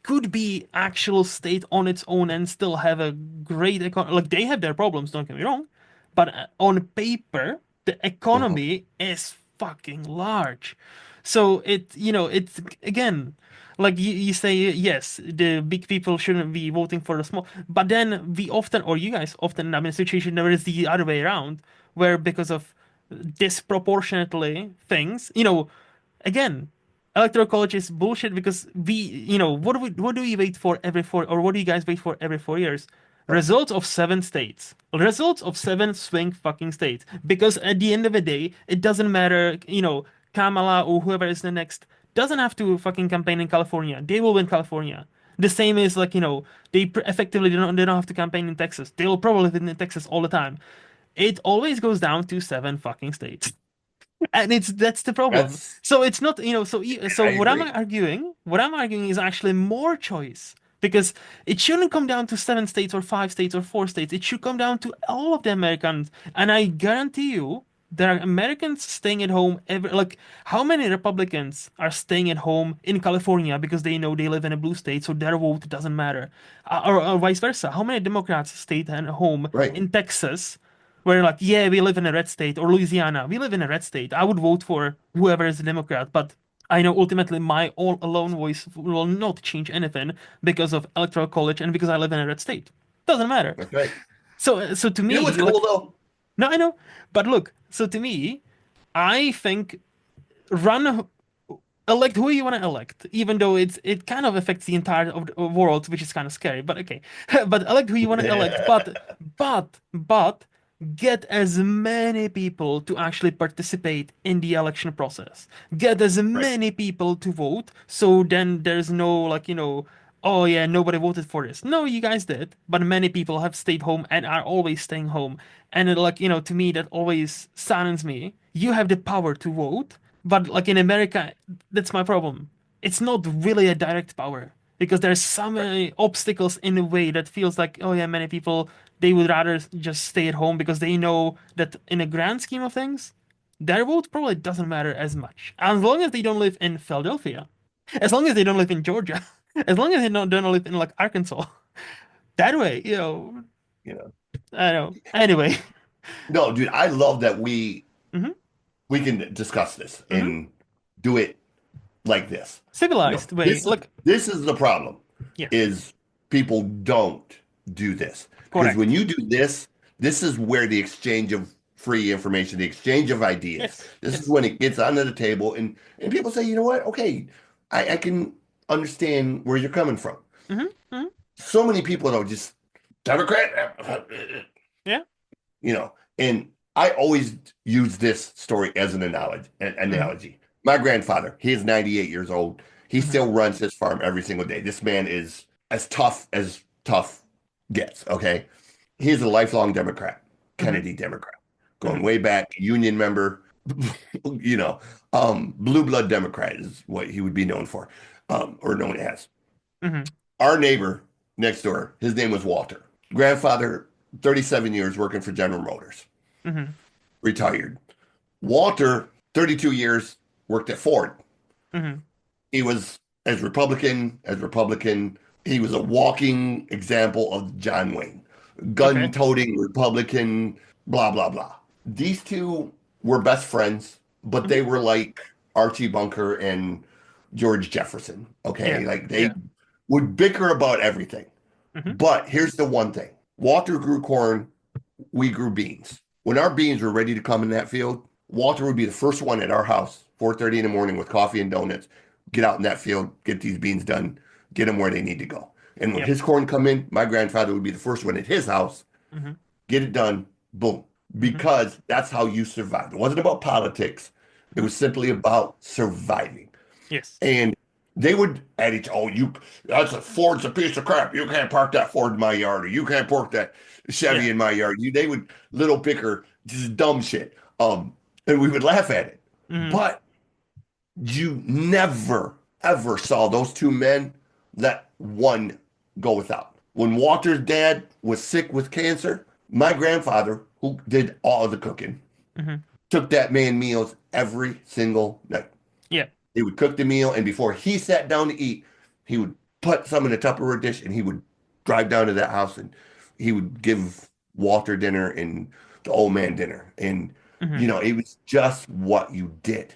Speaker 1: could be actual state on its own and still have a great economy. Like they have their problems, don't get me wrong, but on paper, the
Speaker 2: mhm,
Speaker 1: economy is fucking large. So it's again, like you say, yes, the big people shouldn't be voting for the small, but then we often, or you guys often, I'm in a situation where it's the other way around, where because of disproportionately things, again, electoral college is bullshit because what do we wait for every four, or what do you guys wait for every 4 years?
Speaker 2: right,
Speaker 1: Results of seven states. Results of seven swing fucking states. Because at the end of the day, it doesn't matter, Kamala or whoever is the next doesn't have to fucking campaign in California. They will win California. The same is like, effectively they don't have to campaign in Texas. They will probably win in Texas all the time. It always goes down to seven fucking states. And that's the problem.
Speaker 2: that's
Speaker 1: So it's not, so
Speaker 2: I
Speaker 1: what I'm
Speaker 2: agree.
Speaker 1: arguing, what I'm arguing is actually more choice because it shouldn't come down to seven states or five states or four states. It should come down to all of the Americans. And I guarantee you there are Americans staying at home like how many Republicans are staying at home in California because they know they live in a blue state, so their vote doesn't matter. Or vice versa. How many Democrats stay at home
Speaker 2: Right.
Speaker 1: in Texas where like, yeah, we live in a red state, or Louisiana, we live in a red state. I would vote for whoever is a Democrat, but I know ultimately my all alone voice will not change anything because of electoral college and because I live in a red state. Doesn't matter.
Speaker 2: That's right.
Speaker 1: So to
Speaker 2: You know what's
Speaker 1: me,
Speaker 2: cool
Speaker 1: like,
Speaker 2: though?
Speaker 1: no, I know, but look, so to me, I think run elect who you want to elect, even though it kind of affects the entire of the world, which is kind of scary. But okay, but elect who you want to elect. But get as many people to actually participate in the election process. Get as
Speaker 2: Right.
Speaker 1: many people to vote, so then there's no like oh yeah, nobody voted for this. No, you guys did, but many people have stayed home and are always staying home. And like to me, that always saddens me. You have the power to vote, but like in America, that's my problem. It's not really a direct power because there's so
Speaker 2: Right.
Speaker 1: many obstacles in the way that feels like, oh yeah, many people they would rather just stay at home because they know that in a grand scheme of things, their vote probably doesn't matter as much. As long as they don't live in Philadelphia, as long as they don't live in Georgia, as long as they don't live in like Arkansas. That way,
Speaker 2: You know.
Speaker 1: I don't know. Anyway.
Speaker 2: No, dude, I love that
Speaker 1: Hmm.
Speaker 2: we can discuss this
Speaker 1: Hmm.
Speaker 2: and do it like this. You know,
Speaker 1: Civilized way. Look,
Speaker 2: this is the problem
Speaker 1: yes,
Speaker 2: is people don't do this. Because when
Speaker 1: correct.
Speaker 2: you do this, this is where the exchange of free information, the exchange of ideas,
Speaker 1: Yes,
Speaker 2: this is
Speaker 1: yes.
Speaker 2: when it gets onto the table and people say, you know what? Okay, I can understand where you're coming from.
Speaker 1: Hmm. Hmm.
Speaker 2: So many people though just Democrat,
Speaker 1: Yeah.
Speaker 2: and I always use this story as an analogy. An
Speaker 1: Hmm.
Speaker 2: analogy. My grandfather, he is 98 years old. He
Speaker 1: Hmm.
Speaker 2: still runs his farm every single day. This man is as tough gets. Okay, he's a lifelong Democrat,
Speaker 1: Hmm.
Speaker 2: Kennedy Democrat, going
Speaker 1: Hmm.
Speaker 2: way back, Union member. you know, blue blood Democrat is what he would be known for, or known as.
Speaker 1: Hmm.
Speaker 2: Our neighbor next door, his name was Walter. Grandfather, 37 years working for General Motors,
Speaker 1: Hmm.
Speaker 2: retired. Walter, 32 years, worked at Ford.
Speaker 1: Hmm.
Speaker 2: He was as Republican, he was a walking example of John Wayne,
Speaker 1: Okay.
Speaker 2: gun-toting Republican, blah, blah, blah. These two were best friends, but
Speaker 1: Hmm.
Speaker 2: they were like Archie Bunker and George Jefferson.
Speaker 1: Yeah.
Speaker 2: Okay. Like they
Speaker 1: Yeah.
Speaker 2: would bicker about everything.
Speaker 1: Hmm.
Speaker 2: But here's the one thing. Walter grew corn, we grew beans. When our beans were ready to come in that field, Walter would be the first one at our house, 4:30 in the morning with coffee and donuts. Get out in that field, get these beans done, get them where they need to go. And when
Speaker 1: Yep.
Speaker 2: his corn come in, my grandfather would be the first one at his house,
Speaker 1: Hmm.
Speaker 2: get it done, boom.
Speaker 1: Hmm.
Speaker 2: Because that's how you survived. It wasn't about politics. It
Speaker 1: Hmm.
Speaker 2: was simply about surviving.
Speaker 1: Yes.
Speaker 2: And they would at each, oh, that's a Ford's a piece of crap. You can't park that Ford in my yard, or you can't park that
Speaker 1: Yeah.
Speaker 2: Chevy in my yard. They would little bicker, just dumb shit. And we would laugh at it.
Speaker 1: Hmm.
Speaker 2: But you never, ever saw those two men let one go without. When Walter's dad was sick with cancer, my grandfather, who did all of the cooking,
Speaker 1: Hmm.
Speaker 2: took that man meals every single night.
Speaker 1: Yeah.
Speaker 2: He would cook the meal, and before he sat down to eat, he would put some in a Tupperware dish, and he would drive down to that house, and he would give Walter dinner and the old man dinner. And,
Speaker 1: Hmm.
Speaker 2: it was just what you did.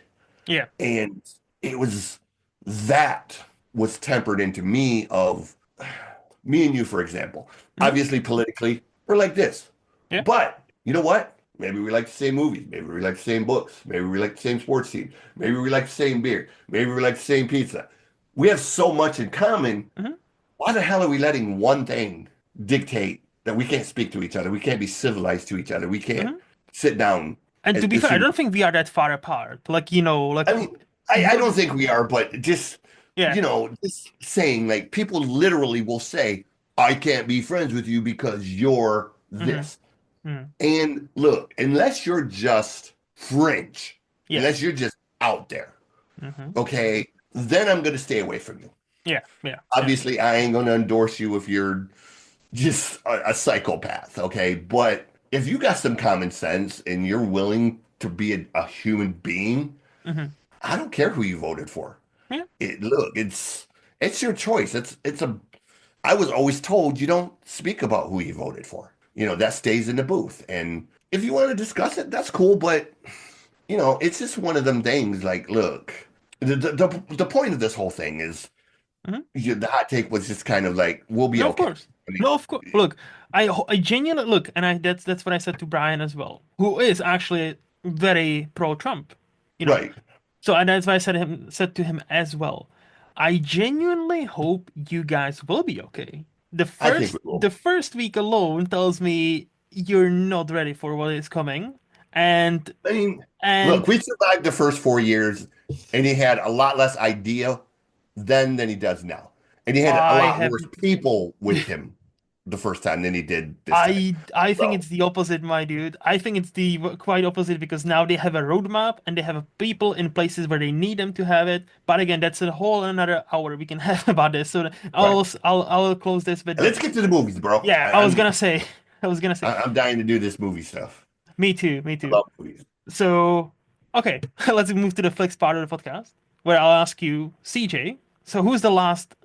Speaker 1: Yeah.
Speaker 2: And it was that was tempered into me of me and you, for example.
Speaker 1: Hmm.
Speaker 2: Obviously, politically, we're like this.
Speaker 1: Yeah.
Speaker 2: But you know what? Maybe we like the same movies. Maybe we like the same books. Maybe we like the same sports team. Maybe we like the same beer. Maybe we like the same pizza. We have so much in common.
Speaker 1: Hmm.
Speaker 2: Why the hell are we letting one thing dictate that we can't speak to each other? We can't be civilized to each other. We can't
Speaker 1: Hmm.
Speaker 2: sit down
Speaker 1: And to be
Speaker 2: as
Speaker 1: fair, I
Speaker 2: human.
Speaker 1: don't think we are that far apart. Like,
Speaker 2: I mean, I
Speaker 1: you're,
Speaker 2: don't think we are, but just,
Speaker 1: yeah.
Speaker 2: just saying, like, people literally will say, I can't be friends with you because you're
Speaker 1: Hmm.
Speaker 2: this.
Speaker 1: Hmm.
Speaker 2: And look, unless you're just fringe, unless
Speaker 1: Yes.
Speaker 2: you're just out there,
Speaker 1: Hmm.
Speaker 2: okay, then I'm going to stay away from you.
Speaker 1: Yeah. Yeah. Yeah.
Speaker 2: Obviously, I ain't going to endorse you if you're just a psychopath, okay? But if you got some common sense and you're willing to be a human being,
Speaker 1: Hmm.
Speaker 2: I don't care who you voted for.
Speaker 1: Yeah.
Speaker 2: Look, it's your choice. I was always told you don't speak about who you voted for. That stays in the booth. And if you want to discuss it, that's cool. But it's just one of them things. Like, look, the point of this whole thing is
Speaker 1: Hmm.
Speaker 2: the hot take was just kind of like we'll be
Speaker 1: No, of
Speaker 2: okay.
Speaker 1: course.
Speaker 2: I mean,
Speaker 1: No, of course. Look, I genuinely look, and that's what I said to Brian as well, who is actually very pro-Trump, you know.
Speaker 2: right?
Speaker 1: So and that's why I said to him as well. I genuinely hope you guys will be okay. The
Speaker 2: I think
Speaker 1: first
Speaker 2: we will.
Speaker 1: the first week alone tells me you're not ready for what is coming, and
Speaker 2: I mean, look,
Speaker 1: and
Speaker 2: we survived the first 4 years, and he had a lot less idea then than he does now, and he had a
Speaker 1: I
Speaker 2: lot
Speaker 1: have
Speaker 2: worse people with him the first time than he did this time.
Speaker 1: I think
Speaker 2: So,
Speaker 1: it's the opposite, my dude. I think it's the quite opposite because now they have a roadmap and they have people in places where they need them to have it. But again, that's a whole another hour we can have about this. So
Speaker 2: right.
Speaker 1: I'll close this with
Speaker 2: Let's
Speaker 1: this.
Speaker 2: get to the movies, bro.
Speaker 1: Yeah, I was gonna say, I was gonna say,
Speaker 2: I'm dying to do this movie stuff.
Speaker 1: me too, me
Speaker 2: I
Speaker 1: too.
Speaker 2: love movies.
Speaker 1: So okay, let's move to the flicks part of the podcast where I'll ask you, CJ. So who's the last?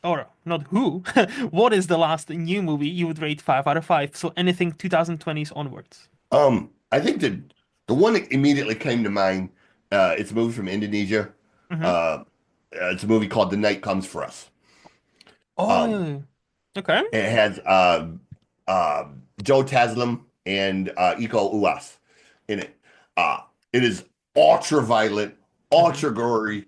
Speaker 1: Or not who, what is the last new movie you would rate 5 out of 5? So anything 2020s onwards.
Speaker 2: I think the one that immediately came to mind, it's a movie from Indonesia.
Speaker 1: Hmm.
Speaker 2: Uh, it's a movie called The Night Comes for Us.
Speaker 1: Oh,
Speaker 2: Um,
Speaker 1: yeah, yeah. Okay.
Speaker 2: it has uh, Joe Taslim and Iko Uwais in it. Uh, it is ultra violent,
Speaker 1: Hmm.
Speaker 2: ultra gory.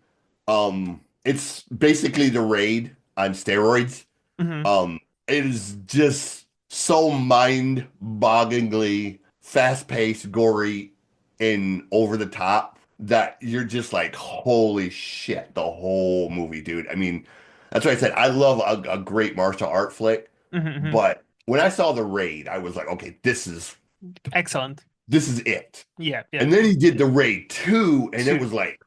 Speaker 2: It's basically The Raid on steroids.
Speaker 1: Hmm.
Speaker 2: It is just so mind-bogglingly fast-paced, gory, and over the top that you're just like, holy shit, the whole movie, dude. I mean, that's why I said I love a great martial art flick,
Speaker 1: Hmm.
Speaker 2: but when I saw The Raid, I was like, okay, this is
Speaker 1: Excellent.
Speaker 2: this is it.
Speaker 1: Yeah, yeah.
Speaker 2: And then he did the Raid 2, and it
Speaker 1: Two.
Speaker 2: was like,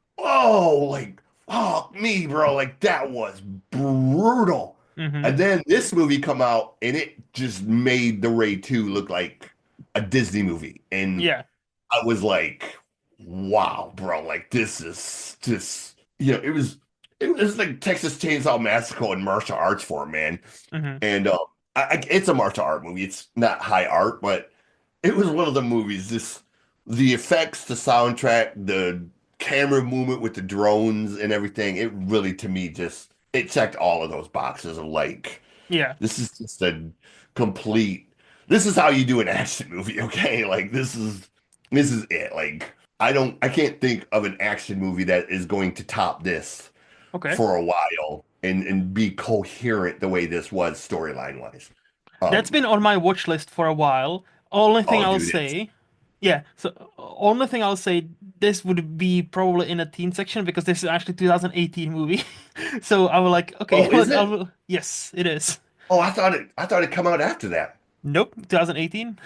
Speaker 2: fuck me, bro. Like, that was brutal.
Speaker 1: Mm-hmm.
Speaker 2: And then this movie come out, and it just made the Raid 2 look like a Disney movie. And
Speaker 1: Yeah.
Speaker 2: I was like, wow, bro. Like, this is just, it was like Texas Chainsaw Massacre in martial arts form, man.
Speaker 1: Mm-hmm.
Speaker 2: And it's a martial art movie. It's not high art, but it was one of the movies. The effects, the soundtrack, the camera movement with the drones and everything. It really, to me, just it checked all of those boxes of like,
Speaker 1: Yeah.
Speaker 2: this is just a complete. This is how you do an action movie, okay? Like this is it. Like I can't think of an action movie that is going to top this
Speaker 1: Okay.
Speaker 2: for a while and be coherent the way this was storyline wise.
Speaker 1: That's
Speaker 2: Um,
Speaker 1: been on my watch list for a while. Only thing
Speaker 2: oh,
Speaker 1: I'll
Speaker 2: dude, it's
Speaker 1: say, yeah. So only thing I'll say, this would be probably in a teen section because this is actually 2018 movie. So I was like, okay,
Speaker 2: oh, is
Speaker 1: I
Speaker 2: it?
Speaker 1: will. Yes, it is.
Speaker 2: Oh, I thought it come out after that.
Speaker 1: Nope, 2018.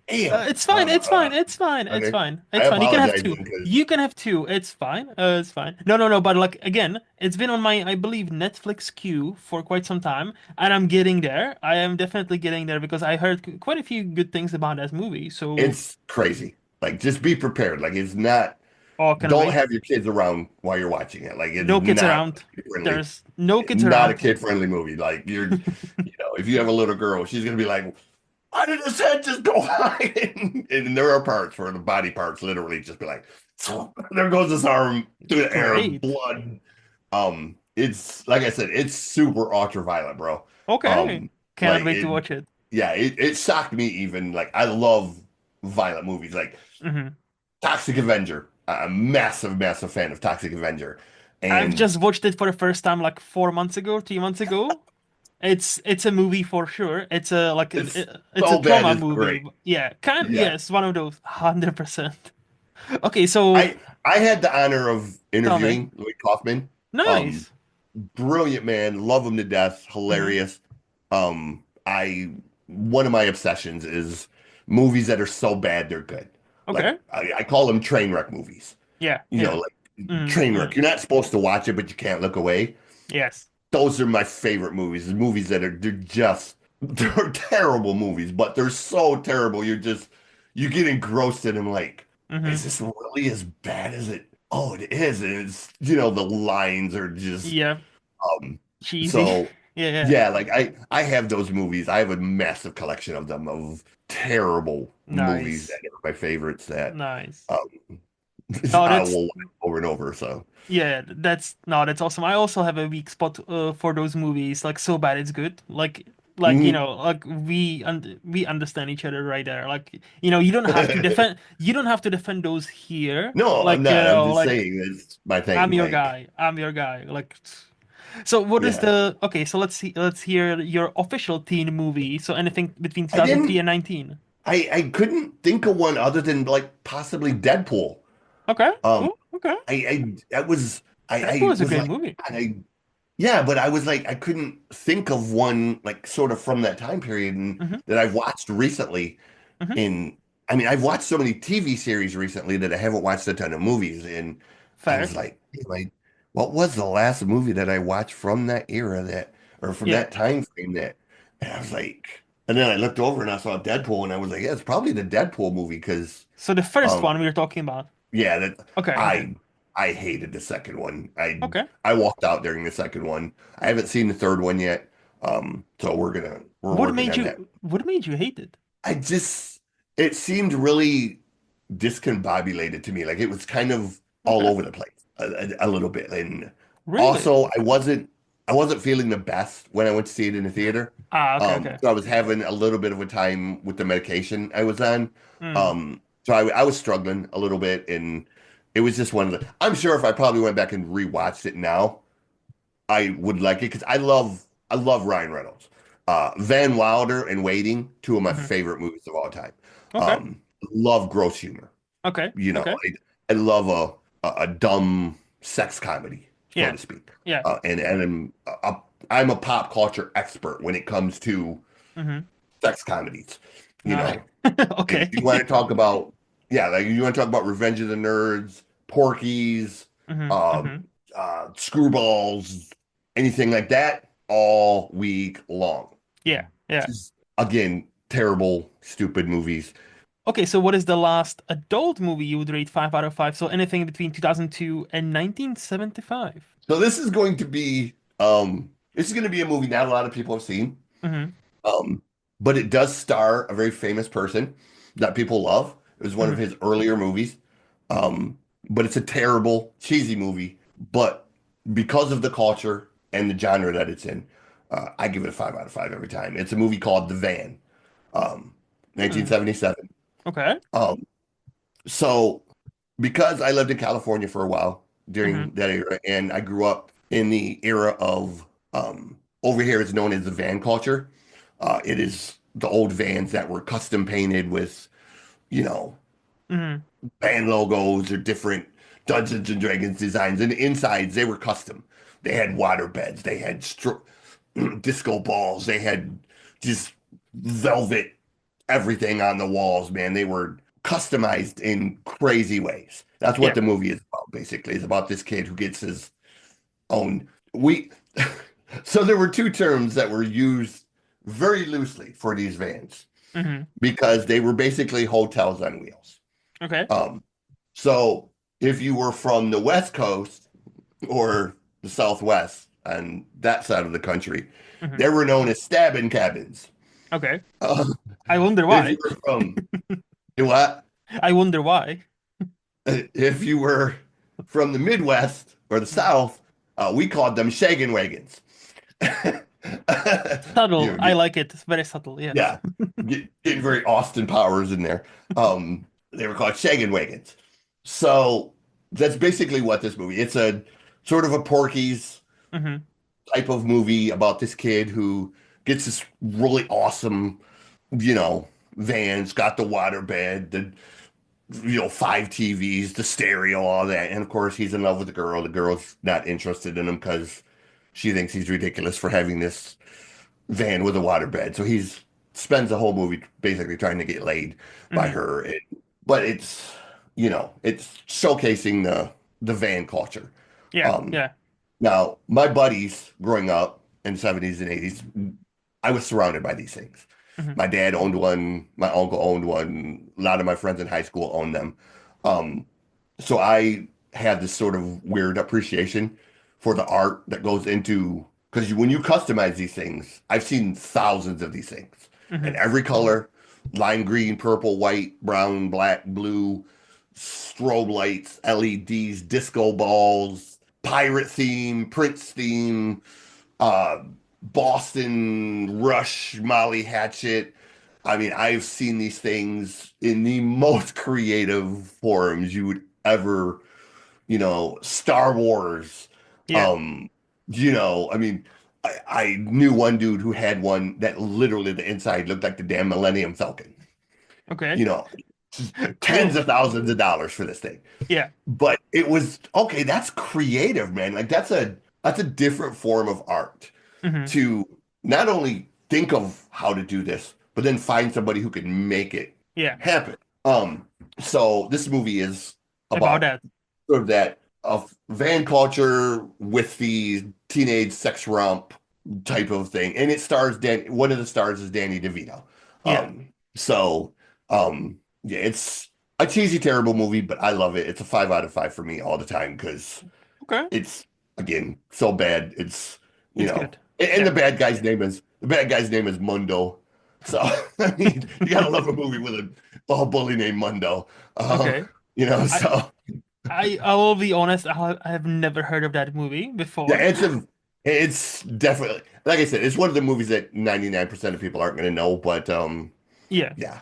Speaker 2: Damn.
Speaker 1: It's fine. It's fine. It's fine. It's
Speaker 2: Okay.
Speaker 1: fine.
Speaker 2: I
Speaker 1: It's fine. You can have
Speaker 2: apologize
Speaker 1: two.
Speaker 2: then, because
Speaker 1: You can have two. It's fine. It's fine. No, no, no. But like again, it's been on my, I believe, Netflix queue for quite some time, and I'm getting there. I am definitely getting there because I heard quite a few good things about that movie. So,
Speaker 2: it's crazy. Like, just be prepared. Like, it's not.
Speaker 1: oh, can
Speaker 2: Don't
Speaker 1: wait.
Speaker 2: have your kids around while you're watching it. Like, it is
Speaker 1: No kids
Speaker 2: not
Speaker 1: around.
Speaker 2: kid friendly.
Speaker 1: There's no kids
Speaker 2: Not a
Speaker 1: around.
Speaker 2: kid friendly movie. Like, if you have a little girl, she's gonna be like, "Why did his head just go high?" And there are parts where the body parts literally just be like, "There goes his arm through the air,
Speaker 1: Great.
Speaker 2: blood." It's like I said, it's super ultra violent, bro.
Speaker 1: Okay.
Speaker 2: Um,
Speaker 1: Cannot
Speaker 2: like
Speaker 1: wait to
Speaker 2: it,
Speaker 1: watch it.
Speaker 2: yeah, it shocked me even. Like, I love violent movies, like
Speaker 1: Hmm.
Speaker 2: Toxic Avenger. I'm a massive, massive fan of Toxic Avenger,
Speaker 1: I've
Speaker 2: and
Speaker 1: just watched it for the first time like 4 months ago, 3 months ago. It's a movie for sure. It's a like
Speaker 2: it's
Speaker 1: it's a
Speaker 2: so bad,
Speaker 1: trauma
Speaker 2: it's
Speaker 1: movie.
Speaker 2: great.
Speaker 1: Yeah, kind
Speaker 2: Yeah,
Speaker 1: yes, one of those 100%. Okay, so
Speaker 2: I had the honor of
Speaker 1: tell me.
Speaker 2: interviewing Lloyd Kaufman. Um,
Speaker 1: Nice.
Speaker 2: brilliant man, love him to death,
Speaker 1: Hmm.
Speaker 2: hilarious. I One of my obsessions is movies that are so bad they're good. Like,
Speaker 1: Okay.
Speaker 2: I call them train wreck movies.
Speaker 1: Yeah,
Speaker 2: You
Speaker 1: yeah.
Speaker 2: know, like
Speaker 1: Hmm.
Speaker 2: train
Speaker 1: Hmm.
Speaker 2: wreck. You're not supposed to watch it, but you can't look away.
Speaker 1: Yes.
Speaker 2: Those are my favorite movies. The movies that are they're just they're terrible movies, but they're so terrible. You get engrossed in them. Like, is
Speaker 1: Hmm.
Speaker 2: this really as bad as it? Oh, it is. And it's the lines are just
Speaker 1: Yeah.
Speaker 2: um.
Speaker 1: Cheesy.
Speaker 2: So
Speaker 1: Yeah, yeah.
Speaker 2: yeah, like I have those movies. I have a massive collection of them of terrible movies that
Speaker 1: Nice.
Speaker 2: are my favorites that
Speaker 1: Nice.
Speaker 2: um
Speaker 1: No,
Speaker 2: I
Speaker 1: that's
Speaker 2: will watch over and over. So
Speaker 1: yeah, that's no, that's awesome. I also have a weak spot for those movies, like so bad it's good. Like
Speaker 2: mhm.
Speaker 1: like we understand each other right there. Like you don't have to defend those here.
Speaker 2: No, I'm
Speaker 1: Like
Speaker 2: not. I'm just
Speaker 1: like
Speaker 2: saying that's my
Speaker 1: I'm
Speaker 2: thing.
Speaker 1: your
Speaker 2: Like,
Speaker 1: guy. I'm your guy. Like so what is
Speaker 2: yeah.
Speaker 1: the okay, so let's hear your official teen movie. So anything between
Speaker 2: I
Speaker 1: 2003
Speaker 2: didn't
Speaker 1: and 19.
Speaker 2: I couldn't think of one other than like possibly Deadpool.
Speaker 1: Okay.
Speaker 2: Um
Speaker 1: Oh, okay.
Speaker 2: I
Speaker 1: Deadpool is a
Speaker 2: was
Speaker 1: great
Speaker 2: like
Speaker 1: movie.
Speaker 2: I yeah, but I was like I couldn't think of one like sort of from that time period and
Speaker 1: Hmm.
Speaker 2: that I've watched recently
Speaker 1: Hmm.
Speaker 2: in I mean I've watched so many TV series recently that I haven't watched a ton of movies and I
Speaker 1: Fair.
Speaker 2: was like what was the last movie that I watched from that era that or from
Speaker 1: Yeah.
Speaker 2: that time frame that and I was like and then I looked over and I saw Deadpool and I was like yeah it's probably the Deadpool movie because
Speaker 1: So the first
Speaker 2: um
Speaker 1: one we were talking about.
Speaker 2: yeah that
Speaker 1: Okay, okay.
Speaker 2: I I hated the second one.
Speaker 1: Okay.
Speaker 2: I walked out during the second one. I haven't seen the third one yet. So we're working on that.
Speaker 1: What made you hate it?
Speaker 2: I just it seemed really discombobulated to me. Like it was kind of all
Speaker 1: Okay.
Speaker 2: over the place a little bit. And
Speaker 1: Really?
Speaker 2: also I wasn't feeling the best when I went to see it in the theater.
Speaker 1: Ah, okay, okay.
Speaker 2: So I was having a little bit of a time with the medication I was on.
Speaker 1: Mm.
Speaker 2: So I was struggling a little bit and it was just one of the I'm sure if I probably went back and rewatched it now, I would like it because I love Ryan Reynolds. Van Wilder and Waiting, two of my
Speaker 1: Hmm.
Speaker 2: favorite movies of all time.
Speaker 1: Okay.
Speaker 2: Um, love gross humor.
Speaker 1: Okay.
Speaker 2: You know,
Speaker 1: Okay.
Speaker 2: I love a dumb sex comedy, so
Speaker 1: Yeah.
Speaker 2: to speak.
Speaker 1: Yeah.
Speaker 2: And I'm a pop culture expert when it comes to
Speaker 1: Hmm.
Speaker 2: sex comedies. You
Speaker 1: Ah.
Speaker 2: know, if
Speaker 1: Okay.
Speaker 2: you want to talk about yeah, like you want to talk about Revenge of the Nerds, Porky's,
Speaker 1: Hmm.
Speaker 2: um,
Speaker 1: Hmm.
Speaker 2: Screwballs, anything like that, all week long.
Speaker 1: Yeah, yeah.
Speaker 2: Just again, terrible, stupid movies.
Speaker 1: Okay, so what is the last adult movie you would rate 5 out of 5? So anything between 2002 and 1975.
Speaker 2: So this is going to be a movie not a lot of people have seen.
Speaker 1: Hmm.
Speaker 2: Um, but it does star a very famous person that people love. It was one of
Speaker 1: Hmm.
Speaker 2: his earlier movies. Um, but it's a terrible, cheesy movie. But because of the culture and the genre that it's in, I give it a 5 out of 5 every time. It's a movie called The Van, um,
Speaker 1: Hmm.
Speaker 2: 1977.
Speaker 1: Okay.
Speaker 2: Um, so because I lived in California for a while
Speaker 1: Hmm.
Speaker 2: during that era, and I grew up in the era of over here it's known as the van culture. It is the old vans that were custom painted with, you know,
Speaker 1: Hmm.
Speaker 2: band logos or different Dungeons and Dragons designs, and the insides they were custom. They had water beds, they had disco balls, they had just velvet everything on the walls, man. They were customized in crazy ways. That's what
Speaker 1: Yeah.
Speaker 2: the movie is about, basically. It's about this kid who gets his own. We so there were two terms that were used very loosely for these vans
Speaker 1: Hmm.
Speaker 2: because they were basically hotels on wheels.
Speaker 1: Okay.
Speaker 2: Um, so if you were from the West Coast or the Southwest on that side of the country,
Speaker 1: Hmm.
Speaker 2: they were known as stabbing cabins.
Speaker 1: Okay.
Speaker 2: Uh,
Speaker 1: I wonder
Speaker 2: if you
Speaker 1: why.
Speaker 2: were from what?
Speaker 1: I wonder why.
Speaker 2: If you were from the Midwest or the
Speaker 1: Mhm.
Speaker 2: South, we called them shaggin' wagons.
Speaker 1: Subtle.
Speaker 2: You know,
Speaker 1: I like it. It's very subtle. Yes.
Speaker 2: yeah, getting very Austin Powers in there. They were called shaggin' wagons. So that's basically what this movie. It's a sort of a Porky's
Speaker 1: Hmm.
Speaker 2: type of movie about this kid who gets this really awesome, you know, vans, got the water bed, the five TVs, the stereo, all that. And of course, he's in love with the girl. The girl's not interested in him because she thinks he's ridiculous for having this van with a water bed. So he's spends the whole movie basically trying to get laid by
Speaker 1: Hmm.
Speaker 2: her. But it's showcasing the van culture.
Speaker 1: Yeah.
Speaker 2: Um,
Speaker 1: Yeah.
Speaker 2: Now, my buddies growing up in the 70s and 80s, I was surrounded by these things.
Speaker 1: Hmm.
Speaker 2: My dad owned one, my uncle owned one, a lot of my friends in high school owned them. Um, so I had this sort of weird appreciation for the art that goes into, because when you customize these things, I've seen thousands of these things in
Speaker 1: Hmm.
Speaker 2: every color, lime green, purple, white, brown, black, blue, strobe lights, LEDs, disco balls, pirate theme, Prince theme, uh, Boston Rush, Molly Hatchet. I mean, I've seen these things in the most creative forms you would ever, Star Wars.
Speaker 1: Yeah.
Speaker 2: Um, I mean, I knew one dude who had one that literally the inside looked like the damn Millennium Falcon.
Speaker 1: Okay.
Speaker 2: You know, tens
Speaker 1: Cool.
Speaker 2: of thousands of dollars for this thing.
Speaker 1: Yeah.
Speaker 2: But it was okay, that's creative, man. Like that's a different form of art
Speaker 1: Hmm.
Speaker 2: to not only think of how to do this, but then find somebody who can make it
Speaker 1: Yeah.
Speaker 2: happen. So this movie is
Speaker 1: About
Speaker 2: about
Speaker 1: that.
Speaker 2: sort of that of van culture with the teenage sex romp type of thing. And it stars one of the stars is Danny DeVito.
Speaker 1: Yeah.
Speaker 2: So yeah, it's a cheesy, terrible movie, but I love it. It's a 5 out of 5 for me all the time because
Speaker 1: Okay.
Speaker 2: it's again so bad.
Speaker 1: It's good.
Speaker 2: And
Speaker 1: Yeah.
Speaker 2: the bad guy's name is Mundo. So I mean, you gotta love a movie with a bully named Mundo. Uh,
Speaker 1: Okay. I
Speaker 2: so
Speaker 1: I will be honest. I have never heard of that movie
Speaker 2: yeah,
Speaker 1: before.
Speaker 2: it's definitely like I said, it's one of the movies that 99% of people aren't gonna know, but
Speaker 1: Yeah.
Speaker 2: yeah,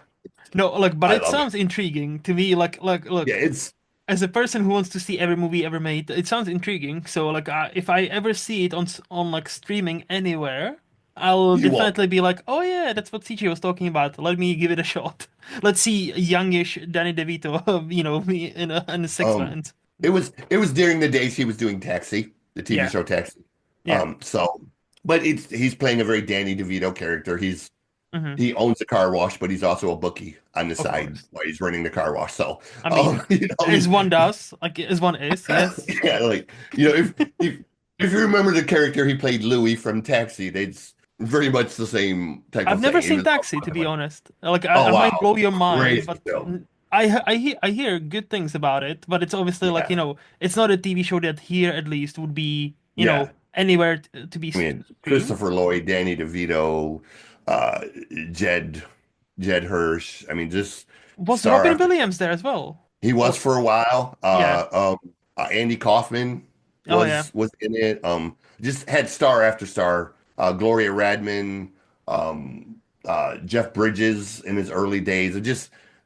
Speaker 1: No, like, but
Speaker 2: I
Speaker 1: it
Speaker 2: love it.
Speaker 1: sounds intriguing to me.
Speaker 2: Yeah,
Speaker 1: Look,
Speaker 2: it's
Speaker 1: as a person who wants to see every movie ever made, it sounds intriguing. So, like, if I ever see it on like streaming anywhere, I'll
Speaker 2: you won't.
Speaker 1: definitely be like, oh yeah, that's what CJ was talking about. Let me give it a shot. Let's see youngish Danny DeVito, me in a six
Speaker 2: Um,
Speaker 1: band.
Speaker 2: it was during the days he was doing Taxi, the TV
Speaker 1: Yeah,
Speaker 2: show Taxi.
Speaker 1: yeah.
Speaker 2: So but he's playing a very Danny DeVito character. He's
Speaker 1: Hmm.
Speaker 2: he owns a car wash, but he's also a bookie on the
Speaker 1: Of
Speaker 2: side
Speaker 1: course.
Speaker 2: while he's running the car wash. So,
Speaker 1: I mean, as
Speaker 2: he's
Speaker 1: one does, like as one is, yes.
Speaker 2: yeah, like if you remember the character he played, Louis from Taxi, it's very much the same type
Speaker 1: I've
Speaker 2: of
Speaker 1: never
Speaker 2: thing.
Speaker 1: seen
Speaker 2: Even
Speaker 1: Taxi, to
Speaker 2: though,
Speaker 1: be honest. Like I
Speaker 2: oh
Speaker 1: might
Speaker 2: wow,
Speaker 1: blow your mind,
Speaker 2: crazy
Speaker 1: but
Speaker 2: film.
Speaker 1: I hear good things about it. But it's obviously like,
Speaker 2: Yeah,
Speaker 1: it's not a TV show that here at least would be,
Speaker 2: yeah.
Speaker 1: anywhere to be
Speaker 2: I mean,
Speaker 1: streamed.
Speaker 2: Christopher Lloyd, Danny DeVito, uh, Jed, Jed Hirsch. I mean, just
Speaker 1: Was
Speaker 2: star
Speaker 1: Robin
Speaker 2: after
Speaker 1: Williams there as well?
Speaker 2: he was
Speaker 1: Or
Speaker 2: for a while.
Speaker 1: yeah.
Speaker 2: Andy Kaufman
Speaker 1: Oh yeah.
Speaker 2: was in it. Just had star after star. Gloria Radman, um, Jeff Bridges in his early days.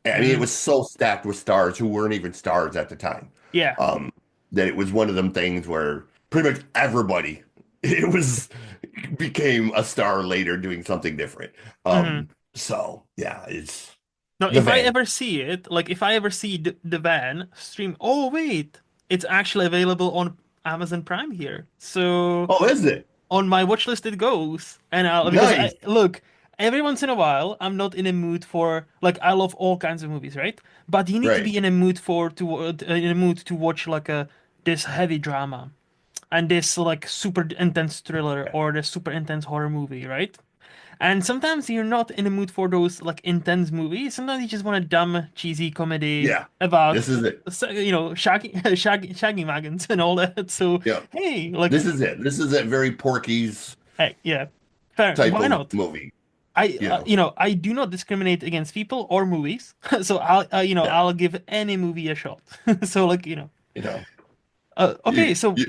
Speaker 2: I mean, it
Speaker 1: Mm,
Speaker 2: was so stacked with stars who weren't even stars at the time.
Speaker 1: yeah.
Speaker 2: Um, that it was one of them things where pretty much everybody it was became a star later doing something different.
Speaker 1: Hmm.
Speaker 2: So yeah, it's
Speaker 1: Now,
Speaker 2: the
Speaker 1: if I
Speaker 2: van.
Speaker 1: ever see it, like if I ever see the van stream, oh wait, it's actually available on Amazon Prime here. So
Speaker 2: Oh, is it?
Speaker 1: on my watch list it goes. And because I
Speaker 2: Nice.
Speaker 1: look, every once in a while, I'm not in a mood for like I love all kinds of movies, right? But you need to
Speaker 2: Right.
Speaker 1: be in a mood in a mood to watch like a this heavy drama and this like super intense thriller or this super intense horror movie, right? And sometimes you're not in the mood for those like intense movies. Sometimes you just want a dumb, cheesy comedy
Speaker 2: Yeah.
Speaker 1: about,
Speaker 2: This is it.
Speaker 1: shaggy wagons and all that. So,
Speaker 2: Yeah.
Speaker 1: hey, like,
Speaker 2: This is it. This is a very Porky's
Speaker 1: hey, yeah, fair.
Speaker 2: type
Speaker 1: Why
Speaker 2: of
Speaker 1: not?
Speaker 2: movie.
Speaker 1: I,
Speaker 2: You know.
Speaker 1: I do not discriminate against people or movies. So
Speaker 2: Yeah.
Speaker 1: I'll give any movie a shot. So like,
Speaker 2: You know.
Speaker 1: okay, so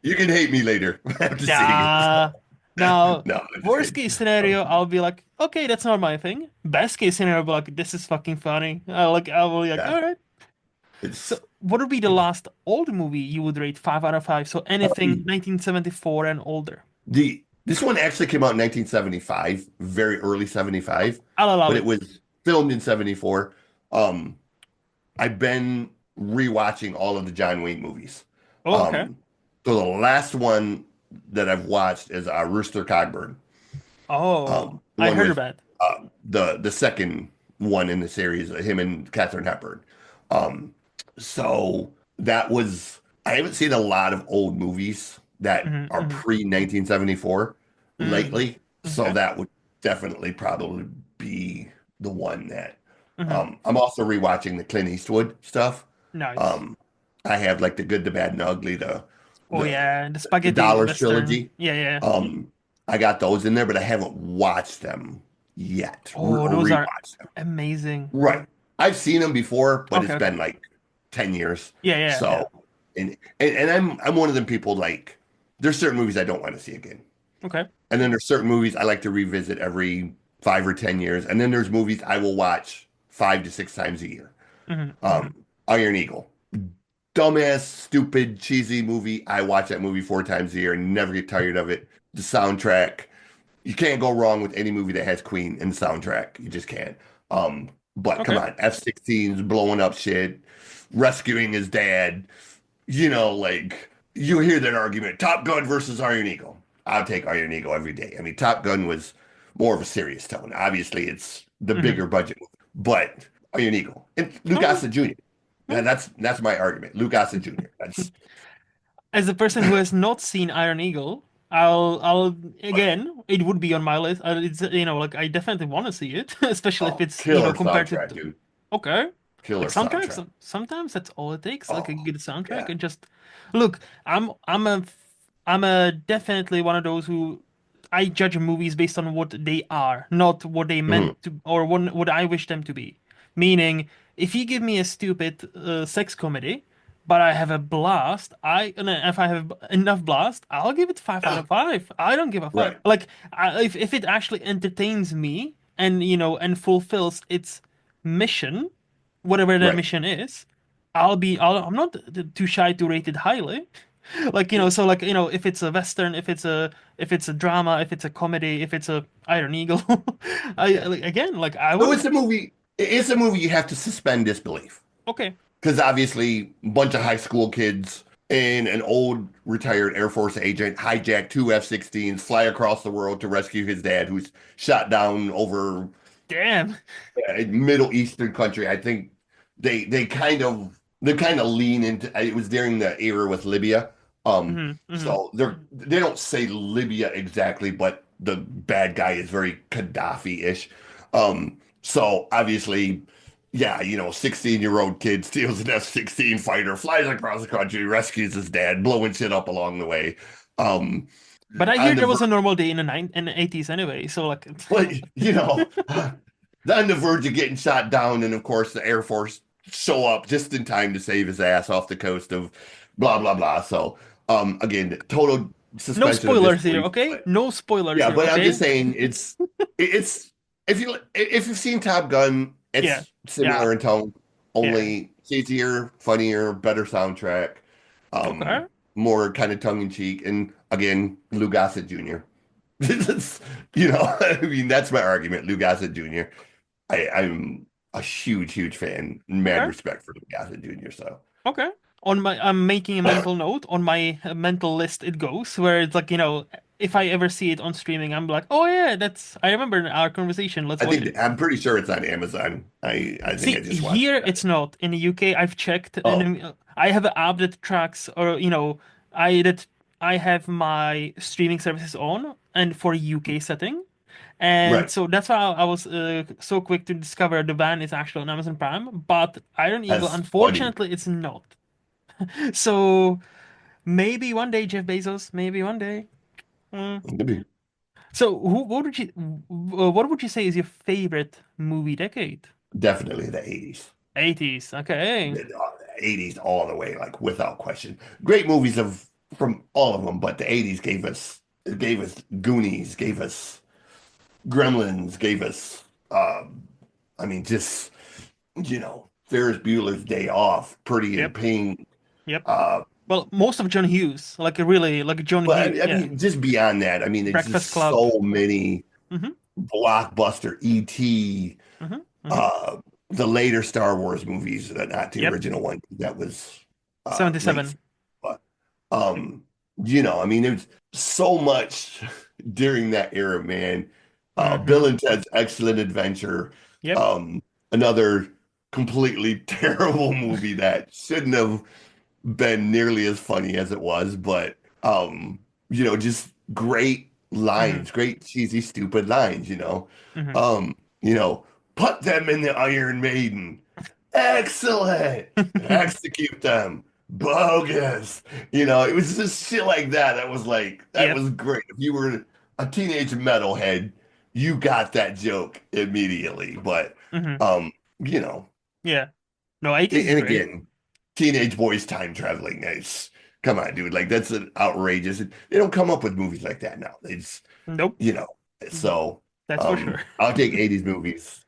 Speaker 2: You can hate me later after seeing it.
Speaker 1: nah. Now,
Speaker 2: No, I'm just
Speaker 1: worst
Speaker 2: kidding.
Speaker 1: case scenario, I'll be like, okay, that's not my thing. Best case scenario, I'll be like, this is fucking funny. I will be like,
Speaker 2: Yeah.
Speaker 1: all right. So,
Speaker 2: It's
Speaker 1: what would be the last old movie you would rate 5 out of 5? So anything
Speaker 2: um,
Speaker 1: 1974 and older.
Speaker 2: this one actually came out in 1975, very early 75,
Speaker 1: I'll allow
Speaker 2: but it
Speaker 1: it.
Speaker 2: was filmed in 74. Um, I've been rewatching all of the John Wayne movies.
Speaker 1: Oh, okay.
Speaker 2: Um, so the last one that I've watched is Rooster Cogburn.
Speaker 1: Oh,
Speaker 2: The
Speaker 1: I
Speaker 2: one
Speaker 1: heard
Speaker 2: with
Speaker 1: about it.
Speaker 2: the second one in the series, him and Katharine Hepburn. Um, so that was I haven't seen a lot of old movies that
Speaker 1: Hmm.
Speaker 2: are
Speaker 1: Hmm.
Speaker 2: pre 1974
Speaker 1: Hmm.
Speaker 2: lately. So
Speaker 1: Okay.
Speaker 2: that would definitely probably be the one that
Speaker 1: Hmm.
Speaker 2: I'm also rewatching the Clint Eastwood stuff.
Speaker 1: Nice.
Speaker 2: Um, I have like the Good, the Bad, and the Ugly,
Speaker 1: Oh
Speaker 2: the
Speaker 1: yeah, the
Speaker 2: the
Speaker 1: spaghetti
Speaker 2: Dollars
Speaker 1: western.
Speaker 2: trilogy.
Speaker 1: Yeah, yeah.
Speaker 2: Um, I got those in there, but I haven't watched them yet
Speaker 1: Oh,
Speaker 2: or
Speaker 1: those are
Speaker 2: rewatched them.
Speaker 1: amazing.
Speaker 2: Right. I've seen them before, but
Speaker 1: Okay,
Speaker 2: it's
Speaker 1: okay.
Speaker 2: been like 10 years.
Speaker 1: Yeah, yeah, yeah.
Speaker 2: So, and I'm one of them people like there's certain movies I don't want to see again.
Speaker 1: Okay.
Speaker 2: And then there's certain movies I like to revisit every 5 or 10 years. And then there's movies I will watch 5 to 6 times a year.
Speaker 1: Hmm. Hmm.
Speaker 2: Um, Iron Eagle. Dumbass, stupid, cheesy movie. I watch that movie 4 times a year and never get tired of it. The soundtrack, you can't go wrong with any movie that has Queen in the soundtrack. You just can't. But come
Speaker 1: Okay.
Speaker 2: on, F-16's blowing up shit, rescuing his dad. Like you hear that argument, Top Gun versus Iron Eagle. I'll take Iron Eagle every day. I mean, Top Gun was more of a serious tone. Obviously, it's the
Speaker 1: Hmm.
Speaker 2: bigger budget, but Iron Eagle and Lou
Speaker 1: Okay.
Speaker 2: Gossett Jr.
Speaker 1: Okay.
Speaker 2: And that's my argument. Lou Gossett Jr. That's
Speaker 1: As a person who has not seen Iron Eagle, I'll again, it would be on my list. It's like I definitely want to see it, especially if it's
Speaker 2: killer
Speaker 1: compared to
Speaker 2: soundtrack, dude.
Speaker 1: okay, like
Speaker 2: Killer
Speaker 1: soundtracks.
Speaker 2: soundtrack.
Speaker 1: Sometimes that's all it takes, like
Speaker 2: Oh,
Speaker 1: a good soundtrack,
Speaker 2: yeah.
Speaker 1: and just look. I'm a definitely one of those who I judge movies based on what they are, not what they
Speaker 2: Mhm.
Speaker 1: meant to or what I wish them to be. Meaning, if you give me a stupid sex comedy, but I have a blast, and if I have enough blast, I'll give it 5 out of 5. I don't give a fuck.
Speaker 2: Right,
Speaker 1: Like, if it actually entertains me and and fulfills its mission, whatever that
Speaker 2: right.
Speaker 1: mission is, I'm not too shy to rate it highly. Like, so like, if it's a Western, if it's a drama, if it's a comedy, if it's a Iron Eagle,
Speaker 2: Yeah.
Speaker 1: like, again, like I
Speaker 2: So
Speaker 1: would,
Speaker 2: it's a movie you have to suspend disbelief.
Speaker 1: okay.
Speaker 2: Because obviously, a bunch of high school kids and an old retired Air Force agent hijack two F-16s, fly across the world to rescue his dad, who's shot down over
Speaker 1: Damn.
Speaker 2: a Middle Eastern country. I think they kind of lean into it was during the era with Libya.
Speaker 1: Hmm. Hmm.
Speaker 2: So they don't say Libya exactly, but the bad guy is very Gaddafi-ish. So obviously, yeah, 16-year-old kid steals an F-16 fighter, flies across the country, rescues his dad, blowing shit up along the way. Um,
Speaker 1: But I hear
Speaker 2: on the
Speaker 1: there was a normal day in the 80s anyway. So like,
Speaker 2: But on the verge of getting shot down, and of course the Air Force show up just in time to save his ass off the coast of blah blah blah. So, again, total
Speaker 1: no
Speaker 2: suspension of
Speaker 1: spoilers here,
Speaker 2: disbelief.
Speaker 1: okay?
Speaker 2: But
Speaker 1: No spoilers
Speaker 2: yeah,
Speaker 1: here,
Speaker 2: but I'm just
Speaker 1: okay?
Speaker 2: saying it's if you've seen Top Gun,
Speaker 1: Yeah.
Speaker 2: it's
Speaker 1: Yeah.
Speaker 2: similar in tone,
Speaker 1: Yeah.
Speaker 2: only cheesier, funnier, better soundtrack,
Speaker 1: Okay.
Speaker 2: more kind of tongue in cheek, and again, Lou Gossett Jr. This is, I mean, that's my argument. Lou Gossett Jr. I'm a huge, huge fan. Mad
Speaker 1: Okay.
Speaker 2: respect for Lou Gossett Jr. So,
Speaker 1: Okay. I'm making a mental note on my mental list. It goes where it's like, if I ever see it on streaming, I'm like, oh yeah, I remember our conversation. Let's
Speaker 2: I
Speaker 1: watch it.
Speaker 2: think I'm pretty sure it's on Amazon. I think I
Speaker 1: See,
Speaker 2: just watched
Speaker 1: here it's
Speaker 2: it.
Speaker 1: not. In the UK, I've checked,
Speaker 2: Oh,
Speaker 1: and I have an app that tracks, or I I have my streaming services on, and for UK setting, and
Speaker 2: right.
Speaker 1: so that's why I was so quick to discover the ban is actually on Amazon Prime. But Iron Eagle,
Speaker 2: That's funny.
Speaker 1: unfortunately, it's not. So maybe one day, Jeff Bezos. Maybe one day. Mm.
Speaker 2: Maybe.
Speaker 1: So what would you say is your favorite movie decade?
Speaker 2: Definitely the 80s.
Speaker 1: 80s. Okay.
Speaker 2: The 80s all the way, like without question. Great movies of from all of them, but the 80s gave us Goonies, gave us Gremlins, gave us I mean, just Ferris Bueller's Day Off, Pretty in
Speaker 1: Yep.
Speaker 2: Pink.
Speaker 1: Yep.
Speaker 2: Uh,
Speaker 1: Well, most of John Hughes, like really, like John
Speaker 2: but
Speaker 1: Hughes.
Speaker 2: I
Speaker 1: Yeah.
Speaker 2: mean, just beyond that, I mean, it's
Speaker 1: Breakfast
Speaker 2: just
Speaker 1: Club.
Speaker 2: so many
Speaker 1: Hmm.
Speaker 2: blockbuster E.T.,
Speaker 1: Hmm. Hmm.
Speaker 2: uh, the later Star Wars movies, not the
Speaker 1: Yep.
Speaker 2: original one. That was late,
Speaker 1: 77.
Speaker 2: but
Speaker 1: Yep.
Speaker 2: I mean, there's so much during that era, man.
Speaker 1: Hmm.
Speaker 2: Bill and Ted's Excellent Adventure,
Speaker 1: Yep.
Speaker 2: um, another completely terrible movie that shouldn't have been nearly as funny as it was, but just great
Speaker 1: Hmm.
Speaker 2: lines, great cheesy, stupid lines.
Speaker 1: Hmm.
Speaker 2: Um, you know, put them in the Iron Maiden. Excellent. Execute them. Bogus. It was just shit like that. That
Speaker 1: Yep.
Speaker 2: was great. If you were a teenage metalhead, you got that joke immediately. But
Speaker 1: Hmm.
Speaker 2: um, you know,
Speaker 1: Yeah. No, 80s is
Speaker 2: and
Speaker 1: great.
Speaker 2: again, teenage boys time traveling. Nice. Come on, dude. Like that's an outrageous. They don't come up with movies like that now. It's
Speaker 1: Nope.
Speaker 2: you know. So
Speaker 1: That's for sure.
Speaker 2: I'll take 80s movies.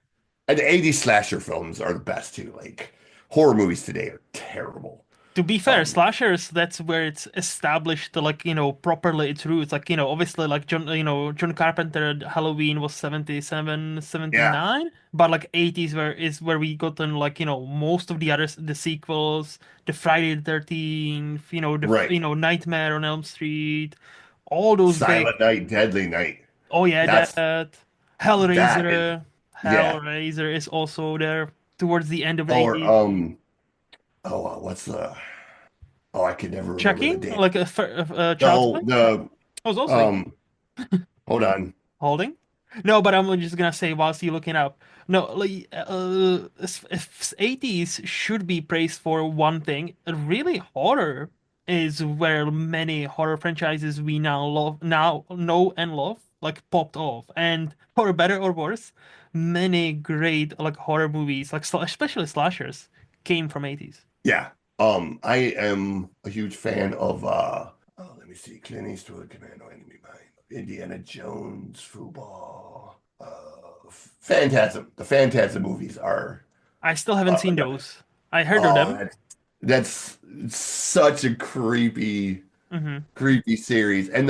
Speaker 2: And the 80s slasher films are the best too. Like horror movies today are terrible.
Speaker 1: To be fair,
Speaker 2: Um,
Speaker 1: slashers, that's where it's established like, properly its roots. Like, obviously like John Carpenter Halloween was 77,
Speaker 2: yeah,
Speaker 1: 79, but like 80s where we gotten like, most of the others, the sequels, the Friday the 13th,
Speaker 2: right.
Speaker 1: Nightmare on Elm Street, all those big.
Speaker 2: Silent Night, Deadly Night.
Speaker 1: Oh yeah,
Speaker 2: That's that is
Speaker 1: Hellraiser.
Speaker 2: yeah.
Speaker 1: Hellraiser is also there towards the end of the
Speaker 2: Or
Speaker 1: 80s.
Speaker 2: what's the oh I can never remember
Speaker 1: Chucky,
Speaker 2: the damn.
Speaker 1: like a child's
Speaker 2: No,
Speaker 1: play.
Speaker 2: the
Speaker 1: I was also
Speaker 2: um hold on.
Speaker 1: holding. No, but I'm just gonna say whilst you looking up. No, like if 80s should be praised for one thing, really horror is where many horror franchises we now know and love, like popped off. And for better or worse, many great like horror movies, like especially slashers, came from 80s.
Speaker 2: Yeah. I am a huge fan of let me see, Clint Eastwood, Commando Enemy Mine, Indiana Jones, Football, Phantasm. The Phantasm movies are
Speaker 1: I still haven't seen
Speaker 2: another.
Speaker 1: those. I heard of
Speaker 2: Oh,
Speaker 1: them.
Speaker 2: that's such a creepy,
Speaker 1: Hmm.
Speaker 2: creepy series. And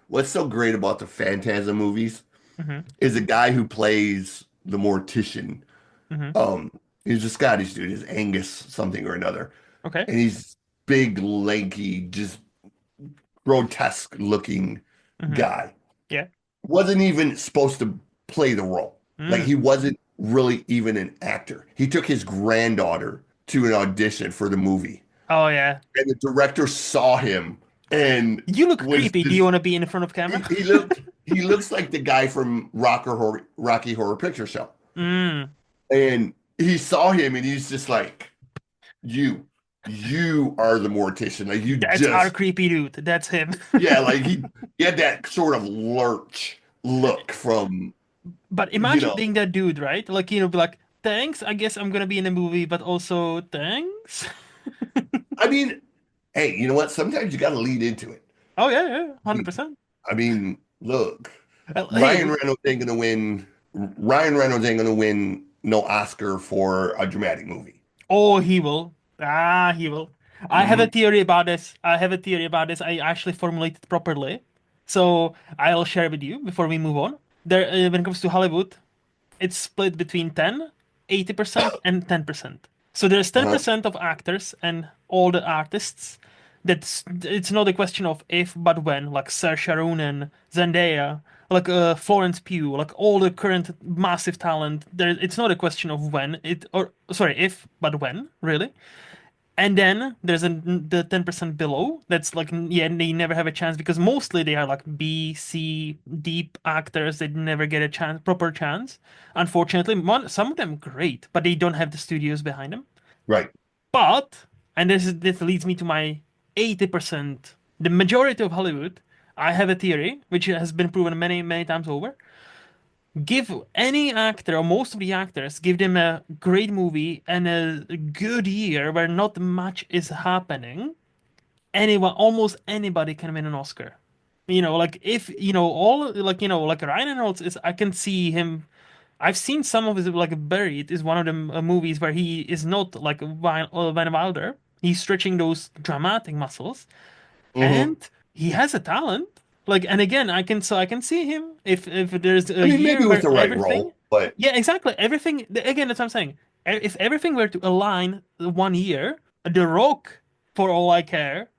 Speaker 2: what's so great about the Phantasm movies
Speaker 1: Hmm.
Speaker 2: is a guy who plays the mortician.
Speaker 1: Hmm.
Speaker 2: Um, he's a Scottish dude, is Angus something or another.
Speaker 1: Okay.
Speaker 2: And he's big, lanky, just grotesque looking
Speaker 1: Hmm.
Speaker 2: guy.
Speaker 1: Yeah.
Speaker 2: Wasn't even supposed to play the role. Like
Speaker 1: Mm.
Speaker 2: he wasn't really even an actor. He took his granddaughter to an audition for the movie,
Speaker 1: Oh yeah.
Speaker 2: and the director saw him and
Speaker 1: You look
Speaker 2: was
Speaker 1: creepy. Do you
Speaker 2: just
Speaker 1: want to be in front of camera?
Speaker 2: he looks like the guy from Rocky Horror Picture Show.
Speaker 1: Mm.
Speaker 2: And he saw him and he's just like, you, you are the mortician. Like you
Speaker 1: That's our
Speaker 2: just,
Speaker 1: creepy dude. That's him.
Speaker 2: yeah, like he had that sort of lurch look from,
Speaker 1: But
Speaker 2: you
Speaker 1: imagine
Speaker 2: know,
Speaker 1: being that dude, right? Like, be like, thanks, I guess I'm gonna be in a movie, but also thanks.
Speaker 2: I mean, hey, you know what? Sometimes you got to lead into it.
Speaker 1: Oh yeah, yeah, 100%.
Speaker 2: I mean, look,
Speaker 1: Hey,
Speaker 2: Ryan Reynolds ain't gonna win. Ryan Reynolds ain't gonna win no Oscar for a dramatic movie.
Speaker 1: oh, he will. Ah, he will. I have a
Speaker 2: Mhm.
Speaker 1: theory about this. I have a theory about this. I actually formulated properly. So I'll share with you before we move on. There, when it comes to Hollywood, it's split between 10, 80%, and 10%. So there's
Speaker 2: Uh-huh.
Speaker 1: 10% of actors and all the artists. That's it's not a question of if but when, like Saoirse Ronan, Zendaya, like Florence Pugh, like all the current massive talent. There, it's not a question of when it or sorry if but when really. And then there's the 10% below. That's like, yeah, they never have a chance because mostly they are like B, C, deep actors. They never get a chance, proper chance. Unfortunately, some of them great, but they don't have the studios behind them.
Speaker 2: Right.
Speaker 1: But, and this leads me to my 80%, the majority of Hollywood, I have a theory, which has been proven many, many times over. Give any actor or most of the actors, give them a great movie and a good year where not much is happening. Anyone, almost anybody can win an Oscar. Like if all like like Ryan Reynolds is, I can see him. I've seen some of his like Buried is one of the movies where he is not like Van Wilder. He's stretching those dramatic muscles,
Speaker 2: Hmm.
Speaker 1: and he has a talent. Like, and again, I can see him if there's
Speaker 2: I
Speaker 1: a
Speaker 2: mean,
Speaker 1: year
Speaker 2: maybe with
Speaker 1: where
Speaker 2: the right
Speaker 1: everything,
Speaker 2: role, but
Speaker 1: yeah, exactly, everything. Again, that's what I'm saying. If everything were to align 1 year, The Rock, for all I care,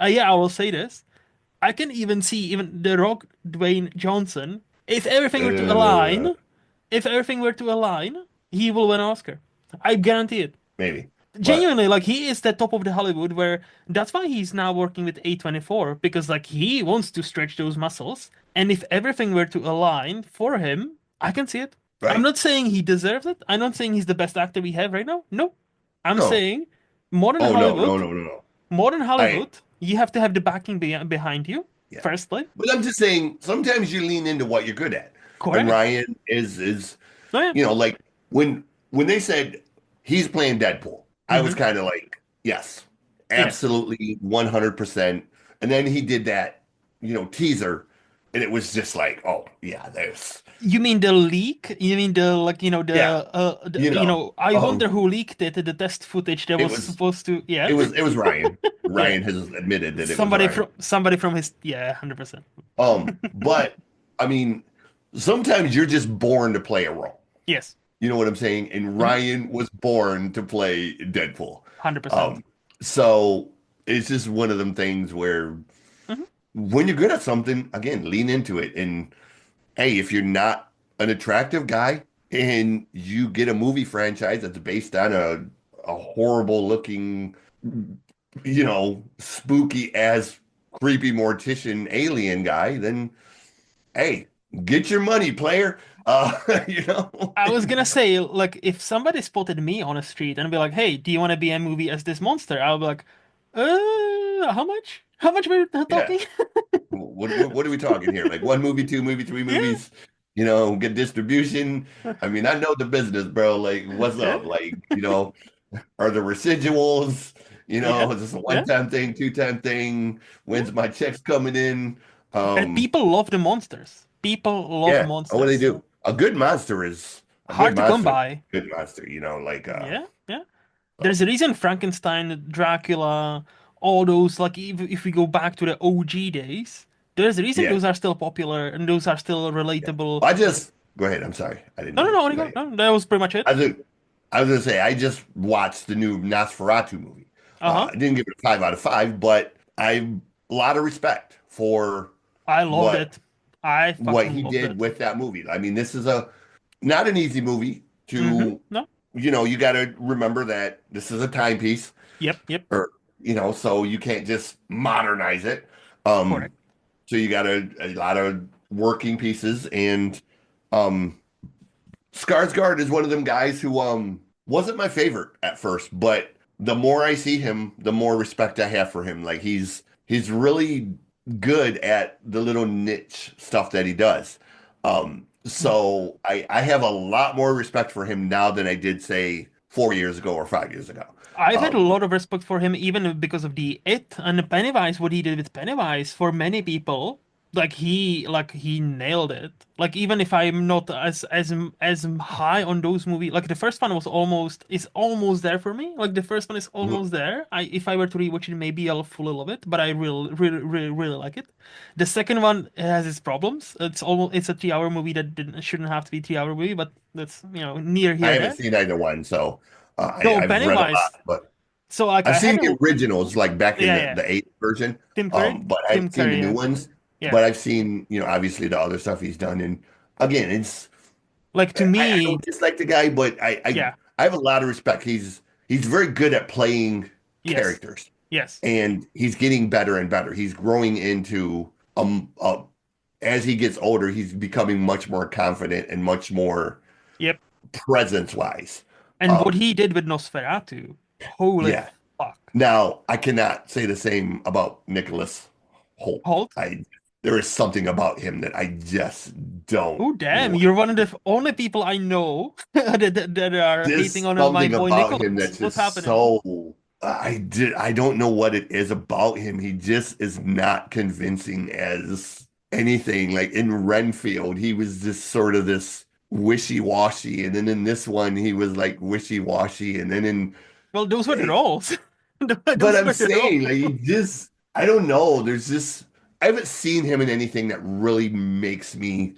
Speaker 1: yeah, I will say this. I can even see even The Rock, Dwayne Johnson.
Speaker 2: uh,
Speaker 1: If everything were to align, he will win an Oscar. I guarantee it.
Speaker 2: maybe. But
Speaker 1: Genuinely, like he is the top of the Hollywood where that's why he's now working with A24 because like he wants to stretch those muscles. And if everything were to align for him, I can see it. I'm
Speaker 2: right.
Speaker 1: not saying he deserves it. I'm not saying he's the best actor we have right now. No. I'm
Speaker 2: No.
Speaker 1: saying modern
Speaker 2: Oh no, no,
Speaker 1: Hollywood,
Speaker 2: no, no, no.
Speaker 1: modern
Speaker 2: I
Speaker 1: Hollywood, you have to have the backing behind you,
Speaker 2: Yeah.
Speaker 1: firstly.
Speaker 2: But I'm just saying sometimes you lean into what you're good at. And
Speaker 1: Correct.
Speaker 2: Ryan is
Speaker 1: Oh yeah.
Speaker 2: like when they said he's playing Deadpool, I was
Speaker 1: Hmm.
Speaker 2: kind of like, yes,
Speaker 1: Yeah.
Speaker 2: absolutely 100%. And then he did that, teaser, and it was just like, oh yeah, there's
Speaker 1: You mean the leak? You mean the like
Speaker 2: yeah,
Speaker 1: I wonder
Speaker 2: um
Speaker 1: who leaked it, the test footage that
Speaker 2: it
Speaker 1: was
Speaker 2: was
Speaker 1: supposed to, yeah.
Speaker 2: it was Ryan.
Speaker 1: Yeah.
Speaker 2: Ryan has admitted that it was Ryan.
Speaker 1: Somebody from his, yeah, 100%.
Speaker 2: But I mean, sometimes you're just born to play a role.
Speaker 1: Yes.
Speaker 2: You know what I'm saying? And
Speaker 1: Hmm.
Speaker 2: Ryan was born to play Deadpool.
Speaker 1: 100%.
Speaker 2: Um, so it's just one of them things where
Speaker 1: Hmm.
Speaker 2: when you're good at something, again, lean into it. And hey, if you're not an attractive guy and you get a movie franchise that's based on a horrible looking, spooky as creepy mortician alien guy, then hey, get your money, player. You know.
Speaker 1: I was gonna say, like, if somebody spotted me on a street and be like, "Hey, do you want to be in a movie as this monster?" I'll be like, how much? How much were we
Speaker 2: Yeah.
Speaker 1: talking?"
Speaker 2: What are we talking here? Like one movie, two movie, three
Speaker 1: Yeah,
Speaker 2: movies, get distribution. I mean, I know the business, bro. Like, what's
Speaker 1: yeah,
Speaker 2: up? Like, are the residuals,
Speaker 1: yeah,
Speaker 2: is this a
Speaker 1: yeah.
Speaker 2: one-time thing, two-time thing?
Speaker 1: Yeah.
Speaker 2: When's my checks coming in?
Speaker 1: And
Speaker 2: Um,
Speaker 1: people love the monsters. People love
Speaker 2: yeah. Oh, what do they
Speaker 1: monsters.
Speaker 2: do? A good monster is a good
Speaker 1: Hard to come
Speaker 2: monster.
Speaker 1: by.
Speaker 2: Good monster, like
Speaker 1: Yeah, yeah.
Speaker 2: so,
Speaker 1: There's a reason Frankenstein, Dracula, all those, like, if we go back to the OG days, there's a reason
Speaker 2: yeah.
Speaker 1: those are still popular and those are still
Speaker 2: Yeah.
Speaker 1: relatable.
Speaker 2: I just go ahead. I'm sorry. I didn't
Speaker 1: No, no,
Speaker 2: mean
Speaker 1: no,
Speaker 2: to cut
Speaker 1: Onigo.
Speaker 2: you.
Speaker 1: No, that was pretty much it.
Speaker 2: I was, I was gonna say I just watched the new Nosferatu movie.
Speaker 1: Uh-huh.
Speaker 2: I didn't give it a 5 out of 5, but I a lot of respect for
Speaker 1: I loved
Speaker 2: what
Speaker 1: it. I
Speaker 2: what
Speaker 1: fucking
Speaker 2: he
Speaker 1: loved
Speaker 2: did
Speaker 1: it.
Speaker 2: with that movie. I mean, this is a not an easy movie to,
Speaker 1: No?
Speaker 2: you got to remember that this is a timepiece,
Speaker 1: Yep, yep.
Speaker 2: or so you can't just modernize it. Um,
Speaker 1: Correct.
Speaker 2: so you got a lot of working pieces, and um, Skarsgård is one of them guys who wasn't my favorite at first, but the more I see him, the more respect I have for him. Like he's really good at the little niche stuff that he does. So I have a lot more respect for him now than I did say 4 years ago or 5 years ago.
Speaker 1: I've had a
Speaker 2: Um,
Speaker 1: lot of respect for him, even because of the It and Pennywise. What he did with Pennywise, for many people, like he nailed it. Like even if I'm not as high on those movies, like the first one is almost there for me. Like the first one is almost there. I If I were to rewatch it, maybe I'll fully love it, but I really like it. The second one has its problems. It's a 3 hour movie that shouldn't have to be 3 hour movie, but that's near
Speaker 2: I
Speaker 1: here
Speaker 2: haven't
Speaker 1: there.
Speaker 2: seen either one, so
Speaker 1: So
Speaker 2: I've read a
Speaker 1: Pennywise.
Speaker 2: lot, but
Speaker 1: So like
Speaker 2: I've
Speaker 1: I had
Speaker 2: seen the
Speaker 1: a
Speaker 2: originals like back in
Speaker 1: yeah,
Speaker 2: the
Speaker 1: yeah.
Speaker 2: the eighth version,
Speaker 1: Tim Curry,
Speaker 2: but I
Speaker 1: Tim
Speaker 2: haven't seen the
Speaker 1: Curry,
Speaker 2: new
Speaker 1: yeah,
Speaker 2: ones.
Speaker 1: yeah.
Speaker 2: But I've seen, obviously the other stuff he's done, and again, it's
Speaker 1: Like to
Speaker 2: I
Speaker 1: me,
Speaker 2: don't dislike the guy, but
Speaker 1: yeah,
Speaker 2: I have a lot of respect. He's very good at playing
Speaker 1: yes,
Speaker 2: characters,
Speaker 1: yes,
Speaker 2: and he's getting better and better. He's growing into as he gets older, he's becoming much more confident and much more
Speaker 1: yep.
Speaker 2: presence wise.
Speaker 1: And what
Speaker 2: Um,
Speaker 1: he did with Nosferatu, holy
Speaker 2: yeah.
Speaker 1: fuck!
Speaker 2: Now, I cannot say the same about Nicholas Holt.
Speaker 1: Holt.
Speaker 2: There is something about him that I just don't
Speaker 1: Oh damn,
Speaker 2: like.
Speaker 1: you're one of the only people I know that are hating
Speaker 2: Just
Speaker 1: on my
Speaker 2: something
Speaker 1: boy
Speaker 2: about
Speaker 1: Nicholas.
Speaker 2: him that's
Speaker 1: What's
Speaker 2: just
Speaker 1: happening?
Speaker 2: so I don't know what it is about him. He just is not convincing as anything. Like in Renfield, he was just sort of this wishy-washy, and then in this one he was like wishy-washy, and then in
Speaker 1: Well, those were the roles.
Speaker 2: but
Speaker 1: Those
Speaker 2: I'm
Speaker 1: were the roles.
Speaker 2: saying, like, I don't know. I haven't seen him in anything that really makes me,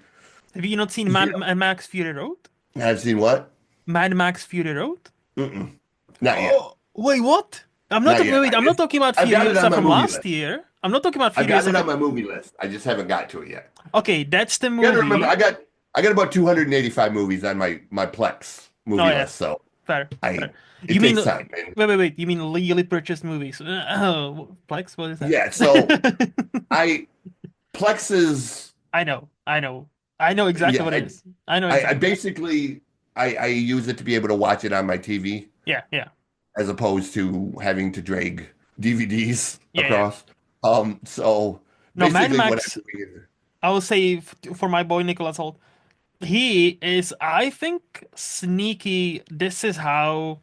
Speaker 1: Have you not seen
Speaker 2: you
Speaker 1: Mad Max Fury Road?
Speaker 2: know, I've seen what?
Speaker 1: Mad Max Fury Road?
Speaker 2: Mm-mm. Not yet.
Speaker 1: Oh, wait, what? I'm not
Speaker 2: Not
Speaker 1: talking.
Speaker 2: yet.
Speaker 1: Wait, I'm not talking about
Speaker 2: I've got it on
Speaker 1: Furiosa
Speaker 2: my
Speaker 1: from
Speaker 2: movie
Speaker 1: last
Speaker 2: list.
Speaker 1: year. I'm not talking about
Speaker 2: I've got
Speaker 1: Furiosa
Speaker 2: it on
Speaker 1: from.
Speaker 2: my movie list. I just haven't got to it yet.
Speaker 1: Okay, that's the
Speaker 2: You got to remember,
Speaker 1: movie.
Speaker 2: I got about 285 movies on my Plex
Speaker 1: Oh
Speaker 2: movie
Speaker 1: yeah,
Speaker 2: list, so
Speaker 1: fair,
Speaker 2: I
Speaker 1: fair.
Speaker 2: it
Speaker 1: You mean
Speaker 2: takes time. And
Speaker 1: wait? You mean legally purchased movies? Oh, Plex? What is that?
Speaker 2: yeah, so I Plex is
Speaker 1: I know exactly
Speaker 2: yeah,
Speaker 1: what it is. I know
Speaker 2: I
Speaker 1: exactly.
Speaker 2: basically I use it to be able to watch it on my TV,
Speaker 1: Yeah, yeah,
Speaker 2: as opposed to having to drag DVDs
Speaker 1: yeah.
Speaker 2: across. So
Speaker 1: No, Mad
Speaker 2: basically what I'm
Speaker 1: Max.
Speaker 2: doing is,
Speaker 1: I will say for my boy Nicholas Hoult, he is, I think, sneaky. This is how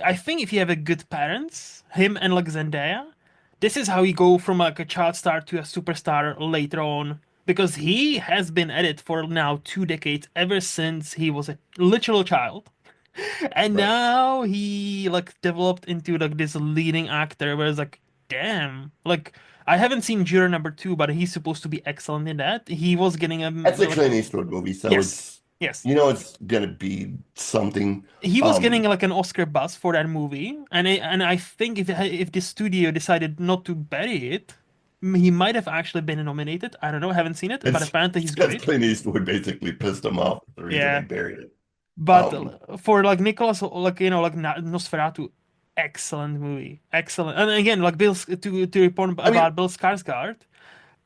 Speaker 1: I think if you have a good parents, him and like Zendaya, this is how you go from like a child star to a superstar later on. Because he has been at it for now 2 decades, ever since he was a literal child. And
Speaker 2: right.
Speaker 1: now he like developed into like this leading actor where it's like, damn, like I haven't seen Juror number two, but he's supposed to be excellent in that. He was getting
Speaker 2: That's a
Speaker 1: like
Speaker 2: Clint Eastwood movie, so
Speaker 1: yes, yes.
Speaker 2: it's gonna be something.
Speaker 1: He was getting
Speaker 2: Um,
Speaker 1: like an Oscar buzz for that movie, and I think if the studio decided not to bury it, he might have actually been nominated. I don't know, I haven't seen it, but apparently
Speaker 2: it's
Speaker 1: he's
Speaker 2: because
Speaker 1: great.
Speaker 2: Clint Eastwood basically pissed him off. The reason they
Speaker 1: Yeah,
Speaker 2: buried it.
Speaker 1: but
Speaker 2: Um,
Speaker 1: for like Nicholas, like like Nosferatu, excellent movie, excellent. And again, like to report
Speaker 2: I mean,
Speaker 1: about Bill Skarsgård,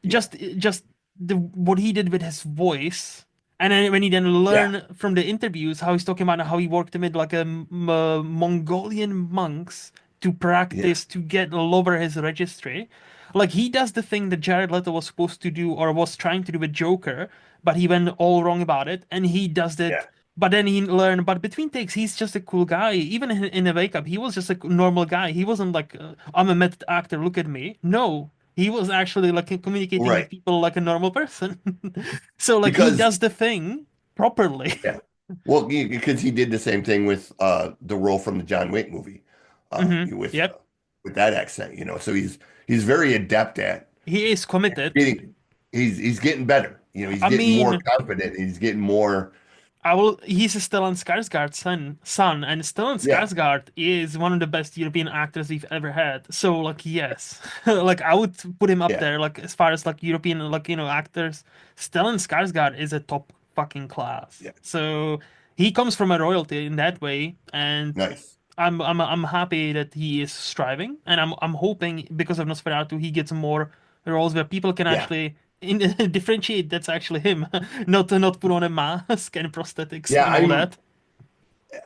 Speaker 2: yeah,
Speaker 1: just the what he did with his voice, and then when he then
Speaker 2: yeah,
Speaker 1: learned from the interviews how he's talking about how he worked with like Mongolian monks to
Speaker 2: yeah,
Speaker 1: practice to get lower his registry. Like he does the thing that Jared Leto was supposed to do or was trying to do with Joker, but he went all wrong about it, and he does it.
Speaker 2: yeah.
Speaker 1: But then he learned. But between takes, he's just a cool guy. Even in the wake up, he was just a normal guy. He wasn't like, I'm a method actor. Look at me. No, he was actually like communicating with
Speaker 2: Right.
Speaker 1: people like a normal person. So like he
Speaker 2: Because
Speaker 1: does the thing properly.
Speaker 2: yeah, well, because he did the same thing with the role from the John Wick movie,
Speaker 1: Yep.
Speaker 2: with that accent, So he's very adept at
Speaker 1: He is committed.
Speaker 2: getting. He's getting better. He's
Speaker 1: I
Speaker 2: getting more
Speaker 1: mean,
Speaker 2: confident. He's getting more.
Speaker 1: I will. He's Stellan Skarsgård's son, and Stellan
Speaker 2: Yeah,
Speaker 1: Skarsgård is one of the best European actors we've ever had. So, like, yes, like I would put him up
Speaker 2: yeah,
Speaker 1: there. Like, as far as like European, like actors, Stellan Skarsgård is a top fucking class.
Speaker 2: yeah.
Speaker 1: So he comes from a royalty in that way, and
Speaker 2: Nice.
Speaker 1: I'm happy that he is striving, and I'm hoping because of Nosferatu he gets more roles where people can
Speaker 2: Yeah,
Speaker 1: actually differentiate that's actually him, not put on a mask and prosthetics
Speaker 2: yeah.
Speaker 1: and all that.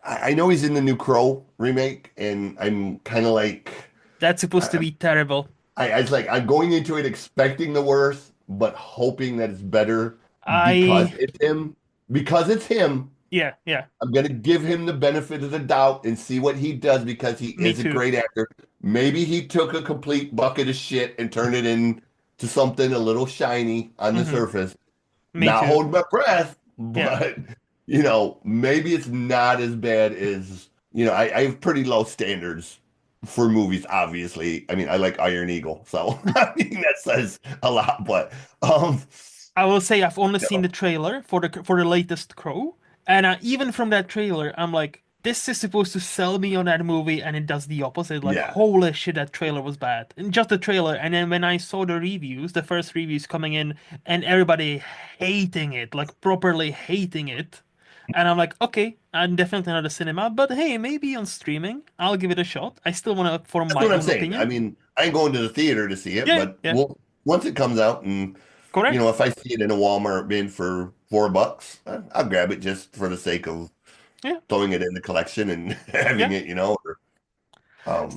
Speaker 2: I know he's in the new Crow remake, and I'm kind of like,
Speaker 1: That's supposed to
Speaker 2: I,
Speaker 1: be terrible.
Speaker 2: I was like, I'm going into it expecting the worst, but hoping that it's better because
Speaker 1: I
Speaker 2: it's him. Because it's him,
Speaker 1: yeah, yeah,
Speaker 2: I'm gonna give him the benefit of the doubt and see what he does because he
Speaker 1: me
Speaker 2: is a
Speaker 1: too.
Speaker 2: great actor. Maybe he took a complete bucket of shit and turned it into something a little shiny on the
Speaker 1: Hmm.
Speaker 2: surface.
Speaker 1: Me
Speaker 2: Not
Speaker 1: too.
Speaker 2: holding my breath,
Speaker 1: Yeah.
Speaker 2: but maybe it's not as bad as, I have pretty low standards for movies, obviously. I mean, I like Iron Eagle, so I mean that says a lot, but um
Speaker 1: I will say I've only seen
Speaker 2: no.
Speaker 1: the trailer for the latest Crow, and even from that trailer, I'm like, this is supposed to sell me on that movie, and it does the opposite. Like,
Speaker 2: Yeah.
Speaker 1: holy shit, that trailer was bad. And just the trailer, and then when I saw the reviews, the first reviews coming in, and everybody hating it, like properly hating it, and I'm like, okay, I'm definitely not a cinema, but hey, maybe on streaming, I'll give it a shot. I still want to form
Speaker 2: That's
Speaker 1: my
Speaker 2: what I'm
Speaker 1: own
Speaker 2: saying. I
Speaker 1: opinion.
Speaker 2: mean, I ain't going to the theater to see it,
Speaker 1: Yeah,
Speaker 2: but
Speaker 1: yeah,
Speaker 2: once it comes out and
Speaker 1: correct.
Speaker 2: if I see it in a Walmart bin for $4, I'll grab it just for the sake of
Speaker 1: Yeah,
Speaker 2: throwing it in the collection and having
Speaker 1: yeah.
Speaker 2: it, or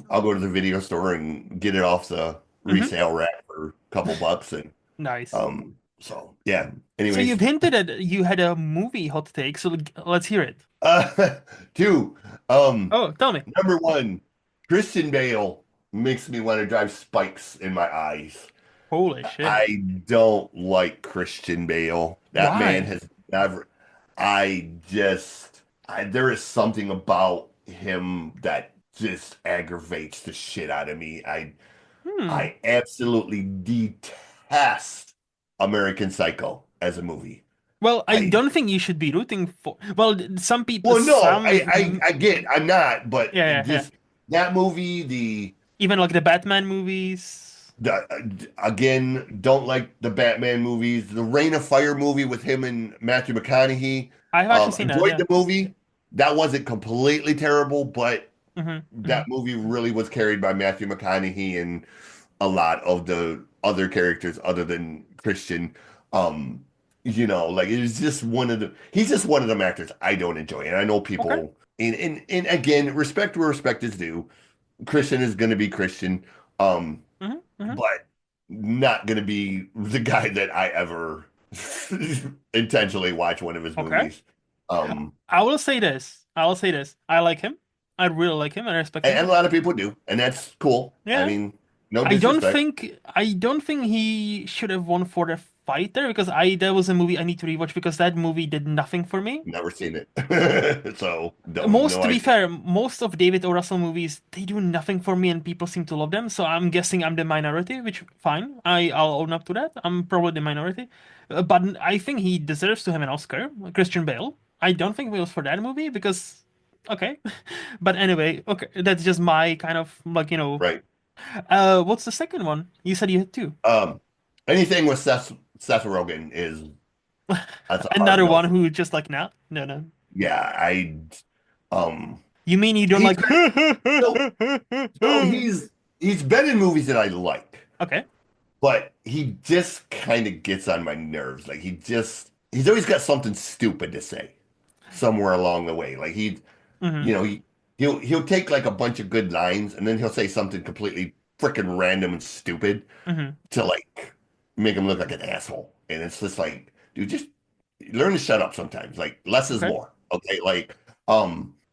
Speaker 2: I'll go to the video store and get it off the
Speaker 1: Hmm.
Speaker 2: resale rack for a couple bucks and
Speaker 1: Nice.
Speaker 2: so yeah.
Speaker 1: So you've
Speaker 2: Anyways,
Speaker 1: hinted that you had a movie hot take, so let's hear it.
Speaker 2: uh two, um
Speaker 1: Oh, tell me.
Speaker 2: number one, Christian Bale makes me want to drive spikes in my eyes.
Speaker 1: Holy shit.
Speaker 2: I don't like Christian Bale. That man
Speaker 1: Why?
Speaker 2: has never. There is something about him that just aggravates the shit out of me.
Speaker 1: Hmm.
Speaker 2: I absolutely detest American Psycho as a movie.
Speaker 1: Well, I
Speaker 2: I,
Speaker 1: don't think you should be rooting for. Well, some people,
Speaker 2: well, no,
Speaker 1: some,
Speaker 2: I get, I'm not, but
Speaker 1: yeah, yeah, yeah.
Speaker 2: just that movie, the
Speaker 1: Even like the Batman movies.
Speaker 2: again, don't like the Batman movies. The Reign of Fire movie with him and Matthew McConaughey.
Speaker 1: I've actually seen that.
Speaker 2: Enjoyed
Speaker 1: Yeah.
Speaker 2: the movie. That wasn't completely terrible, but
Speaker 1: Hmm. Hmm.
Speaker 2: that movie really was carried by Matthew McConaughey and a lot of the other characters other than Christian. Um, like it was just he's just one of them actors I don't enjoy. And I know
Speaker 1: Okay.
Speaker 2: people and again, respect where respect is due. Christian is gonna be Christian. Um,
Speaker 1: Hmm. Hmm.
Speaker 2: but not going to be the guy that I ever intentionally watch one of his
Speaker 1: Okay.
Speaker 2: movies. Um,
Speaker 1: I will say this. I will say this. I like him. I really like him. I respect him.
Speaker 2: and a lot of people do, and that's cool. I
Speaker 1: Yeah.
Speaker 2: mean, no
Speaker 1: I don't
Speaker 2: disrespect.
Speaker 1: think I don't think he should have won for the fighter because I that was a movie I need to rewatch because that movie did nothing for me.
Speaker 2: Never seen it, so don't
Speaker 1: Most,
Speaker 2: no
Speaker 1: to be
Speaker 2: idea.
Speaker 1: fair, most of David O. Russell movies they do nothing for me and people seem to love them. So I'm guessing I'm the minority, which fine. I'll own up to that. I'm probably the minority, but I think he deserves to have an Oscar. Christian Bale. I don't think it was for that movie because okay, but anyway, okay, that's just my kind of like
Speaker 2: Right.
Speaker 1: What's the second one? You said you had two.
Speaker 2: Um, anything with Seth Rogen is that's a hard
Speaker 1: Another
Speaker 2: no
Speaker 1: one
Speaker 2: for.
Speaker 1: who just like, nah, no, no.
Speaker 2: Yeah, um
Speaker 1: You mean you don't
Speaker 2: he's
Speaker 1: like?
Speaker 2: been so he's been in movies that I like.
Speaker 1: Okay.
Speaker 2: But he just kind of gets on my nerves. Like he's always got something stupid to say somewhere along the way. Like
Speaker 1: Mm-hmm.
Speaker 2: you know, he'll take like a bunch of good lines and then he'll say something completely freaking random and stupid
Speaker 1: Mm-hmm.
Speaker 2: to like make him look like an asshole. And it's just like, dude, just learn to shut up sometimes. Like less is
Speaker 1: Okay.
Speaker 2: more. Okay. Like,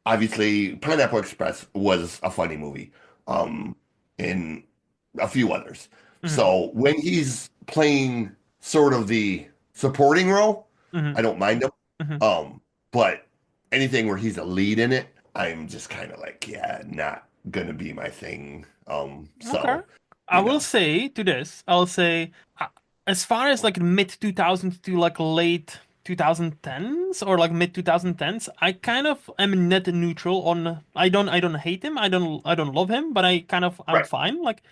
Speaker 2: obviously Pineapple Express was a funny movie. Um, and a few others.
Speaker 1: Mm-hmm.
Speaker 2: So when he's playing sort of the supporting role,
Speaker 1: Mm-hmm.
Speaker 2: I don't mind him.
Speaker 1: Mm-hmm.
Speaker 2: But anything where he's a lead in it, I'm just kind of like, yeah, not gonna be my thing.
Speaker 1: Okay.
Speaker 2: So
Speaker 1: I
Speaker 2: you
Speaker 1: will
Speaker 2: know,
Speaker 1: say to this, I'll say, uh, as far as like mid 2000s to like late. 2010s or like mid 2010s. I kind of am net neutral on. I don't hate him. I don't love him, but I'm
Speaker 2: Right.
Speaker 1: fine. Like,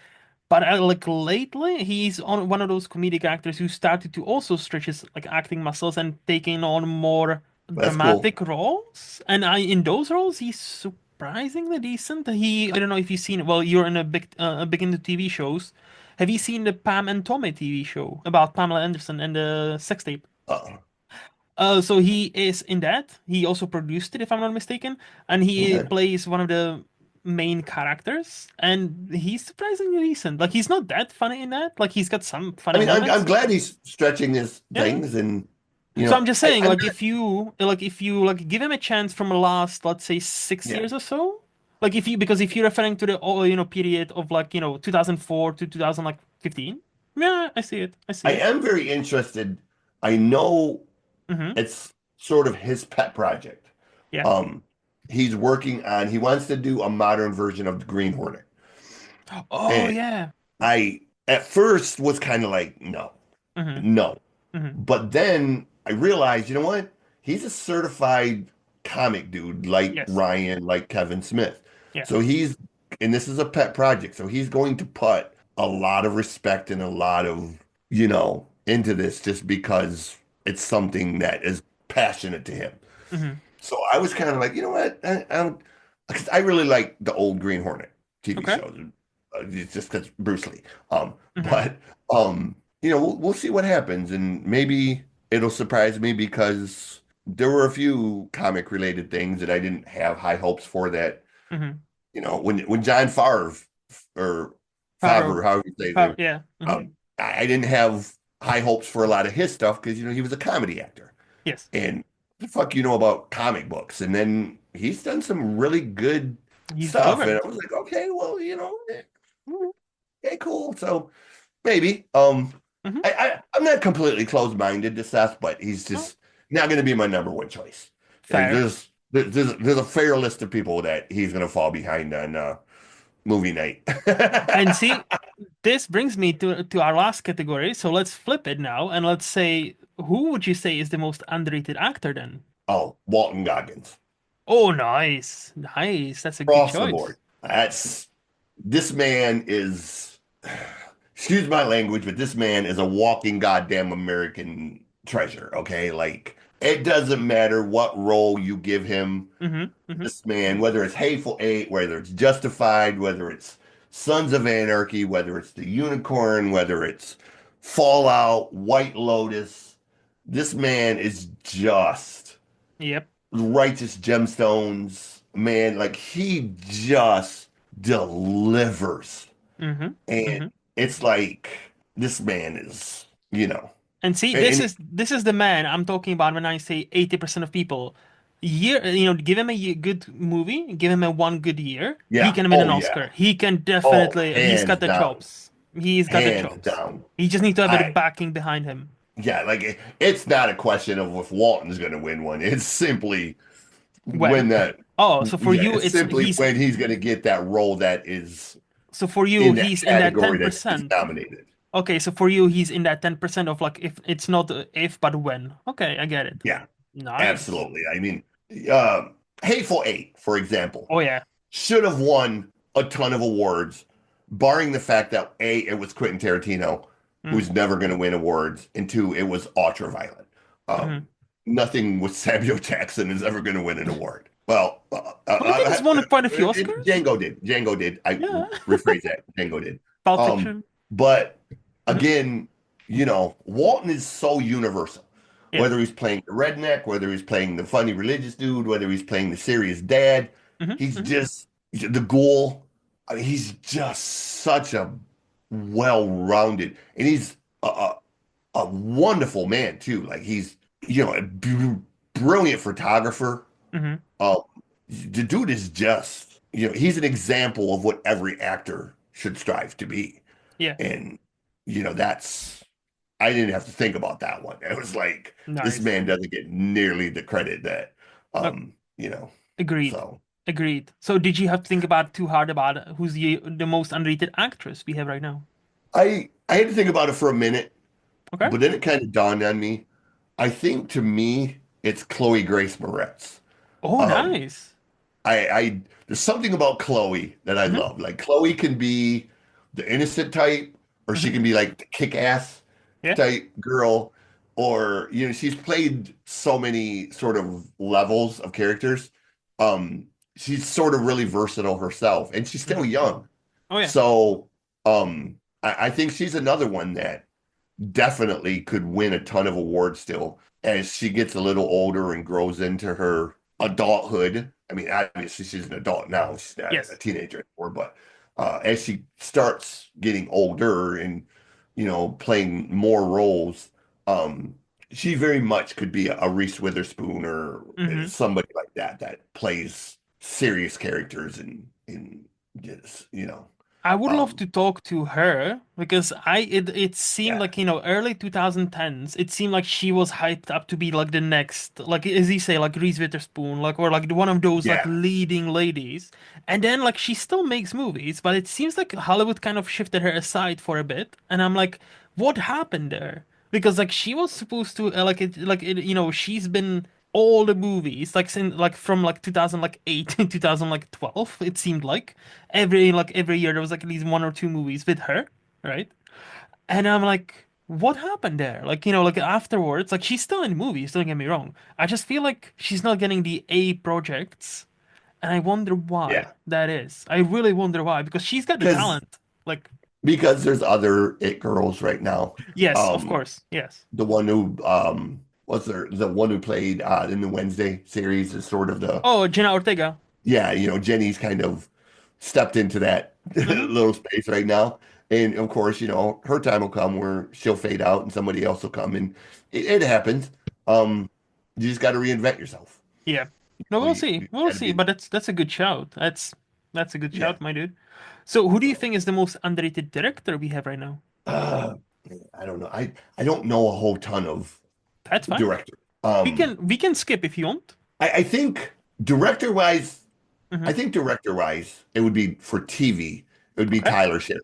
Speaker 1: but I like lately he's on one of those comedic actors who started to also stretch his like acting muscles and taking on more
Speaker 2: That's cool.
Speaker 1: dramatic roles. And I in those roles he's surprisingly decent. I don't know if you've seen it. Well, you're in a big into TV shows. Have you seen the Pam and Tommy TV show about Pamela Anderson and the sex tape?
Speaker 2: Uh,
Speaker 1: So he is in that. He also produced it, if I'm not mistaken, and he
Speaker 2: okay.
Speaker 1: plays one of the main characters, and he's surprisingly decent. Like he's not that funny in that. Like he's got some
Speaker 2: I
Speaker 1: funny
Speaker 2: mean, I'm
Speaker 1: moments.
Speaker 2: glad he's stretching his
Speaker 1: Yeah.
Speaker 2: things, and
Speaker 1: So I'm just saying,
Speaker 2: I'm
Speaker 1: like if you like give him a chance from the last, let's say, six
Speaker 2: yeah,
Speaker 1: years or so, like if you're referring to the period of like 2004 to 2015, yeah, I see it. I
Speaker 2: I
Speaker 1: see it.
Speaker 2: am very interested. I know
Speaker 1: Mm-hmm.
Speaker 2: it's sort of his pet project.
Speaker 1: Yeah.
Speaker 2: Um, he's working on. He wants to do a modern version of the Green Hornet,
Speaker 1: Oh
Speaker 2: and
Speaker 1: yeah.
Speaker 2: I at first was kind of like, no,
Speaker 1: Mm-hmm.
Speaker 2: no.
Speaker 1: Mm-hmm.
Speaker 2: But then I realized, you know what? He's a certified comic dude like
Speaker 1: Yes.
Speaker 2: Ryan, like Kevin Smith.
Speaker 1: Yeah.
Speaker 2: So and this is a pet project. So he's going to put a lot of respect and a lot of, into this just because it's something that is passionate to him.
Speaker 1: Mm-hmm.
Speaker 2: So I was kind of like, you know what? 'Cause I really like the old Green Hornet TV
Speaker 1: Okay.
Speaker 2: shows. It's just because Bruce Lee.
Speaker 1: Mm-hmm.
Speaker 2: But we'll see what happens, and maybe it'll surprise me because there were a few comic related things that I didn't have high hopes for. That
Speaker 1: Mm-hmm.
Speaker 2: when John Favre or
Speaker 1: Favreau.
Speaker 2: Favre, however you say
Speaker 1: Favre,
Speaker 2: it,
Speaker 1: yeah. Mm-hmm.
Speaker 2: um, I didn't have high hopes for a lot of his stuff because he was a comedy actor.
Speaker 1: Yes.
Speaker 2: And the fuck you know about comic books? And then he's done some really good
Speaker 1: He's
Speaker 2: stuff. And
Speaker 1: delivering.
Speaker 2: I was like, okay, well, okay, cool. So maybe.
Speaker 1: Mm-hmm.
Speaker 2: I'm not completely closed-minded to Seth, but he's
Speaker 1: Oh,
Speaker 2: just not going to be my number one choice. Like
Speaker 1: fair.
Speaker 2: there's a fair list of people that he's going to fall behind on movie night.
Speaker 1: And see, this brings me to our last category. So let's flip it now and let's say, who would you say is the most underrated actor then?
Speaker 2: Oh, Walton Goggins.
Speaker 1: Oh, nice. Nice. That's a good
Speaker 2: Across the
Speaker 1: choice.
Speaker 2: board. This man is, excuse my language, but this man is a walking goddamn American treasure. Okay, like it doesn't matter what role you give him.
Speaker 1: Mm-hmm. Mm-hmm.
Speaker 2: This man, whether it's Hateful Eight, whether it's Justified, whether it's Sons of Anarchy, whether it's The Unicorn, whether it's Fallout, White Lotus, this man is just
Speaker 1: Yep.
Speaker 2: righteous gemstones, man. Like he just delivers.
Speaker 1: Mm-hmm.
Speaker 2: And
Speaker 1: Mm-hmm.
Speaker 2: it's like this man is,
Speaker 1: And see, this
Speaker 2: and
Speaker 1: is this is the man I'm talking about when I say 80% of people. Give him a good movie, give him a one good year, he
Speaker 2: yeah,
Speaker 1: can win
Speaker 2: oh
Speaker 1: an
Speaker 2: yeah,
Speaker 1: Oscar. He can
Speaker 2: oh,
Speaker 1: definitely, he's
Speaker 2: hands
Speaker 1: got the
Speaker 2: down,
Speaker 1: chops. He's got the
Speaker 2: hands
Speaker 1: chops.
Speaker 2: down.
Speaker 1: He just needs to have a
Speaker 2: I
Speaker 1: backing behind him.
Speaker 2: Yeah, like it's not a question of if Walton's going to win one. It's simply
Speaker 1: When?
Speaker 2: when that,
Speaker 1: Oh, so for
Speaker 2: yeah,
Speaker 1: you,
Speaker 2: it's simply when he's going to get that role that is
Speaker 1: so for you,
Speaker 2: in that
Speaker 1: he's in that
Speaker 2: category that he's
Speaker 1: 10%.
Speaker 2: nominated.
Speaker 1: Okay, so for you, he's in that 10% of like if it's not if but when. Okay, I get it.
Speaker 2: Yeah,
Speaker 1: Nice.
Speaker 2: absolutely. I mean, uh, Hateful Eight, for example,
Speaker 1: Oh yeah.
Speaker 2: should have won a ton of awards, barring the fact that A, it was Quentin Tarantino,
Speaker 1: Mm-hmm.
Speaker 2: who's never going to win awards, and two, it was ultra violent.
Speaker 1: Mm-hmm.
Speaker 2: Nothing with Samuel Jackson is ever going to win an award. Well,
Speaker 1: Well, I think he's won quite a few Oscars.
Speaker 2: Django did. Django did. I
Speaker 1: Yeah.
Speaker 2: rephrase that. Django did.
Speaker 1: Pulp
Speaker 2: Um,
Speaker 1: Fiction.
Speaker 2: but
Speaker 1: Hmm.
Speaker 2: again, Walton is so universal.
Speaker 1: Yeah.
Speaker 2: Whether he's playing the redneck, whether he's playing the funny religious dude, whether he's playing the serious dad,
Speaker 1: Hmm.
Speaker 2: he's
Speaker 1: Hmm.
Speaker 2: just the ghoul. I mean, he's just such a well-rounded, and he's a wonderful man too. Like he's a brilliant photographer.
Speaker 1: Hmm.
Speaker 2: Uh, the dude is just he's an example of what every actor should strive to be.
Speaker 1: Yeah.
Speaker 2: And that's I didn't have to think about that one. It was like this
Speaker 1: Nice.
Speaker 2: man doesn't get nearly the credit that
Speaker 1: Uh, agreed.
Speaker 2: so
Speaker 1: Agreed. So did you have to think about too hard about who's the most underrated actress we have right now?
Speaker 2: I had to think about it for a minute,
Speaker 1: Okay.
Speaker 2: but then it kind of dawned on me. I think to me, it's Chloe Grace Moretz.
Speaker 1: Oh,
Speaker 2: Um,
Speaker 1: nice.
Speaker 2: I there's something about Chloe that I
Speaker 1: Hmm.
Speaker 2: love. Like Chloe can be the innocent type, or she
Speaker 1: Hmm.
Speaker 2: can be like the kick-ass
Speaker 1: Yeah.
Speaker 2: type girl, or she's played so many sort of levels of characters. Um, she's sort of really versatile herself, and she's still
Speaker 1: Hmm.
Speaker 2: young.
Speaker 1: Oh yeah.
Speaker 2: So, I think she's another one that definitely could win a ton of awards still as she gets a little older and grows into her adulthood. I mean, obviously she's an adult now, she's not a
Speaker 1: Yes.
Speaker 2: teenager anymore, but as she starts getting older and playing more roles, um, she very much could be a Reese Witherspoon or
Speaker 1: Hmm.
Speaker 2: somebody like that that plays serious characters and just
Speaker 1: I would love
Speaker 2: um,
Speaker 1: to talk to her because it seemed
Speaker 2: yeah,
Speaker 1: like, early 2010s, it seemed like she was hyped up to be like the next, like as you say, like Reese Witherspoon, like or like one of those like
Speaker 2: yeah,
Speaker 1: leading ladies. And then like she still makes movies, but it seems like Hollywood kind of shifted her aside for a bit. And I'm like, what happened there? Because like she was supposed to she's been all the movies like since like from like 2008 to 2012 it seemed like every year there was like at least one or two movies with her, right? And I'm like, what happened there? Like, like afterwards, like she's still in movies, don't get me wrong. I just feel like she's not getting the A projects, and I wonder why
Speaker 2: yeah.
Speaker 1: that is. I really wonder why, because she's got the
Speaker 2: Because
Speaker 1: talent. Like,
Speaker 2: there's other it girls right now.
Speaker 1: yes, of
Speaker 2: Um,
Speaker 1: course, yes.
Speaker 2: the one who was there the one who played in the Wednesday series is sort of the
Speaker 1: Oh, Jenna Ortega.
Speaker 2: yeah, Jenny's kind of stepped into that
Speaker 1: Hmm.
Speaker 2: little space right now. And of course, her time will come where she'll fade out and somebody else will come and it happens. Um, you just got to reinvent yourself.
Speaker 1: Yeah. No, we'll see.
Speaker 2: You
Speaker 1: We'll
Speaker 2: got to
Speaker 1: see.
Speaker 2: be
Speaker 1: But that's a good shout. That's a good
Speaker 2: yeah.
Speaker 1: shout, my dude. So, who do you
Speaker 2: So
Speaker 1: think is the most underrated director we have right now?
Speaker 2: uh, I don't know. I don't know a whole ton of
Speaker 1: That's fine.
Speaker 2: director.
Speaker 1: We
Speaker 2: Um,
Speaker 1: can we can skip if you want.
Speaker 2: I think director wise, I
Speaker 1: Hmm.
Speaker 2: think director wise, it would be for TV. It would be
Speaker 1: Okay.
Speaker 2: Tyler Sherry.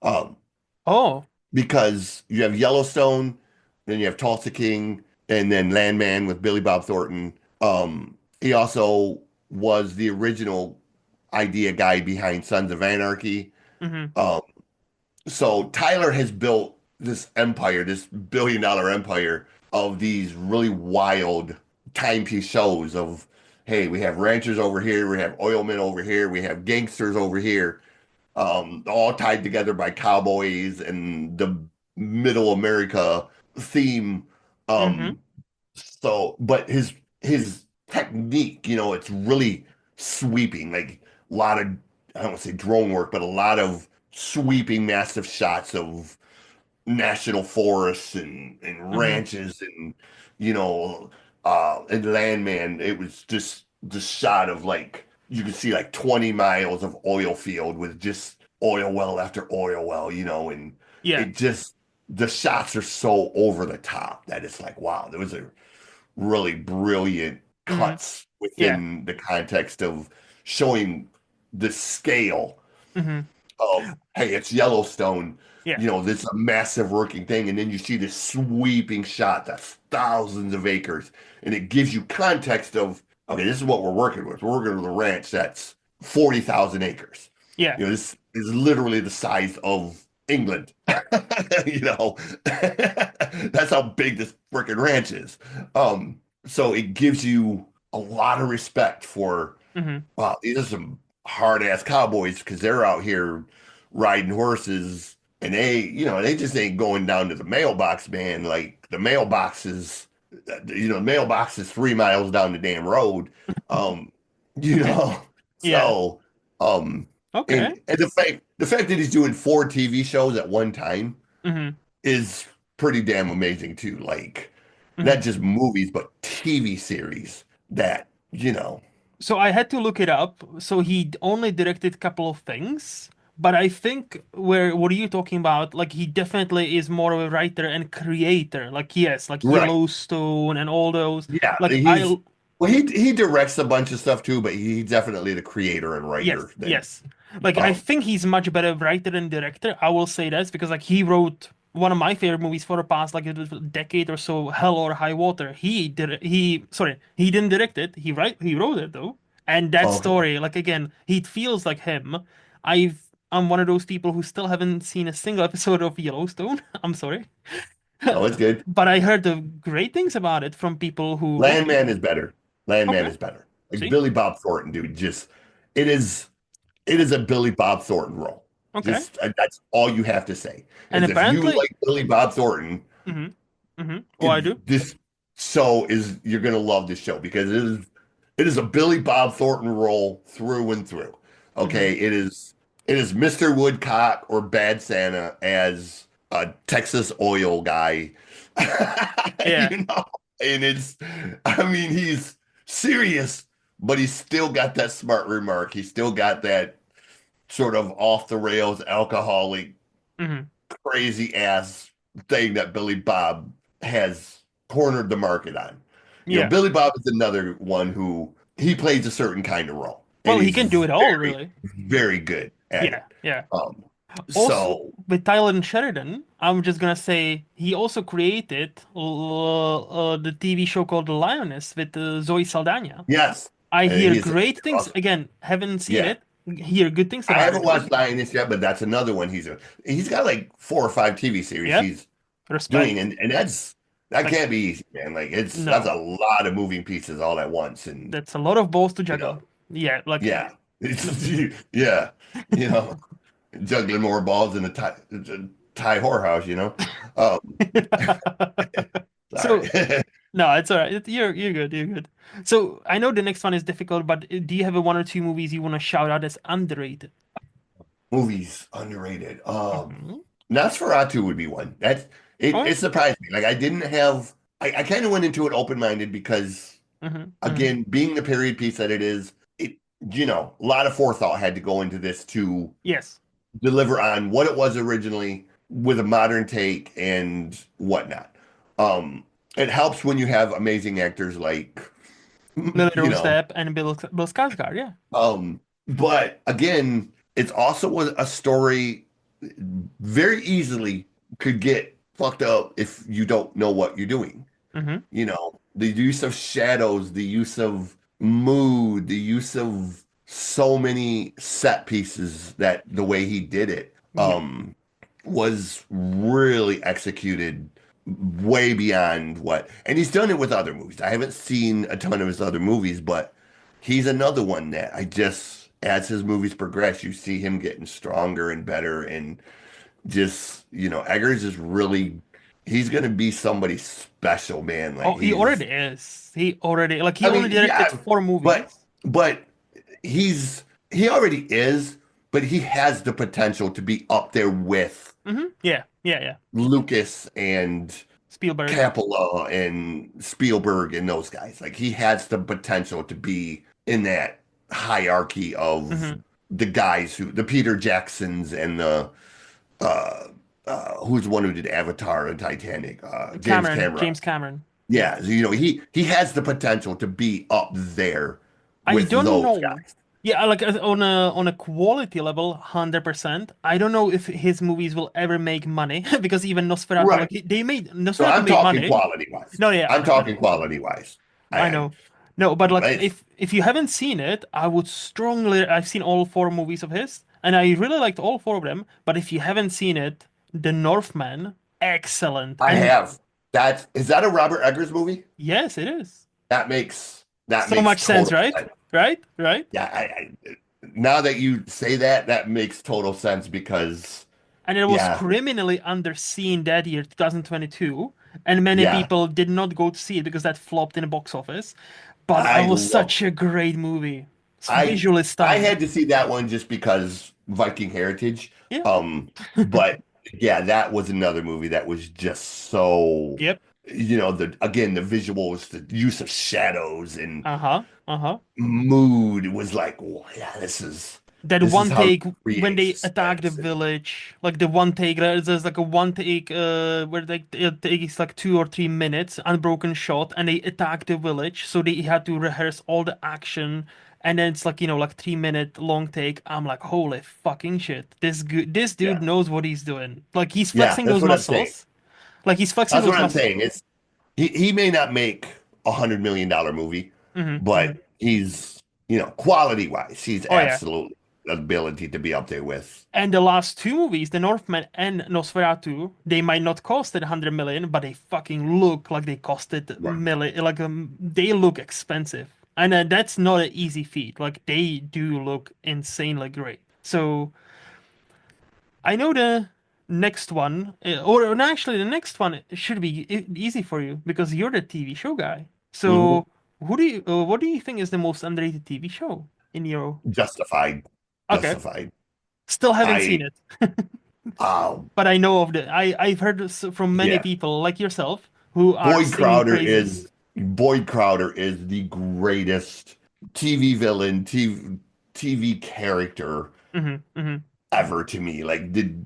Speaker 2: Um,
Speaker 1: Oh.
Speaker 2: because you have Yellowstone, then you have Tulsa King, and then Landman with Billy Bob Thornton. He also was the original idea guy behind Sons of Anarchy.
Speaker 1: Hmm.
Speaker 2: Um, so Tyler has built this empire, this billion-dollar empire of these really wild timepiece shows of, hey, we have ranchers over here, we have oilmen over here, we have gangsters over here, all tied together by cowboys and the middle America theme.
Speaker 1: Hmm.
Speaker 2: Um, but his technique, it's really sweeping, like a lot of I don't want to say drone work, but a lot of sweeping, massive shots of national forests and
Speaker 1: Hmm.
Speaker 2: ranches and you know and landman. It was just the shot of like you could see like 20 miles of oil field with just oil well after oil well, and
Speaker 1: Yeah.
Speaker 2: it just the shots are so over the top that it's like wow, there was a really brilliant
Speaker 1: Hmm.
Speaker 2: cuts
Speaker 1: Yeah.
Speaker 2: within the context of showing the scale
Speaker 1: Hmm.
Speaker 2: of, hey, it's Yellowstone,
Speaker 1: Yeah.
Speaker 2: this is a massive working thing. And then you see this sweeping shot that's thousands of acres. And it gives you context of, okay, this is what we're working with. We're working with a ranch that's 40,000 acres.
Speaker 1: Yeah.
Speaker 2: This is literally the size of England. you know, that's how big this freaking ranch is. So it gives you a lot of respect for,
Speaker 1: Hmm.
Speaker 2: wow, these are some hard ass cowboys because they're out here riding horses and they just ain't going down to the mailbox, man. Like the mailbox is, the mailbox is 3 miles down the damn road. Um, you
Speaker 1: Okay.
Speaker 2: know,
Speaker 1: Yeah.
Speaker 2: so, um,
Speaker 1: Okay.
Speaker 2: and the fact that he's doing 4 TV shows at one time
Speaker 1: Hmm.
Speaker 2: is pretty damn amazing too. Like
Speaker 1: Hmm.
Speaker 2: not just movies, but TV series that,
Speaker 1: So I had to look it up. So he only directed a couple of things, but I think where what are you talking about? Like he definitely is more of a writer and creator. Like yes, like
Speaker 2: right.
Speaker 1: Yellowstone and all those.
Speaker 2: Yeah,
Speaker 1: Like
Speaker 2: he's
Speaker 1: I
Speaker 2: well, he directs a bunch of stuff too, but he's definitely the creator and
Speaker 1: Yes,
Speaker 2: writer than
Speaker 1: yes. Like I
Speaker 2: um
Speaker 1: think he's much better writer and director. I will say that because like he wrote one of my favorite movies for the past like a decade or so, Hell or High Water. He did it. He didn't direct it. He wrote it though. And that
Speaker 2: Okay.
Speaker 1: story, like again, he feels like him. I'm one of those people who still haven't seen a single episode of Yellowstone. I'm sorry.
Speaker 2: No, it's good.
Speaker 1: But I heard the great things about it from people who watched it.
Speaker 2: Landman is better. Landman
Speaker 1: Okay.
Speaker 2: is better. Like
Speaker 1: See?
Speaker 2: Billy Bob Thornton, dude, just it is it is a Billy Bob Thornton role.
Speaker 1: Okay.
Speaker 2: Just that's all you have to say.
Speaker 1: And
Speaker 2: Is if you
Speaker 1: apparently,
Speaker 2: like Billy Bob Thornton,
Speaker 1: hmm oh, I do.
Speaker 2: this show is you're gonna love this show because it is a Billy Bob Thornton role through and through.
Speaker 1: hmm
Speaker 2: Okay, it is Mr. Woodcock or Bad Santa as a Texas oil guy.
Speaker 1: Yeah.
Speaker 2: You know, and I mean, he's serious, but he's still got that smart remark. He's still got that sort of off the rails alcoholic
Speaker 1: hmm
Speaker 2: crazy ass thing that Billy Bob has cornered the market on.
Speaker 1: Yeah.
Speaker 2: Billy Bob is another one who he plays a certain kind of role, and
Speaker 1: Well, he
Speaker 2: he's
Speaker 1: can do it all,
Speaker 2: very,
Speaker 1: really.
Speaker 2: very good at
Speaker 1: Yeah.
Speaker 2: it.
Speaker 1: Yeah.
Speaker 2: Um,
Speaker 1: Also,
Speaker 2: so
Speaker 1: with Tyler Sheridan, I'm just gonna say he also created the TV show called The Lioness with Zoe Saldana.
Speaker 2: yes,
Speaker 1: I hear
Speaker 2: he's
Speaker 1: great things.
Speaker 2: awesome.
Speaker 1: Again, haven't seen
Speaker 2: Yeah,
Speaker 1: it. Hear good things
Speaker 2: I
Speaker 1: about it
Speaker 2: haven't
Speaker 1: though.
Speaker 2: watched Lioness yet, but that's another one he's got like 4 or 5 TV series
Speaker 1: Yeah.
Speaker 2: he's doing,
Speaker 1: Respect.
Speaker 2: and that
Speaker 1: Like,
Speaker 2: can't be easy, man. Like that's a
Speaker 1: no,
Speaker 2: lot of moving pieces all at once, and
Speaker 1: that's a lot of balls to
Speaker 2: you know.
Speaker 1: juggle. Yeah. Like,
Speaker 2: Yeah.
Speaker 1: no.
Speaker 2: Yeah. You know, juggling more balls in a Thai whorehouse, you know? Um, sorry.
Speaker 1: So no, it's all right. You're good. You're good. So I know the next one is difficult, but do you have a one or two movies you want to shout out as underrated?
Speaker 2: Movies underrated.
Speaker 1: Hmm
Speaker 2: Nosferatu would be one.
Speaker 1: Okay.
Speaker 2: It surprised me. Like I kind of went into it open-minded because
Speaker 1: hmm
Speaker 2: again, being the period piece that it is, a lot of forethought had to go into this to
Speaker 1: Yes.
Speaker 2: deliver on what it was originally with a modern take and whatnot. It helps when you have amazing actors like,
Speaker 1: Lily
Speaker 2: you
Speaker 1: Rose
Speaker 2: know,
Speaker 1: Depp and Bill Skarsgård. Yeah.
Speaker 2: but again, it's also a story very easily could get fucked up if you don't know what you're doing.
Speaker 1: hmm
Speaker 2: The use of shadows, the use of mood, the use of so many set pieces that the way he did it
Speaker 1: Yeah.
Speaker 2: was really executed way beyond and he's done it with other movies. I haven't seen a ton of his other movies, but he's another one that as his movies progress, you see him getting stronger and better and Eggers is really he's gonna be somebody special, man. Like
Speaker 1: Oh, he
Speaker 2: he's
Speaker 1: already is. He
Speaker 2: I
Speaker 1: only
Speaker 2: mean,
Speaker 1: directed
Speaker 2: yeah,
Speaker 1: four
Speaker 2: but
Speaker 1: movies.
Speaker 2: but he already is, but he has the potential to be up there with
Speaker 1: Yeah. Yeah. Yeah.
Speaker 2: Lucas and
Speaker 1: Spielberg.
Speaker 2: Capella and Spielberg and those guys. Like he has the potential to be in that hierarchy of
Speaker 1: hmm
Speaker 2: the guys the Peter Jacksons and the uh who's the one who did Avatar and Titanic? James
Speaker 1: Cameron.
Speaker 2: Cameron.
Speaker 1: James Cameron.
Speaker 2: Yeah, so, he has the potential to be up there
Speaker 1: I
Speaker 2: with
Speaker 1: don't
Speaker 2: those
Speaker 1: know.
Speaker 2: guys.
Speaker 1: Yeah, like on a quality level, 100%. I don't know if his movies will ever make money because even Nosferatu,
Speaker 2: Right.
Speaker 1: they made
Speaker 2: So
Speaker 1: Nosferatu
Speaker 2: I'm
Speaker 1: made
Speaker 2: talking
Speaker 1: money.
Speaker 2: quality wise.
Speaker 1: No, yeah,
Speaker 2: I'm talking quality wise.
Speaker 1: I
Speaker 2: I,
Speaker 1: know. No, but like
Speaker 2: it's,
Speaker 1: if you haven't seen it, I would strongly. I've seen all four movies of his, and I really liked all four of them. But if you haven't seen it, The Northman, excellent.
Speaker 2: I
Speaker 1: And
Speaker 2: have is that a Robert Eggers movie?
Speaker 1: yes, it is.
Speaker 2: That makes
Speaker 1: So much sense,
Speaker 2: total
Speaker 1: right?
Speaker 2: sense.
Speaker 1: Right? Right?
Speaker 2: Yeah, now that you say that, that makes total sense because
Speaker 1: And it was
Speaker 2: yeah,
Speaker 1: criminally underseen that year, 2022, and many
Speaker 2: yeah,
Speaker 1: people did not go to see it because that flopped in the box office. But it
Speaker 2: I
Speaker 1: was
Speaker 2: love
Speaker 1: such a great movie. It's
Speaker 2: I
Speaker 1: visually
Speaker 2: I
Speaker 1: stunning.
Speaker 2: had to see that one just because Viking heritage.
Speaker 1: Yeah.
Speaker 2: But yeah, that was another movie that was just so,
Speaker 1: Yep.
Speaker 2: the visuals, the use of shadows and
Speaker 1: Uh-huh. Uh-huh.
Speaker 2: mood was like, oh, yeah, this is
Speaker 1: That
Speaker 2: this is
Speaker 1: one
Speaker 2: how you
Speaker 1: take when
Speaker 2: create
Speaker 1: they attack the
Speaker 2: suspense.
Speaker 1: village, like the one take, there's like a one take where it takes like 2 or 3 minutes, unbroken shot, and they attack the village. So they had to rehearse all the action and then it's like, like 3 minute long take. I'm like, holy fucking shit. This dude
Speaker 2: Yeah.
Speaker 1: knows what he's doing. Like he's
Speaker 2: Yeah,
Speaker 1: flexing
Speaker 2: that's
Speaker 1: those
Speaker 2: what I'm saying.
Speaker 1: muscles. Like he's flexing
Speaker 2: That's
Speaker 1: those
Speaker 2: what I'm
Speaker 1: muscles.
Speaker 2: saying. It's he may not make $100 million movie,
Speaker 1: Hmm, hmm.
Speaker 2: but he's, quality wise, he's
Speaker 1: Oh yeah.
Speaker 2: absolute ability to be up there with.
Speaker 1: And the last two movies, The Northman and Nosferatu, they might not cost it 100 million, but they fucking look like they costed
Speaker 2: Right.
Speaker 1: million. Like they look expensive, and that's not an easy feat. Like they do look insanely great. So I know the next one, or no, actually the next one should be easy for you because you're the TV show guy.
Speaker 2: Mhm.
Speaker 1: So what do you think is the most underrated TV show in your?
Speaker 2: Justified.
Speaker 1: Okay,
Speaker 2: Justified.
Speaker 1: still haven't
Speaker 2: I
Speaker 1: seen it.
Speaker 2: um
Speaker 1: But I know of I've heard this from many
Speaker 2: yeah.
Speaker 1: people like yourself who are
Speaker 2: Boyd
Speaker 1: singing
Speaker 2: Crowder
Speaker 1: praises.
Speaker 2: is Boyd Crowder is the greatest TV villain, TV character
Speaker 1: Hmm, hmm.
Speaker 2: ever to me. Like, did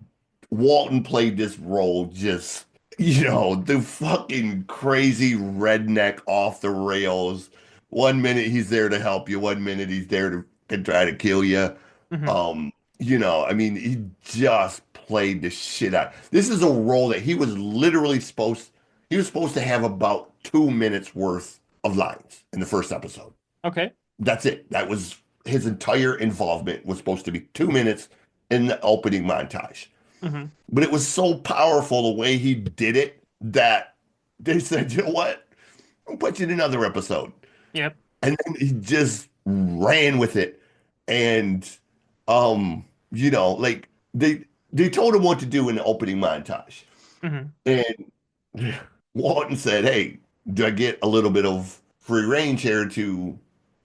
Speaker 2: Walton played this role just, the fucking crazy redneck off the rails. One minute he's there to help you, one minute he's there to can try to kill you.
Speaker 1: Hmm.
Speaker 2: Um, I mean, he just played the shit out. This is a role that he was supposed to have about 2 minutes worth of lines in the first episode.
Speaker 1: Okay.
Speaker 2: That's it. That was his entire involvement was supposed to be 2 minutes in the opening montage.
Speaker 1: Hmm.
Speaker 2: But it was so powerful the way he did it that they said, you know what? I'll put you in another episode.
Speaker 1: Yep.
Speaker 2: And then he just ran with it. And like they told him what to do in the opening montage.
Speaker 1: Hmm.
Speaker 2: And Walton said, hey, do I get a little bit of free range here to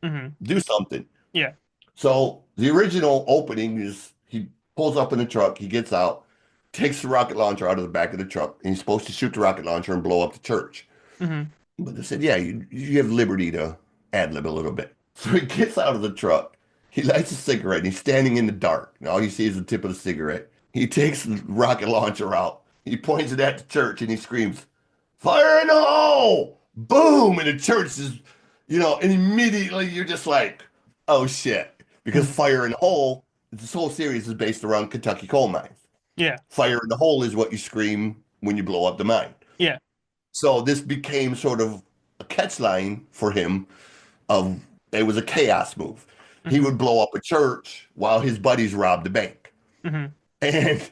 Speaker 1: Hmm.
Speaker 2: do something?
Speaker 1: Yeah.
Speaker 2: So the original opening is he pulls up in the truck, he gets out, takes the rocket launcher out of the back of the truck, and he's supposed to shoot the rocket launcher and blow up the church.
Speaker 1: Hmm.
Speaker 2: But they said, yeah, you have liberty to ad lib a little bit. So he gets out of the truck, he lights a cigarette, and he's standing in the dark. And all you see is the tip of the cigarette. He takes the rocket launcher out, he points it at the church, and he screams, fire in the hole! Boom! And the church is, and immediately you're just like, oh shit. Because
Speaker 1: Hmm.
Speaker 2: Fire in the Hole, this whole series is based around Kentucky coal mines.
Speaker 1: Yeah.
Speaker 2: Fire in the hole is what you scream when you blow up the mine.
Speaker 1: Yeah.
Speaker 2: So this became sort of a catch line for him of it was a chaos move. He
Speaker 1: Hmm.
Speaker 2: would blow up a church while his buddies robbed the bank.
Speaker 1: Hmm.
Speaker 2: And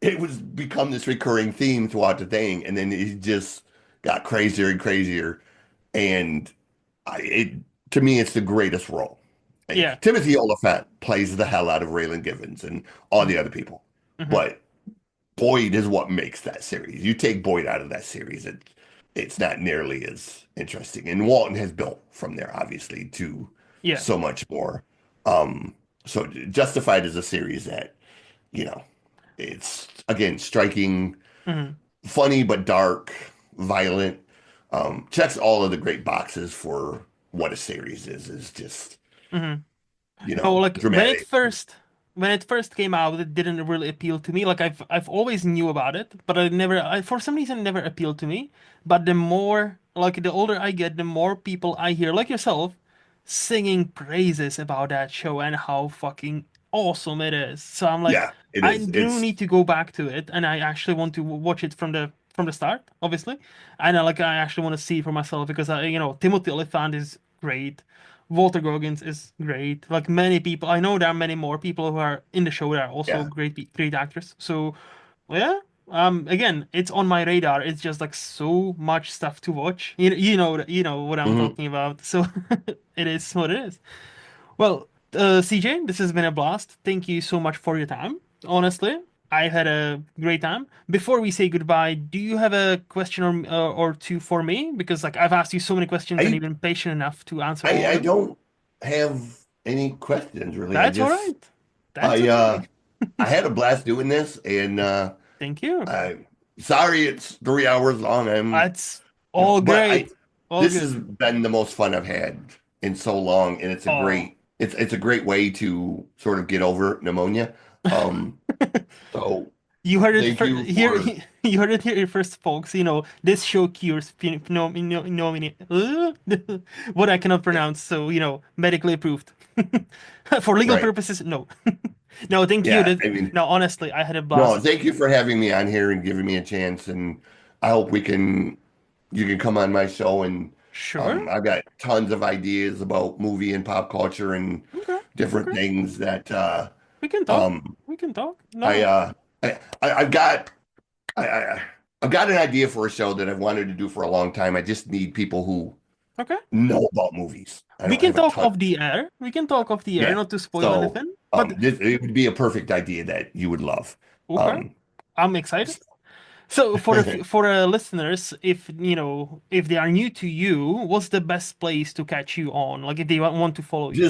Speaker 2: it was become this recurring theme throughout the thing. And then he just got crazier and crazier. And it to me, it's the greatest role.
Speaker 1: Yeah.
Speaker 2: Timothy Oliphant plays the hell out of Raylan Givens and all
Speaker 1: Hmm.
Speaker 2: the other people,
Speaker 1: Hmm.
Speaker 2: but Boyd is what makes that series. You take Boyd out of that series, it's not nearly as interesting. And Walton has built from there, obviously, to
Speaker 1: Yeah.
Speaker 2: so much more. Um, so Justified is a series that, you know, it's again striking,
Speaker 1: Hmm.
Speaker 2: funny but dark, violent. Checks all of the great boxes for what a series is just,
Speaker 1: Hmm. No, like
Speaker 2: dramatic.
Speaker 1: when it first came out, it didn't really appeal to me. Like I've always knew about it, but for some reason it never appealed to me. But the more like the older I get, the more people I hear, like yourself, singing praises about that show and how fucking awesome it is. So I'm like,
Speaker 2: Yeah, it
Speaker 1: I
Speaker 2: is.
Speaker 1: do need to go back to it, and I actually want to watch it from the start, obviously. And I actually want to see it for myself because Timothy Olyphant is great. Walter Goggins is great. Like many people, I know there are many more people who are in the show that are also
Speaker 2: Yeah.
Speaker 1: great actors. So yeah, again, it's on my radar. It's just like so much stuff to watch. You know what I'm
Speaker 2: Hmm.
Speaker 1: talking about. So it is what it is. Well, CJ, this has been a blast. Thank you so much for your time. Honestly, I had a great time. Before we say goodbye, do you have a question or two for me? Because like I've asked you so many questions and
Speaker 2: I
Speaker 1: you've been patient enough to answer all
Speaker 2: I
Speaker 1: of
Speaker 2: I
Speaker 1: them.
Speaker 2: don't have any questions really.
Speaker 1: That's all right. That's
Speaker 2: I
Speaker 1: okay.
Speaker 2: uh I had a blast doing this and
Speaker 1: Thank you.
Speaker 2: I sorry it's 3 hours long.
Speaker 1: That's all
Speaker 2: But I
Speaker 1: great. All
Speaker 2: this
Speaker 1: good.
Speaker 2: has been the most fun I've had in so long and
Speaker 1: Oh,
Speaker 2: it's a great way to sort of get over pneumonia. Um so
Speaker 1: You heard it
Speaker 2: Thank
Speaker 1: for,
Speaker 2: you
Speaker 1: here.
Speaker 2: for
Speaker 1: You heard it here first, folks. This show cures what I cannot pronounce. So medically approved. For legal
Speaker 2: right.
Speaker 1: purposes, no. No, thank you.
Speaker 2: Yeah, I mean,
Speaker 1: No, honestly, I had a
Speaker 2: no,
Speaker 1: blast.
Speaker 2: thank you for having me on here and giving me a chance. And I hope you can come on my show. And
Speaker 1: Sure.
Speaker 2: I've got tons of ideas about movie and pop culture and
Speaker 1: Okay.
Speaker 2: different
Speaker 1: Okay.
Speaker 2: things that
Speaker 1: We can talk.
Speaker 2: um,
Speaker 1: We can talk.
Speaker 2: I,
Speaker 1: No.
Speaker 2: uh, I've got I've got an idea for a show that I've wanted to do for a long time. I just need people who
Speaker 1: Okay.
Speaker 2: know about movies. I
Speaker 1: We
Speaker 2: don't
Speaker 1: can
Speaker 2: have a
Speaker 1: talk
Speaker 2: ton.
Speaker 1: off the air. We can talk off the air,
Speaker 2: Yeah.
Speaker 1: not to spoil
Speaker 2: So
Speaker 1: anything. But
Speaker 2: it would be a perfect idea that you would love.
Speaker 1: okay,
Speaker 2: Um,
Speaker 1: I'm excited. So for the listeners, if they are new to you, what's the best place to catch you on? Like if they want to follow you.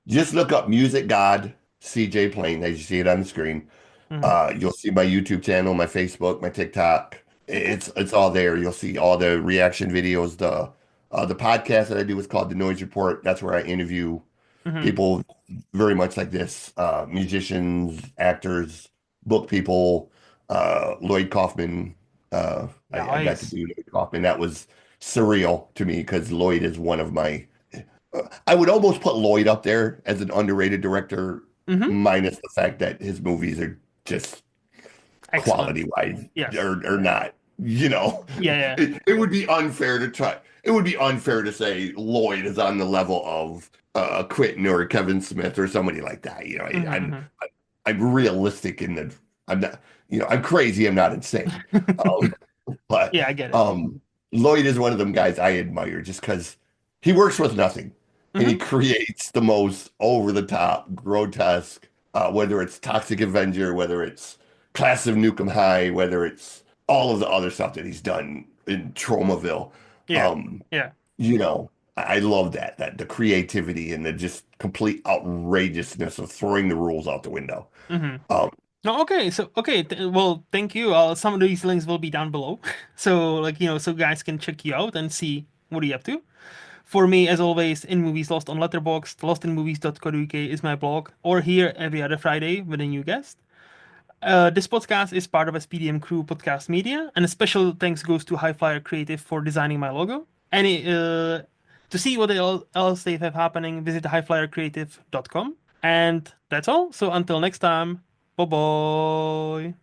Speaker 2: just look up Music God CJ Plain as you see it on the screen.
Speaker 1: Hmm.
Speaker 2: You'll see my YouTube channel, my Facebook, my TikTok.
Speaker 1: Okay.
Speaker 2: It's all there. You'll see all the reaction videos. The podcast that I do is called The Noise Report. That's where I interview
Speaker 1: Hmm.
Speaker 2: people very much like this, musicians, actors, book people, Lloyd Kaufman. I got to
Speaker 1: Nice.
Speaker 2: do Lloyd Kaufman. That was surreal to me because Lloyd is one of my. I would almost put Lloyd up there as an underrated director,
Speaker 1: Hmm.
Speaker 2: minus the fact that his movies are just
Speaker 1: Excellent.
Speaker 2: quality wise
Speaker 1: Yes.
Speaker 2: or not. You know,
Speaker 1: Yeah. Yeah.
Speaker 2: it would be unfair to try. It would be unfair to say Lloyd is on the level of Quentin or Kevin Smith or somebody like that. You know,
Speaker 1: Hmm.
Speaker 2: I'm realistic in the I'm not I'm crazy. I'm not insane. Um, but
Speaker 1: Yeah, I get it.
Speaker 2: Lloyd is one of them guys I admire just because he works with nothing and he
Speaker 1: Hmm.
Speaker 2: creates the most over the top, grotesque, whether it's Toxic Avenger, whether it's Class of Nukem High, whether it's all of the other stuff that he's done in Tromaville.
Speaker 1: Yeah.
Speaker 2: Um,
Speaker 1: Yeah.
Speaker 2: I love that the creativity and the just complete outrageousness of throwing the rules out the window.
Speaker 1: Hmm.
Speaker 2: Um,
Speaker 1: No, okay. So, okay. Well, thank you. Some of these links will be down below. So, so guys can check you out and see what are you up to. For me, as always, In Movies Lost on Letterboxd, lostinmovies.co.uk is my blog, or here every other Friday with a new guest. This podcast is part of SPDM Crew Podcast Media, and a special thanks goes to Highflyer Creative for designing my logo. To see what else they have happening, visit highflyercreative.com. And that's all. So until next time, bye bye.